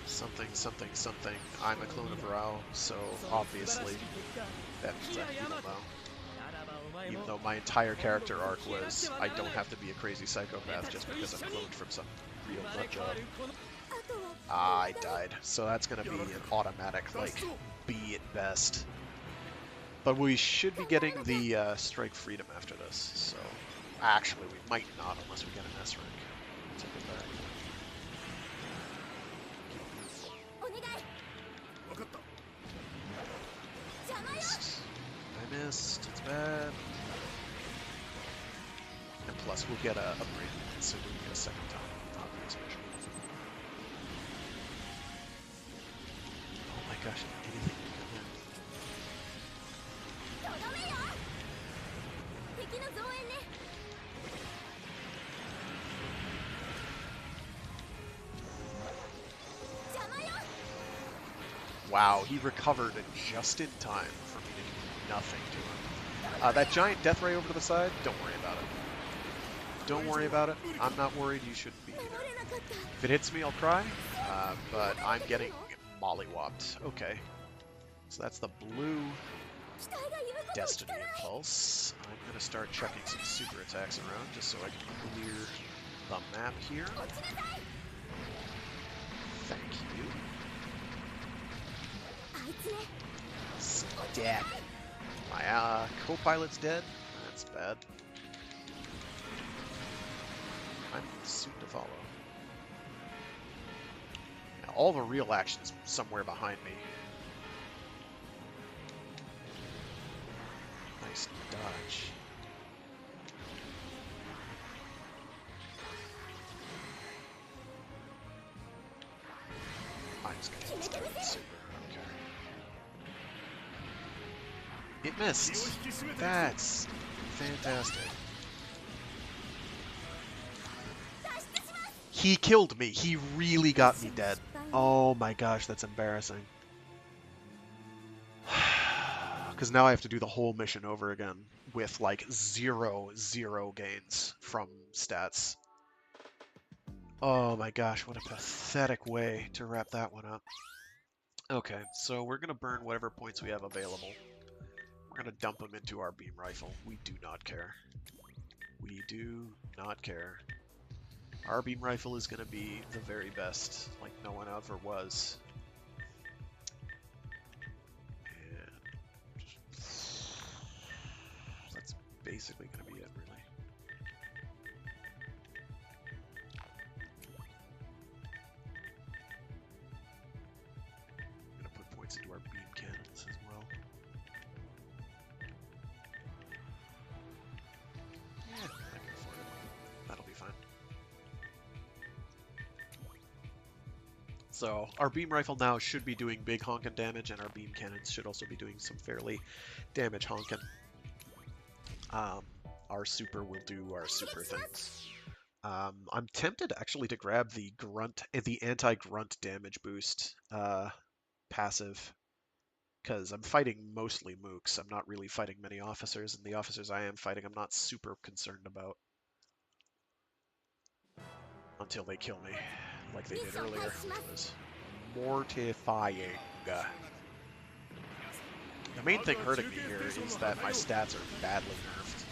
Something, something, something. I'm a clone of Rao, so obviously that means I'm evil now. Even though my entire character arc was, I don't have to be a crazy psychopath just because I'm cloned from some real nut job. Ah, I died. So that's gonna be an automatic, like, B at best. But we should be getting the Strike Freedom after this, so... Actually, we might not unless we get an S rank. Take it back. I missed. It's bad. And plus, we'll get a upgrade so we get a second time on this mission. Oh my gosh, anything can come in. Wow, he recovered just in time for me to do nothing to him. That giant death ray over to the side, don't worry about it. Don't worry about it. I'm not worried, you shouldn't be either. If it hits me, I'll cry, but I'm getting mollywopped. Okay. So that's the blue Destiny Impulse. I'm going to start chucking some super attacks around just so I can clear the map here. Thank you. Stat. My co-pilot's dead. That's bad. I'm soon to follow. Now, all the real action's somewhere behind me. Nice dodge. I'm just gonna use that super. Okay. It missed. That's fantastic. He killed me. He really got me dead. Oh my gosh, that's embarrassing. Because now I have to do the whole mission over again with like zero gains from stats. Oh my gosh, what a pathetic way to wrap that one up. Okay, so we're going to burn whatever points we have available. We're going to dump them into our beam rifle. We do not care. We do not care. Our beam rifle is going to be the very best, like no one ever was. And that's basically going to be it, really. I'm going to put points into our beam cannons as well. Yeah, I can afford it. That'll be fine. So our beam rifle now should be doing big honkin' damage, and our beam cannons should also be doing some fairly damage honkin'. Our super will do our super things. I'm tempted actually to grab the anti-grunt damage boost passive, because I'm fighting mostly mooks. I'm not really fighting many officers, and the officers I am fighting I'm not super concerned about. Until they kill me, like they did earlier, which was mortifying. The main thing hurting me here is that my stats are badly nerfed.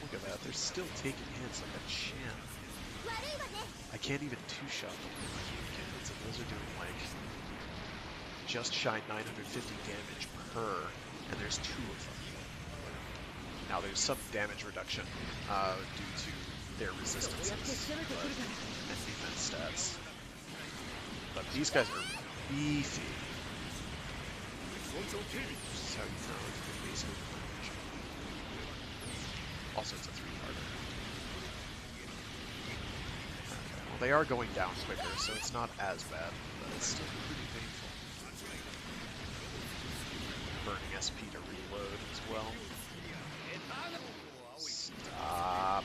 Look at that, they're still taking hits like a champ. I can't even two-shot them with my beam cannons, and those are doing like just shy 950 damage per, and there's 2 of them. Now there's some damage reduction due to their resistances and defense stats. But these guys are beefy. This is how you know it's basically the mission. Also, it's a 3-parter. Okay, well they are going down quicker, so it's not as bad, but it's still pretty painful. Burning SP to reload as well. Stop.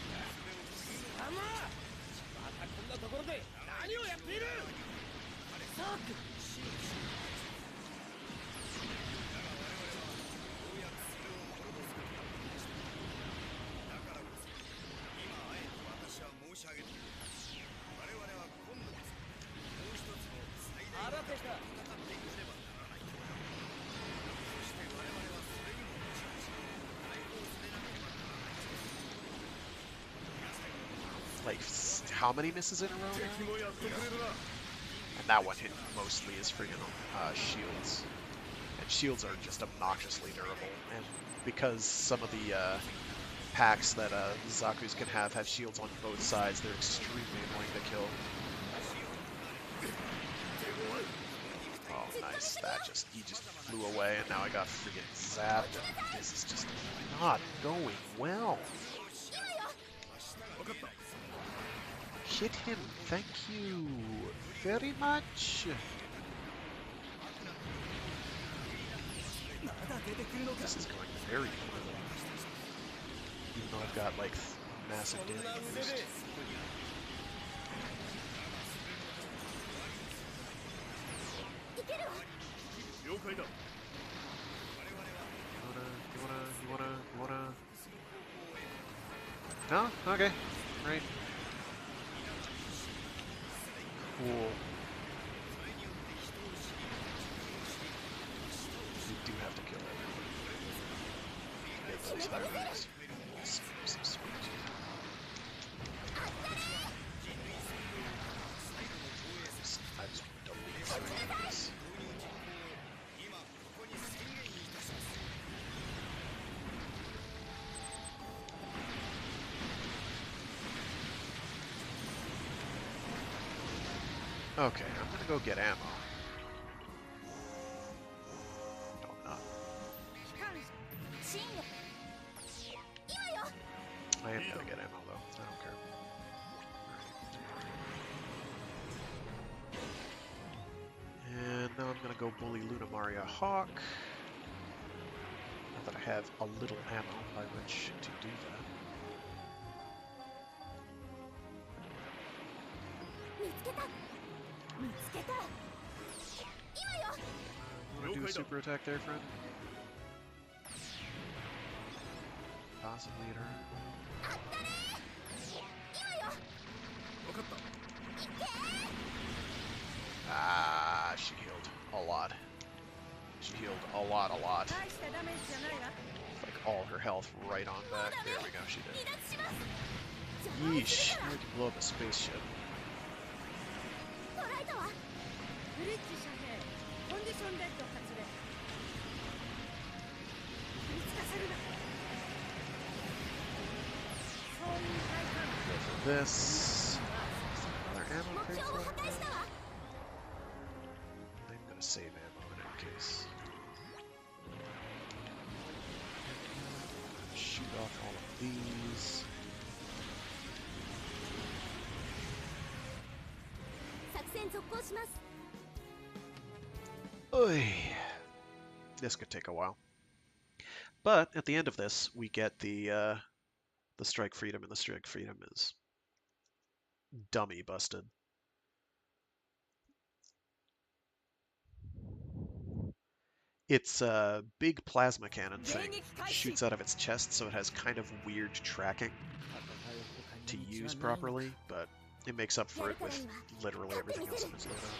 Like, how many misses in a row now? And that one hit mostly is freaking shields. And shields are just obnoxiously durable. And because some of the packs that Zaku's can have shields on both sides, they're extremely annoying to kill. Oh, nice. He just flew away, and now I got freaking zapped, and this is just not going well. Hit him, thank you very much. This is going very poorly. Even though I've got like massive damage boost. You wanna? No? Okay. Right. Cool. We do have to kill everyone. Get those hybrids. Some speed. I just don't need to this. Okay, I'm gonna go get ammo. No, I'm not. I am gonna get ammo though. I don't care. And now I'm gonna go bully Luna Maria Hawk. Now that I have a little ammo by which to do that. Wanna do a super attack there, friend? Possibly hit her. Ah, she healed a lot. She healed a lot. Like all her health right on back. There we go, she did. Yeesh, now we can blow up a spaceship. Go for this. Another ammo crate for it. I'm gonna save ammo in any case. Shoot off all of these. Oy. This could take a while. But at the end of this, we get the strike freedom, and the strike freedom is dummy busted. It's a big plasma cannon thing, shoots out of its chest, so it has kind of weird tracking to use properly, but it makes up for it with literally everything else in its loadout.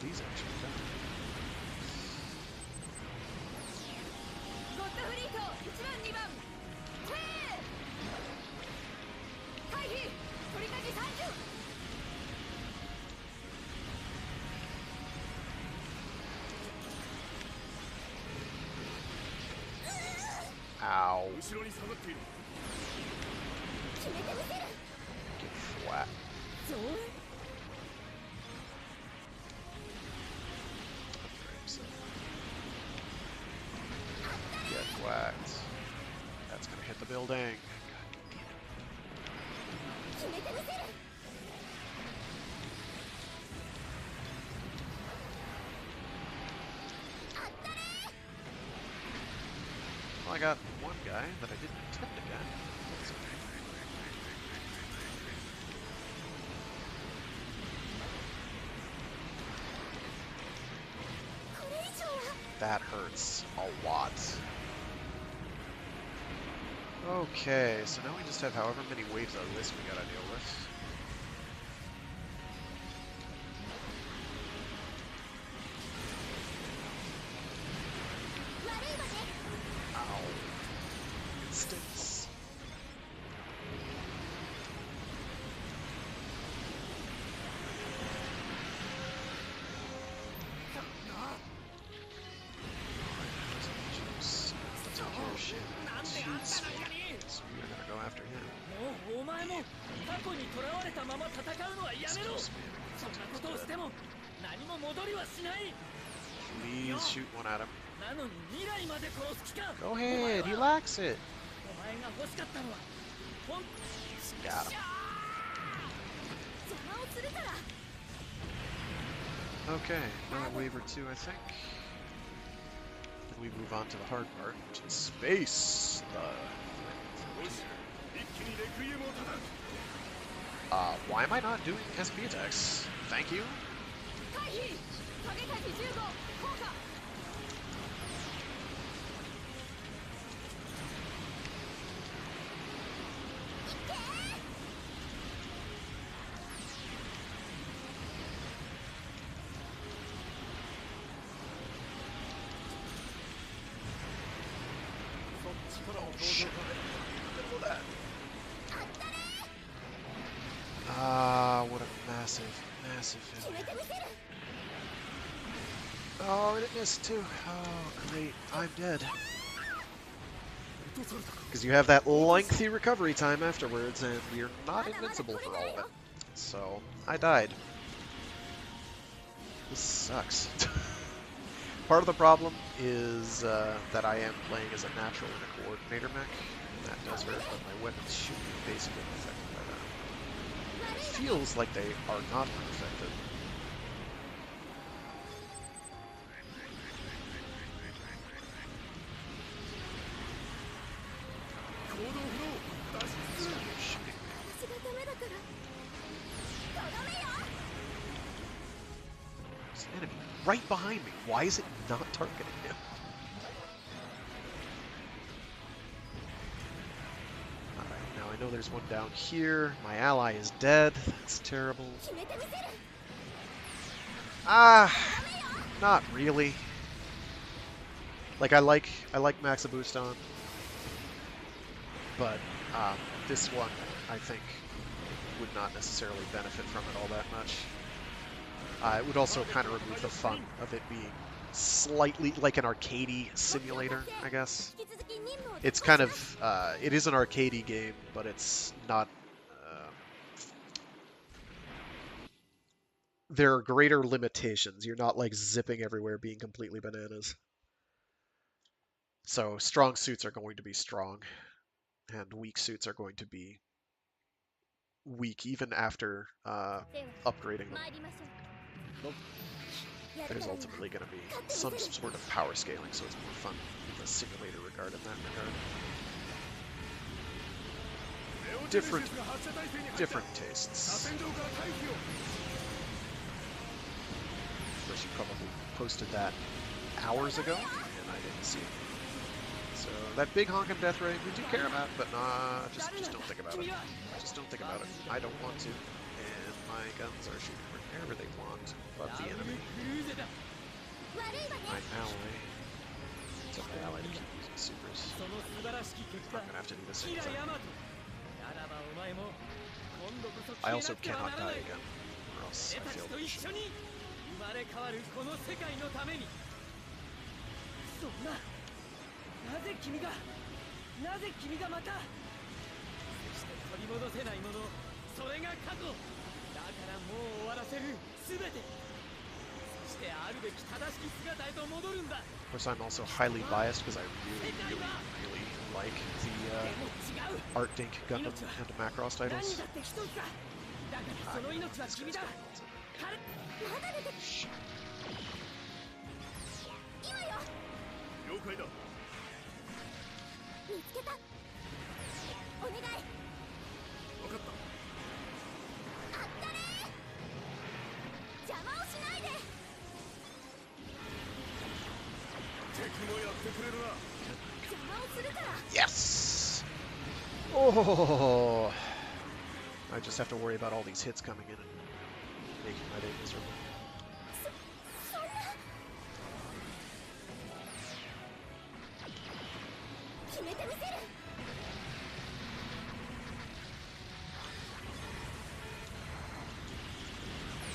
These actually done. Ow. Get flat. Get whacked. That's gonna hit the building. Well, I got one guy that I didn't intend to get. That's okay. That hurts a lot. Okay, so now we just have however many waves of this we gotta deal with. Ow. It stinks. So we're gonna go after him. Please shoot one at him. Go ahead, he lacks it. Got him. Okay, another wave or two, I think. we move on to the hard part, which is space. Why am I not doing SP attacks? Thank you. Oh shit, I'm in the middle of that. Ah, what a massive, massive failure. Oh, and it missed too. Oh, great. I'm dead. Because you have that lengthy recovery time afterwards, and you're not invincible for all of it. So, I died. This sucks. Part of the problem is that I am playing as a natural and a coordinator mech, and that does hurt, but my weapons should be basically unaffected by that. It feels like they are not unaffected. There's an enemy right behind me. Why is it not targeting him? Alright, now I know there's one down here. My ally is dead. That's terrible. Ah, not really. Like I like Max a Boost on, but this one I think would not necessarily benefit from it all that much. It would also kind of remove the fun of it being slightly like an arcadey simulator, I guess. It's kind of, it is an arcadey game, but it's not, there are greater limitations. You're not like zipping everywhere being completely bananas. So strong suits are going to be strong, and weak suits are going to be weak even after upgrading them. There's ultimately going to be some sort of power scaling, so it's more fun with a simulator regard in that regard. Different tastes. Of course, you probably posted that hours ago, and I didn't see it. So that big honkin' death ray we do care about, but nah, just don't think about it. Just don't think about it. I don't want to, and my guns are shooting wherever they want, but the enemy. My ally. It's up my ally to keep using supers. I'm gonna have to do this thing. I also cannot die again, or else I fail the mission. Of course, I'm also highly biased because I really like the Art Dink Gundam and Macross titles. Yes! Oh! I just have to worry about all these hits coming in and making my day miserable.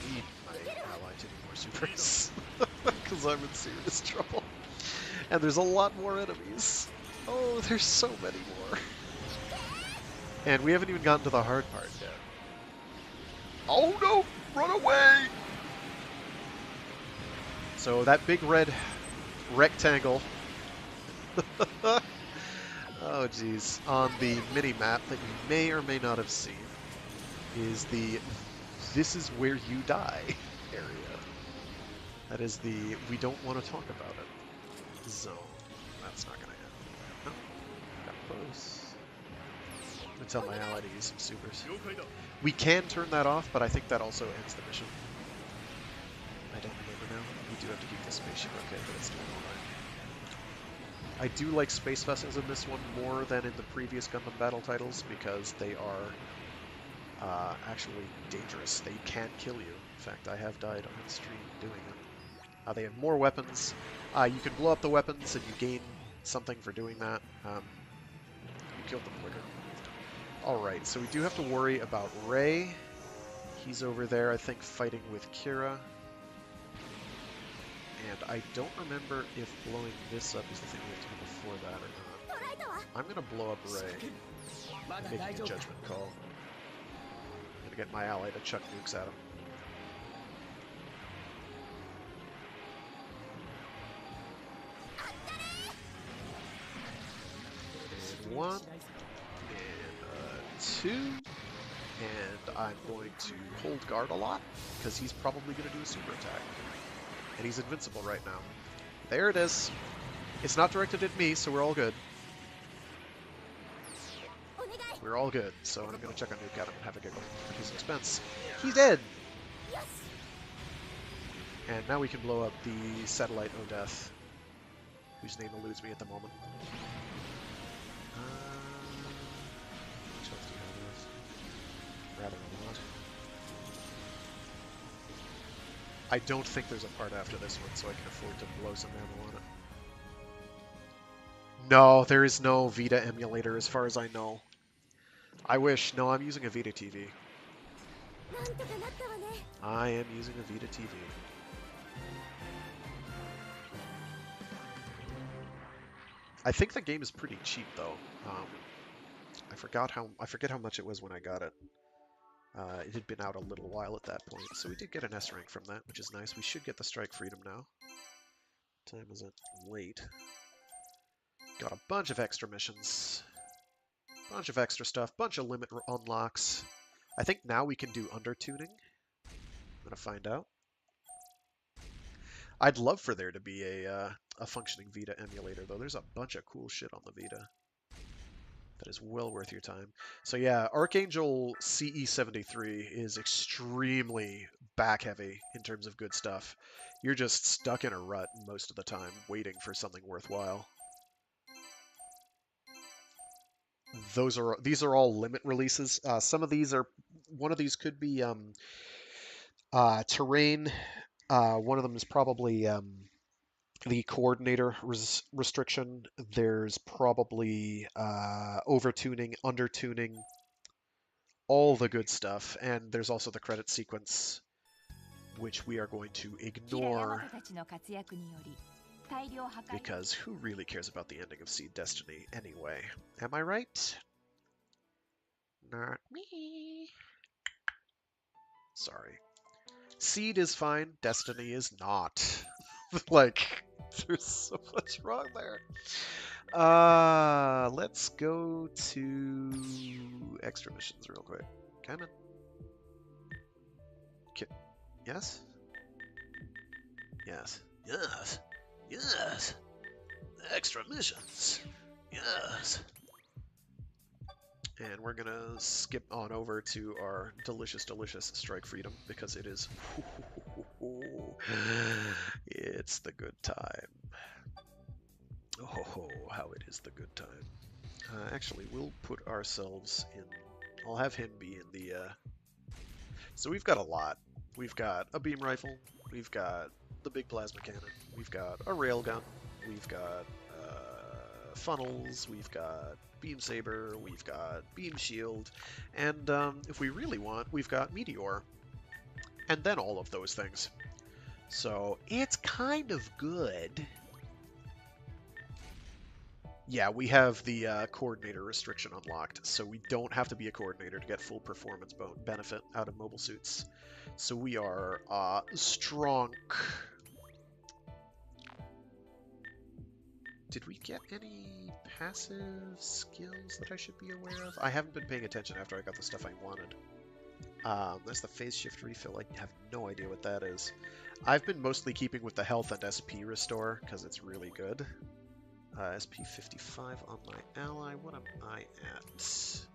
I need my ally to do more supers, because I'm in serious trouble. And there's a lot more enemies. Oh, there's so many more. And we haven't even gotten to the hard part yet. Oh no! Run away! So that big red rectangle, oh geez, on the mini-map that you may or may not have seen is the "this is where you die" area. That is the "we don't want to talk about it" zone. that's not gonna happen. No, got close. I'm gonna tell my ally to use some supers. We can turn that off, but I think that also ends the mission. I don't remember now. We do have to keep the spaceship okay, but it's doing alright. I do like space vessels in this one more than in the previous Gundam battle titles because they are actually dangerous. They can kill you. In fact, I have died on stream doing it. They have more weapons. You can blow up the weapons and you gain something for doing that. You killed them quicker. Alright, so we do have to worry about Ray. He's over there, I think, fighting with Kira. And I don't remember if blowing this up is the thing we have to do before that or not. I'm going to blow up Ray. I'm making a judgment call. I'm going to get my ally to chuck nukes at him. And 1. And 2. And I'm going to hold guard a lot, because he's probably going to do a super attack. And he's invincible right now. There it is. It's not directed at me, so we're all good. We're all good, so I'm going to check on nuke at him and have a giggle at his expense. He's dead! And now we can blow up the satellite Odeth, whose name eludes me at the moment. Which else do you have left? Rather not. I don't think there's a part after this one, so I can afford to blow some ammo on it. No, there is no Vita emulator as far as I know. I wish. No, I'm using a Vita TV. I am using a Vita TV. I think the game is pretty cheap though. I forget how much it was when I got it. It had been out a little while at that point, so we did get an S rank from that, which is nice. We should get the Strike Freedom now. What time is it? Late. Got a bunch of extra missions. Bunch of extra stuff. Bunch of limit unlocks. I think now we can do undertuning. I'm gonna find out. I'd love for there to be a functioning Vita emulator, though. There's a bunch of cool shit on the Vita. That is well worth your time. So yeah, Archangel CE73 is extremely back-heavy in terms of good stuff. You're just stuck in a rut most of the time, waiting for something worthwhile. These are all limit releases. Some of these are... One of these could be terrain. One of them is probably... the coordinator restriction. There's probably overtuning, undertuning, all the good stuff. And there's also the credit sequence, which we are going to ignore, because who really cares about the ending of Seed Destiny anyway? Am I right? Not me. Sorry. Seed is fine, Destiny is not. Like... There's so much wrong there. Let's go to extra missions real quick. Come on. Yes? Yes. Yes. Yes. Extra missions. Yes. And we're gonna skip on over to our delicious, delicious Strike Freedom, because it is... it's the good time. Oh, how it is the good time. Actually, we'll put ourselves in... I'll have him be in the... So we've got a lot. We've got a beam rifle. We've got the big plasma cannon. We've got a railgun. We've got funnels. We've got beam saber. We've got beam shield. And if we really want, we've got meteor. And then all of those things. So it's kind of good. Yeah, we have the coordinator restriction unlocked, so we don't have to be a coordinator to get full performance benefit out of mobile suits. So we are strong. Did we get any passive skills that I should be aware of? I haven't been paying attention after I got the stuff I wanted. That's the phase shift refill. I have no idea what that is. I've been mostly keeping with the health and SP restore, because it's really good. SP55 on my ally. What am I at?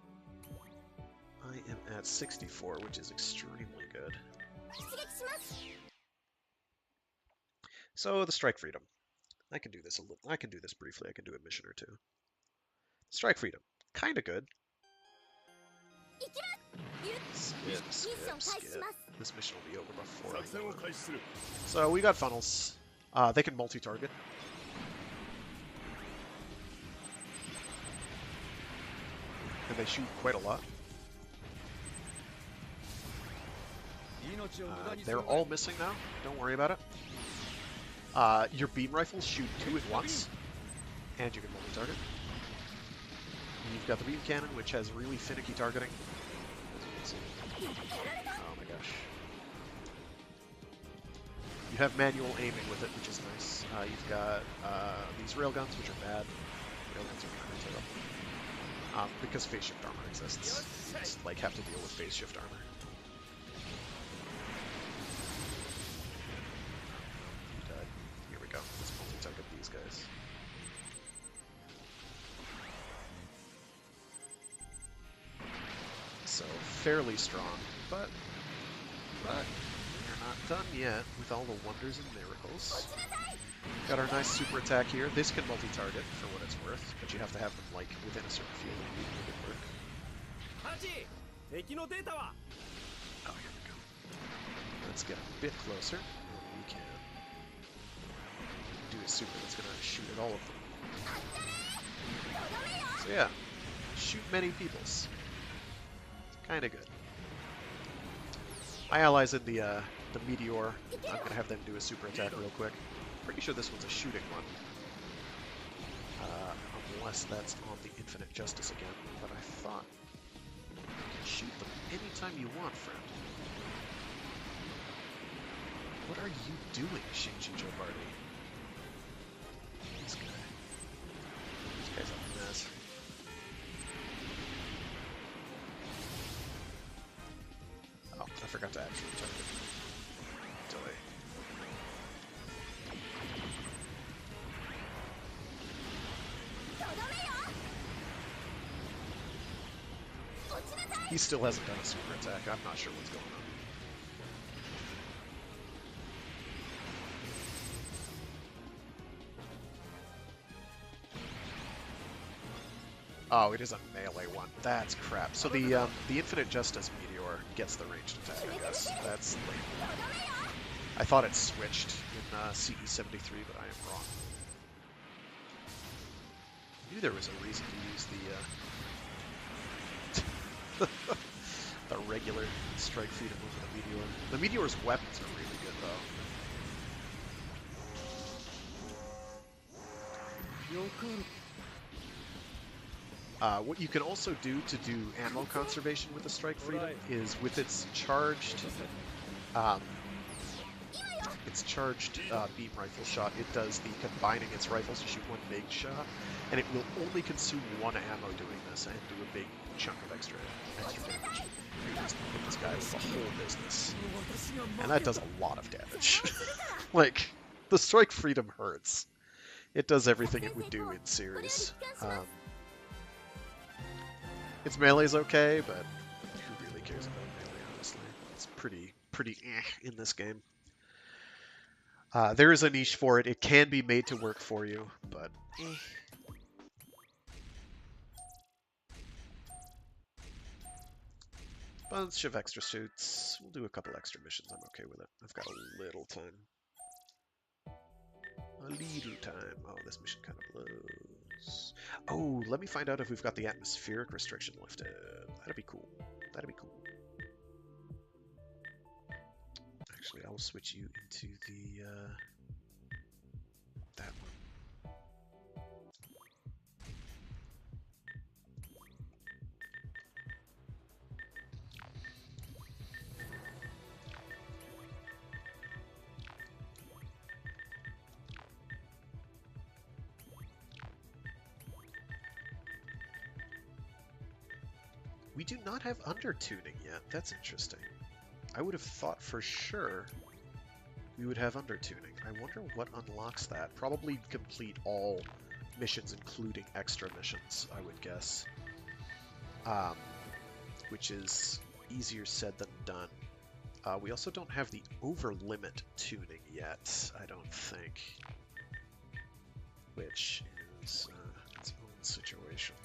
I am at 64, which is extremely good. So the strike freedom. I can do this a little. I can do this briefly. I can do a mission or two. Strike freedom, kind of good. Skip, skip, skip. This mission will be over before I go. So we got funnels. They can multi-target. And they shoot quite a lot. They're all missing now. Don't worry about it. Your beam rifles shoot 2 at once, and you can multi-target. You've got the beam cannon, which has really finicky targeting. As you can see. Oh my gosh. You have manual aiming with it, which is nice. You've got these railguns, which are bad. Railguns are kind of terrible. Because phase shift armor exists. It's like have to deal with phase shift armor. You died. Here we go. Let's multi-target these guys. So fairly strong, but we're not done yet with all the wonders and miracles. Got our nice super attack here. This can multi-target for what it's worth, but you have to have them like within a certain field to make it work. Oh, here we go. Let's get a bit closer. We can do a super that's gonna shoot at all of them. So yeah, shoot many peoples. Kind of good. My allies in the meteor. I'm gonna have them do a super attack real quick. Pretty sure this one's a shooting one. Unless that's on the Infinite Justice again. But I thought you can shoot them anytime you want, friend. What are you doing, Shinji Jobardi? This guy's a mess. Oh, I forgot to actually target. Delay. He still hasn't done a super attack. I'm not sure what's going on. Oh, it is a melee one. That's crap. So the Infinite Justice Meteor gets the ranged attack, I guess. That's lame. I thought it switched in CE73, but I am wrong. I knew there was a reason to use the the regular strike freedom over the Meteor. The Meteor's weapons are really good, though. What you can also do to do ammo conservation with the strike freedom is with its charged beam rifle shot, it does the combining its rifles to shoot one big shot, and it will only consume 1 ammo doing this and do a big chunk of extra damage. You just hit this guy with the whole business. And that does a lot of damage. Like, the strike freedom hurts. It does everything it would do in series. Its melee's okay, but who really cares about melee, honestly? It's pretty in this game. There is a niche for it. It can be made to work for you, but Bunch of extra suits. We'll do a couple extra missions. I'm okay with it. I've got a little time. A little time. Oh, this mission kind of blows. Oh, let me find out if we've got the atmospheric restriction lifted. That'd be cool. That'd be cool. Actually, I'll switch you into the that one. We do not have under-tuning yet. That's interesting. I would have thought for sure we would have under-tuning. I wonder what unlocks that. Probably complete all missions, including extra missions, I would guess. Which is easier said than done. We also don't have the over-limit tuning yet, I don't think. Which is its own situation.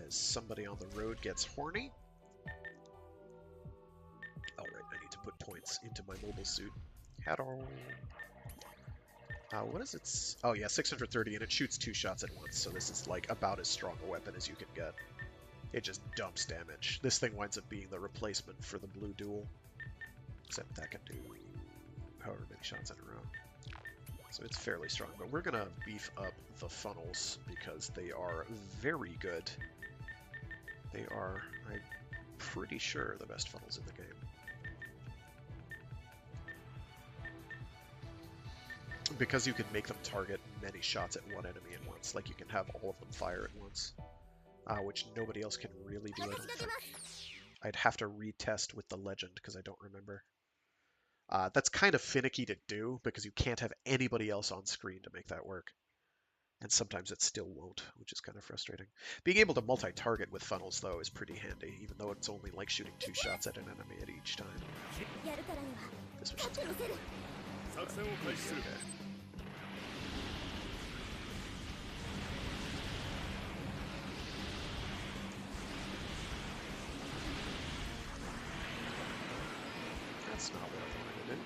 As somebody on the road gets horny. Alright, I need to put points into my mobile suit. Hello. What is its... Oh yeah, 630, and it shoots 2 shots at once, so this is like about as strong a weapon as you can get. It just dumps damage. This thing winds up being the replacement for the blue duel. Except that can do however many shots in a row. So it's fairly strong, but we're gonna beef up the funnels because they are very good. They are, I'm pretty sure, the best funnels in the game. Because you can make them target many shots at one enemy at once. Like you can have all of them fire at once. Which nobody else can really do, I don't think. I'd have to retest with the legend because I don't remember. That's kind of finicky to do because you can't have anybody else on screen to make that work. And sometimes it still won't, which is kind of frustrating. Being able to multi-target with funnels, though, is pretty handy, even though it's only like shooting 2 shots at an enemy at each time. This mission's kind of okay. That's not what I wanted to do.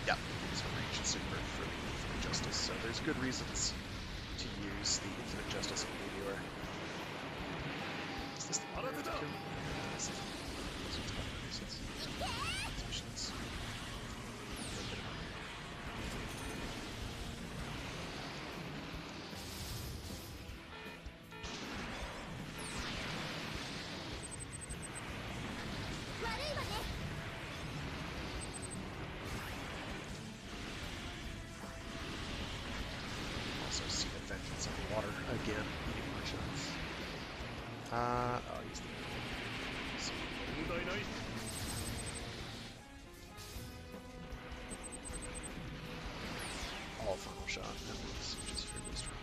Yeah, so range super for the Infinite Justice, so there's good reasons to use the Infinite Justice Meteor. Is this the one to kill? Missions. Also see the vengeance on the water again, eating more shots. I'll use the all final shot enemies, which is fairly strong.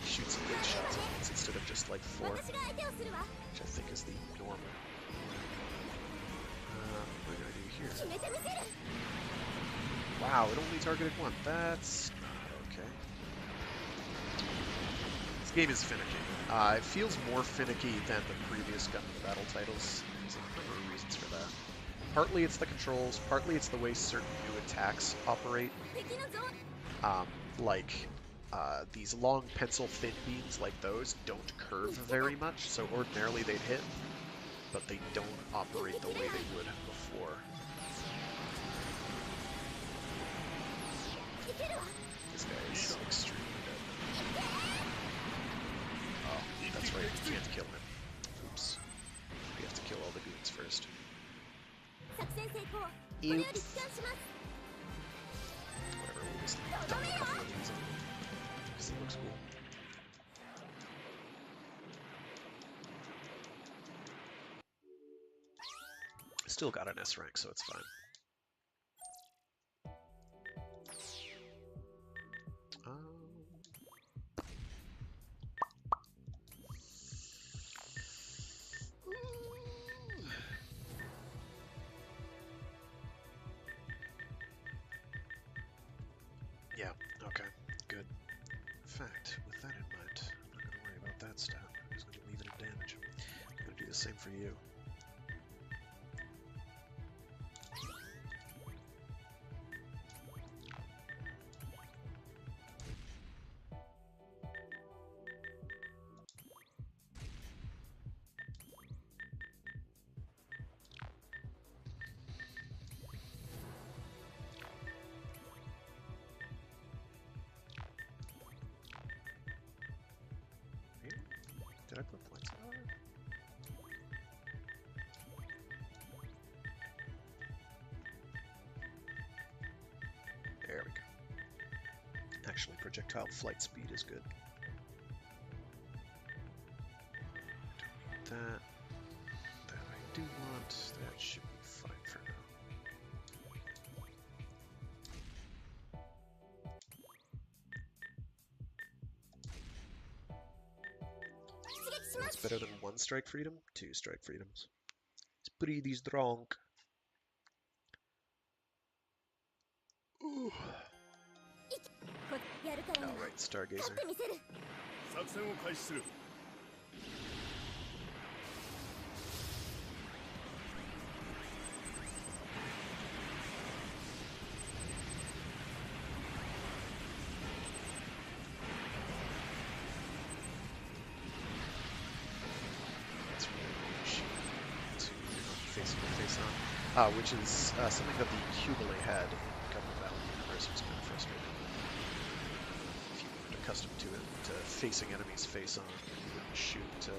Shoot some big shots at once instead of just like 4, which I think is the normal. What do I do here? Wow, it only targeted 1. That's not okay. This game is finicky. It feels more finicky than the previous Gundam Battle titles. There's a number of reasons for that. Partly it's the controls, partly it's the way certain new attacks operate. These long pencil-thin beams like those don't curve very much, so ordinarily they'd hit, but they don't operate the way they would before. This guy is extremely dead. Oh, that's right, we have to kill him. Oops. We have to kill all the goons first. Oops. Whatever, we'll just dump a couple of these on because it looks cool. Still got an S rank, so it's fine. Yeah, okay, good. In fact, with that in mind, I'm not going to worry about that stat. I'm just going to leave it in damage. I'm going to do the same for you. There we go. Actually, projectile flight speed is good. That I do want. That should be fine for now. What's better than 1 strike freedom? 2 strike freedoms. It's pretty strong. Ooh. Alright, Stargazer. 作戦を開始する Which is something that the Cubile had in Gundam Battle Universe. It was kind of frustrating. If you weren't accustomed to it, facing enemies face on, you wouldn't shoot.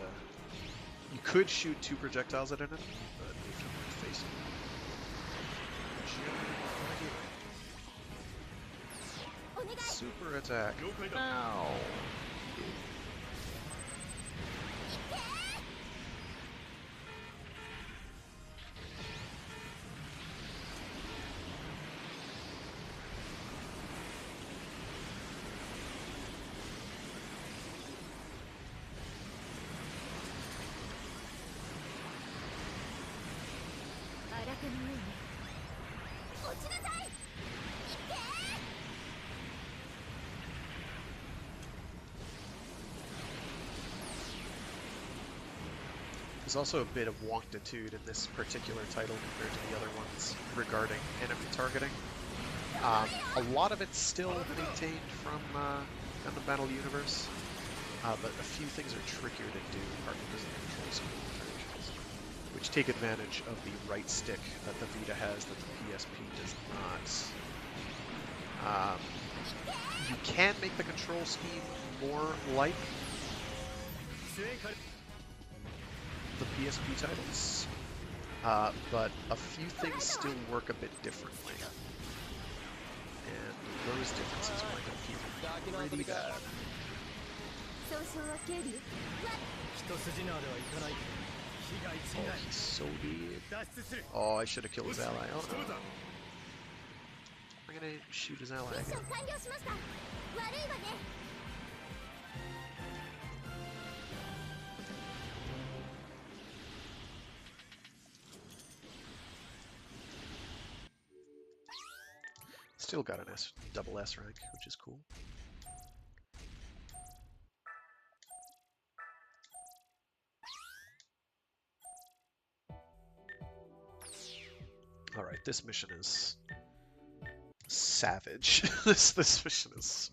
You could shoot 2 projectiles at an enemy, but if you weren't facing, super attack. Ow! There's also a bit of wonktitude in this particular title compared to the other ones regarding enemy targeting. A lot of it's still maintained from Gundam Battle Universe, but a few things are trickier to do, partly because of the control scheme interactions, which take advantage of the right stick that the Vita has that the PSP does not. You can make the control scheme more like the PSP titles, but a few things still work a bit differently, and those differences wind up feeling pretty bad. Oh, he's so dead. Oh, I should have killed his ally. Oh no. I'm gonna shoot his ally again. Still got an double S rank, which is cool. Alright, this mission is savage. this mission is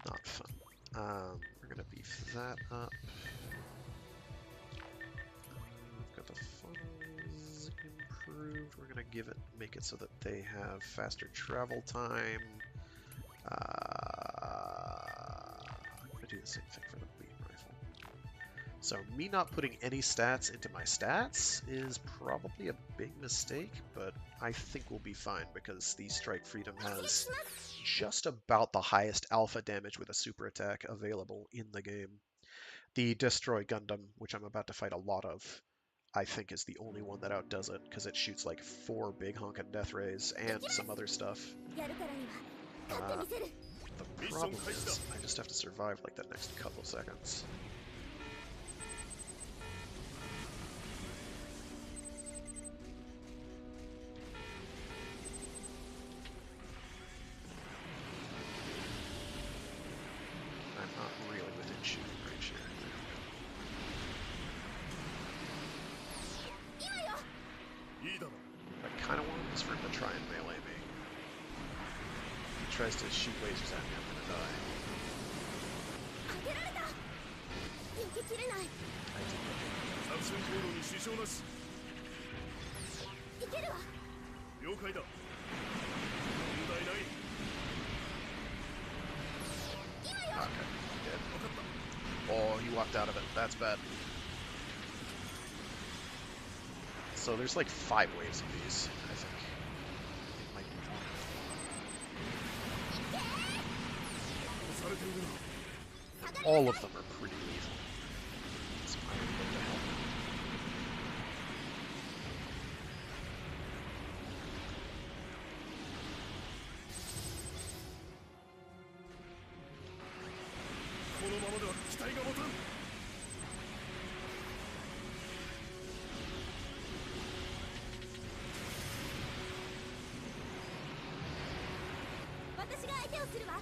not fun. We're gonna beef that up. We've got the funnels improved. We're gonna make it so that they have faster travel time. I'm gonna do the same thing for the beam rifle. So me not putting any stats into my stats is probably a big mistake, but I think we'll be fine because the Strike Freedom has just about the highest alpha damage with a super attack available in the game. The Destroy Gundam, which I'm about to fight a lot of, I think is the only one that outdoes it, because it shoots like 4 big honkin' death rays and some other stuff. The problem is, I just have to survive like the next couple seconds. I'm not really within shooting range here. I kind of want is for him to try and melee me. If he tries to shoot lasers at me, I'm gonna die. Okay, dead. Oh, he walked out of it. That's bad. So there's like 5 waves of these, I think. It might be 1. all of them are pretty lethal. So I would love to help. このままでは機体が持たん。私が相手をするわ。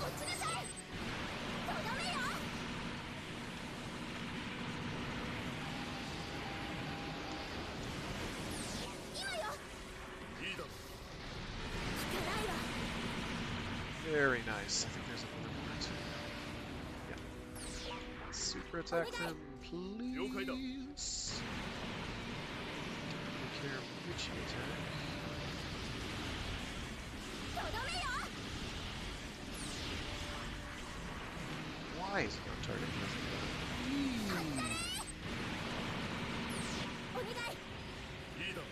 落ちなさい。とどめよ。今よ。いいだろう。聞かないわ。 Very nice. I think there's another one too. Yeah. Super attack them, please. Take care of Witchy attack. とどめよ。 Why is it on target? お願い。いいだろう。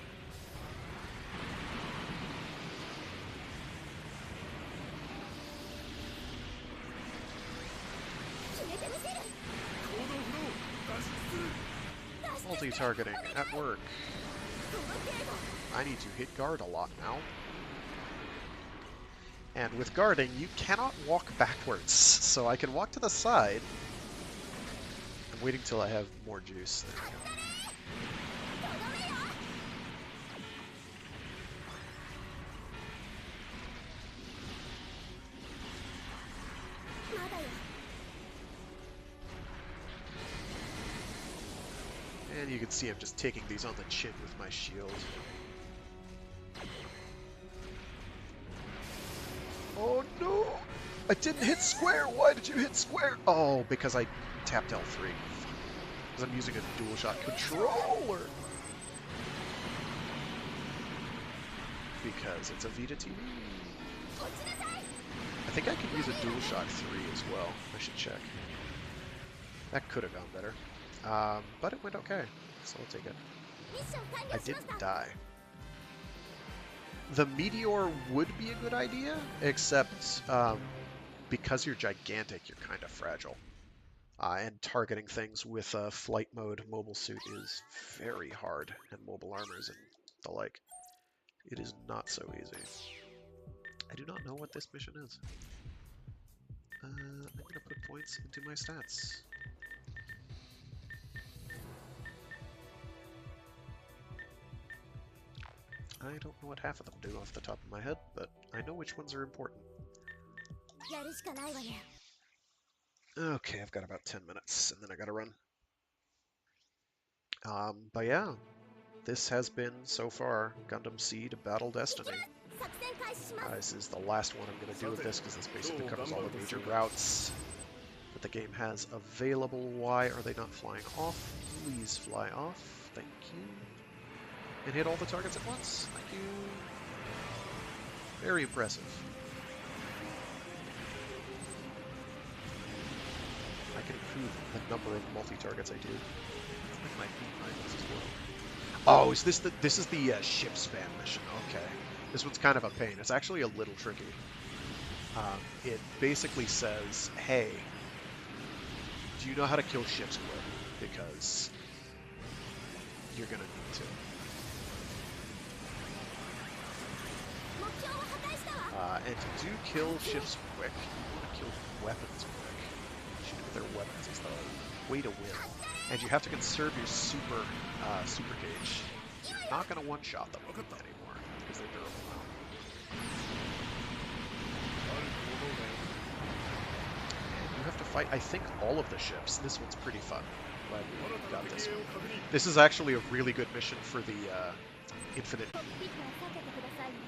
決めてみせる。 行動不能。脱出する。 Multi-targeting at work. その程度。 I need to hit guard a lot now. And with guarding, you cannot walk backwards, so I can walk to the side. I'm waiting till I have more juice. There we go. とどめよ。 まだよ。 And you can see I'm just taking these on the chin with my shield. Oh no! I didn't hit square! Why did you hit square? Oh, because I tapped L3. Because I'm using a DualShock controller! Because it's a Vita TV. 落ちなさい。 I think I can use a DualShock 3 as well. I should check. That could have gone better. But it went okay, so I'll take it. ミッション完 I 了しまし didn't た。 die. The meteor would be a good idea, except because you're gigantic, you're kind of fragile. And targeting things with a flight mode mobile suit is very hard, and mobile armors and the like. It is not so easy. I do not know what this mission is. I'm going to put points into my stats. I don't know what half of them do off the top of my head, but I know which ones are important. やるしかないわね。 Okay, I've got about 10 minutes, and then I gotta run. But yeah, this has been, so far, Gundam Seed Battle Destiny. 作戦開始します。 This is the last one I'm gonna do with this, because this basically covers all the major routes that the game has available. Why are they not flying off? Please fly off. Thank you. And hit all the targets at once. Thank you. Very impressive. I can improve the number of multi-targets I do. With my beam rifles as well. Oh, is this the ship spam mission? Okay. This one's kind of a pain. It's actually a little tricky. It basically says, hey, do you know how to kill ships quick? Because you're gonna need to. 目標を破壊したわ。 And to kill ships quick, you want to kill weapons quick. Shoot with their weapons is the way to win. And you have to conserve your super gauge. You're not going to one-shot them anymore, because they're durable now. And you have to fight, I think, all of the ships. This one's pretty fun. Glad we got this one. This is actually a really good mission for the Infinite コックピットを避けてくだ